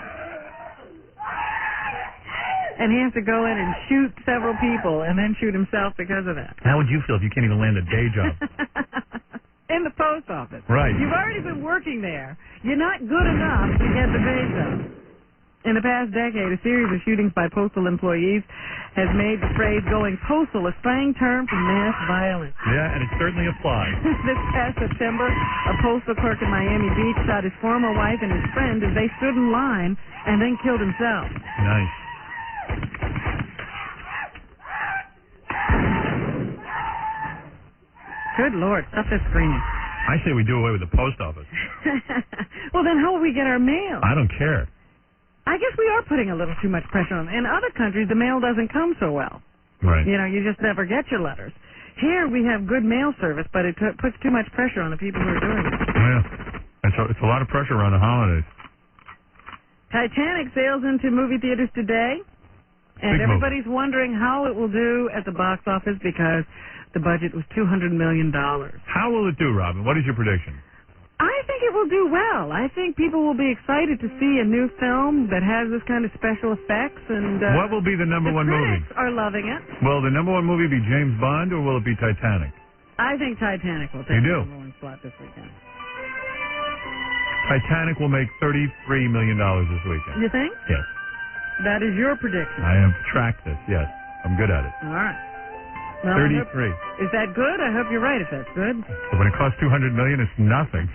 And he has to go in and shoot several people and then shoot himself because of that. How would you feel if you can't even land a day job? In the post office. Right. You've already been working there. You're not good enough to get the day job. In the past decade, a series of shootings by postal employees has made the phrase going postal a slang term for mass violence. Yeah, and it certainly applies. This past September, a postal clerk in Miami Beach shot his former wife and his friend as they stood in line and then killed himself. Nice. Good Lord, stop that screaming. I say we do away with the post office. Well, then how will we get our mail? I don't care. I guess we are putting a little too much pressure on them. In other countries, the mail doesn't come so well. Right. You just never get your letters. Here, we have good mail service, but it puts too much pressure on the people who are doing it. Yeah. It's a lot of pressure around the holidays. Titanic sails into movie theaters today, and everybody's wondering how it will do at the box office because the budget was $200 million. How will it do, Robin? What is your prediction? I think it will do well. I think people will be excited to see a new film that has this kind of special effects. And what will be the number one movie? Critics are loving it. Will the number one movie be James Bond, or will it be Titanic? I think Titanic will take the number one slot this weekend. Titanic will make $33 million this weekend. You think? Yes. That is your prediction. I have tracked this. Yes, I'm good at it. All right. Well, 33. Is that good? I hope you're right if that's good. But when it costs $200 million, it's nothing.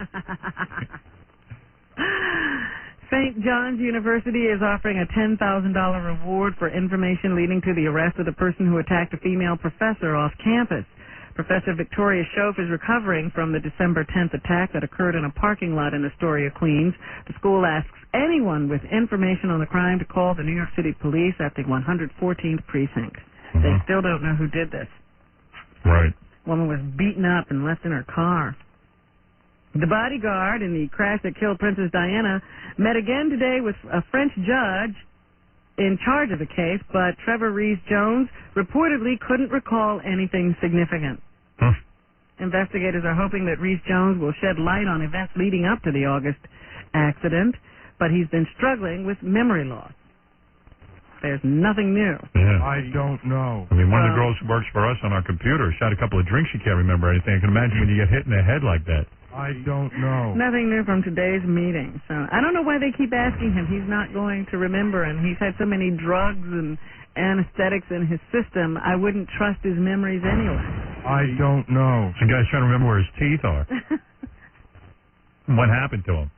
St. John's University is offering a $10,000 reward for information leading to the arrest of the person who attacked a female professor off campus. Professor Victoria Schoaf is recovering from the December 10th attack that occurred in a parking lot in Astoria, Queens. The school asks anyone with information on the crime to call the New York City Police at the 114th precinct. They still don't know who did this. Right. Woman was beaten up and left in her car. The bodyguard in the crash that killed Princess Diana met again today with a French judge in charge of the case, but Trevor Rees-Jones reportedly couldn't recall anything significant. Investigators are hoping that Rees-Jones will shed light on events leading up to the August accident, but he's been struggling with memory loss. There's nothing new. Yeah. I don't know. I mean, one of the girls who works for us on our computer shot a couple of drinks. She can't remember anything. I can imagine when you get hit in the head like that. I don't know. Nothing new from today's meeting. So I don't know why they keep asking him. He's not going to remember, and he's had so many drugs and anesthetics in his system. I wouldn't trust his memories anyway. I don't know. The guy's trying to remember where his teeth are. What happened to him?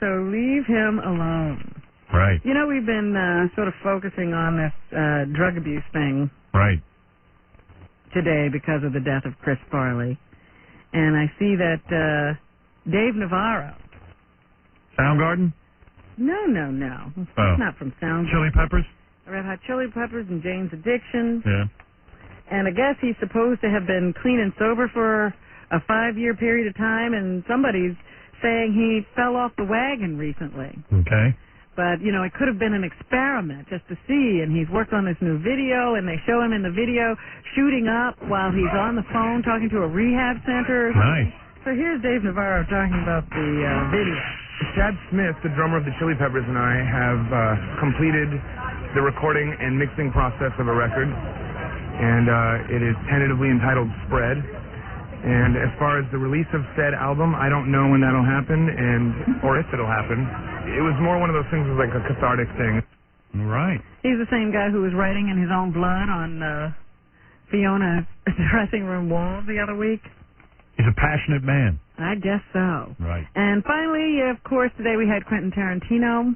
So leave him alone. Right. We've been sort of focusing on this drug abuse thing. Right. Today because of the death of Chris Farley. And I see that Dave Navarro. Soundgarden? No. Oh. He's not from Soundgarden. Chili Peppers? Red Hot Chili Peppers and Jane's Addiction. Yeah. And I guess he's supposed to have been clean and sober for a 5-year period of time, and somebody's saying he fell off the wagon recently. Okay. But, it could have been an experiment just to see, and he's worked on this new video, and they show him in the video shooting up while he's on the phone talking to a rehab center. Nice. So here's Dave Navarro talking about the video. Chad Smith, the drummer of the Chili Peppers, and I have completed the recording and mixing process of a record, and it is tentatively entitled Spread. And as far as the release of said album, I don't know when that'll happen or if it'll happen. It was more one of those things that was like a cathartic thing. Right. He's the same guy who was writing in his own blood on Fiona's dressing room walls the other week. He's a passionate man. I guess so. Right. And finally, of course, today we had Quentin Tarantino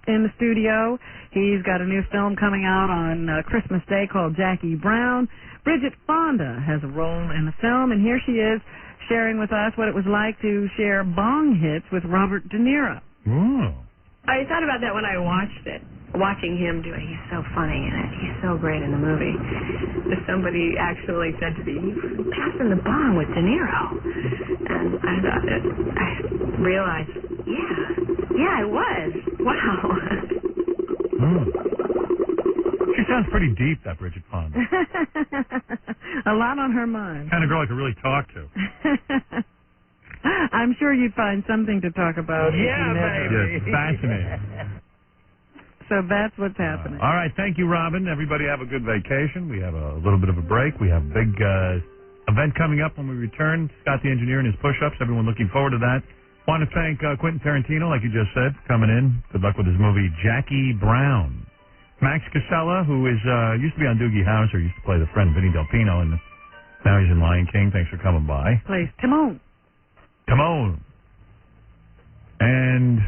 in the studio. He's got a new film coming out on Christmas Day called Jackie Brown. Bridget Fonda has a role in the film, and here she is sharing with us what it was like to share bong hits with Robert De Niro. Ooh. I thought about that when I watched it. Watching him do it, he's so funny in it. He's so great in the movie. Somebody actually said to me, "You passing the bong with De Niro," and I realized, yeah, I was. Wow. She sounds pretty deep, that Bridget Fonda. A lot on her mind. Kind of girl I could really talk to. I'm sure you'd find something to talk about. Yeah, baby. Yes, fascinating. So that's what's happening. All right, thank you, Robin. Everybody have a good vacation. We have a little bit of a break. We have a big event coming up when we return. Scott the Engineer and his push-ups. Everyone looking forward to that. Want to thank Quentin Tarantino, like you just said, for coming in. Good luck with his movie, Jackie Brown. Max Casella, who is used to be on Doogie Howser, used to play the friend Vinny Del Pino, and now he's in Lion King. Thanks for coming by. Plays Timon. And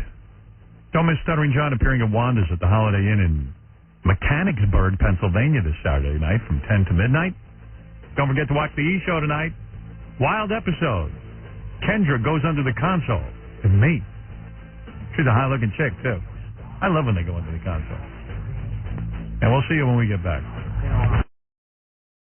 don't miss Stuttering John appearing at Wanda's at the Holiday Inn in Mechanicsburg, Pennsylvania this Saturday night from 10 to midnight. Don't forget to watch the E! Show tonight. Wild episode. Kendra goes under the console with me. She's a high-looking chick, too. I love when they go under the console. And we'll see you when we get back.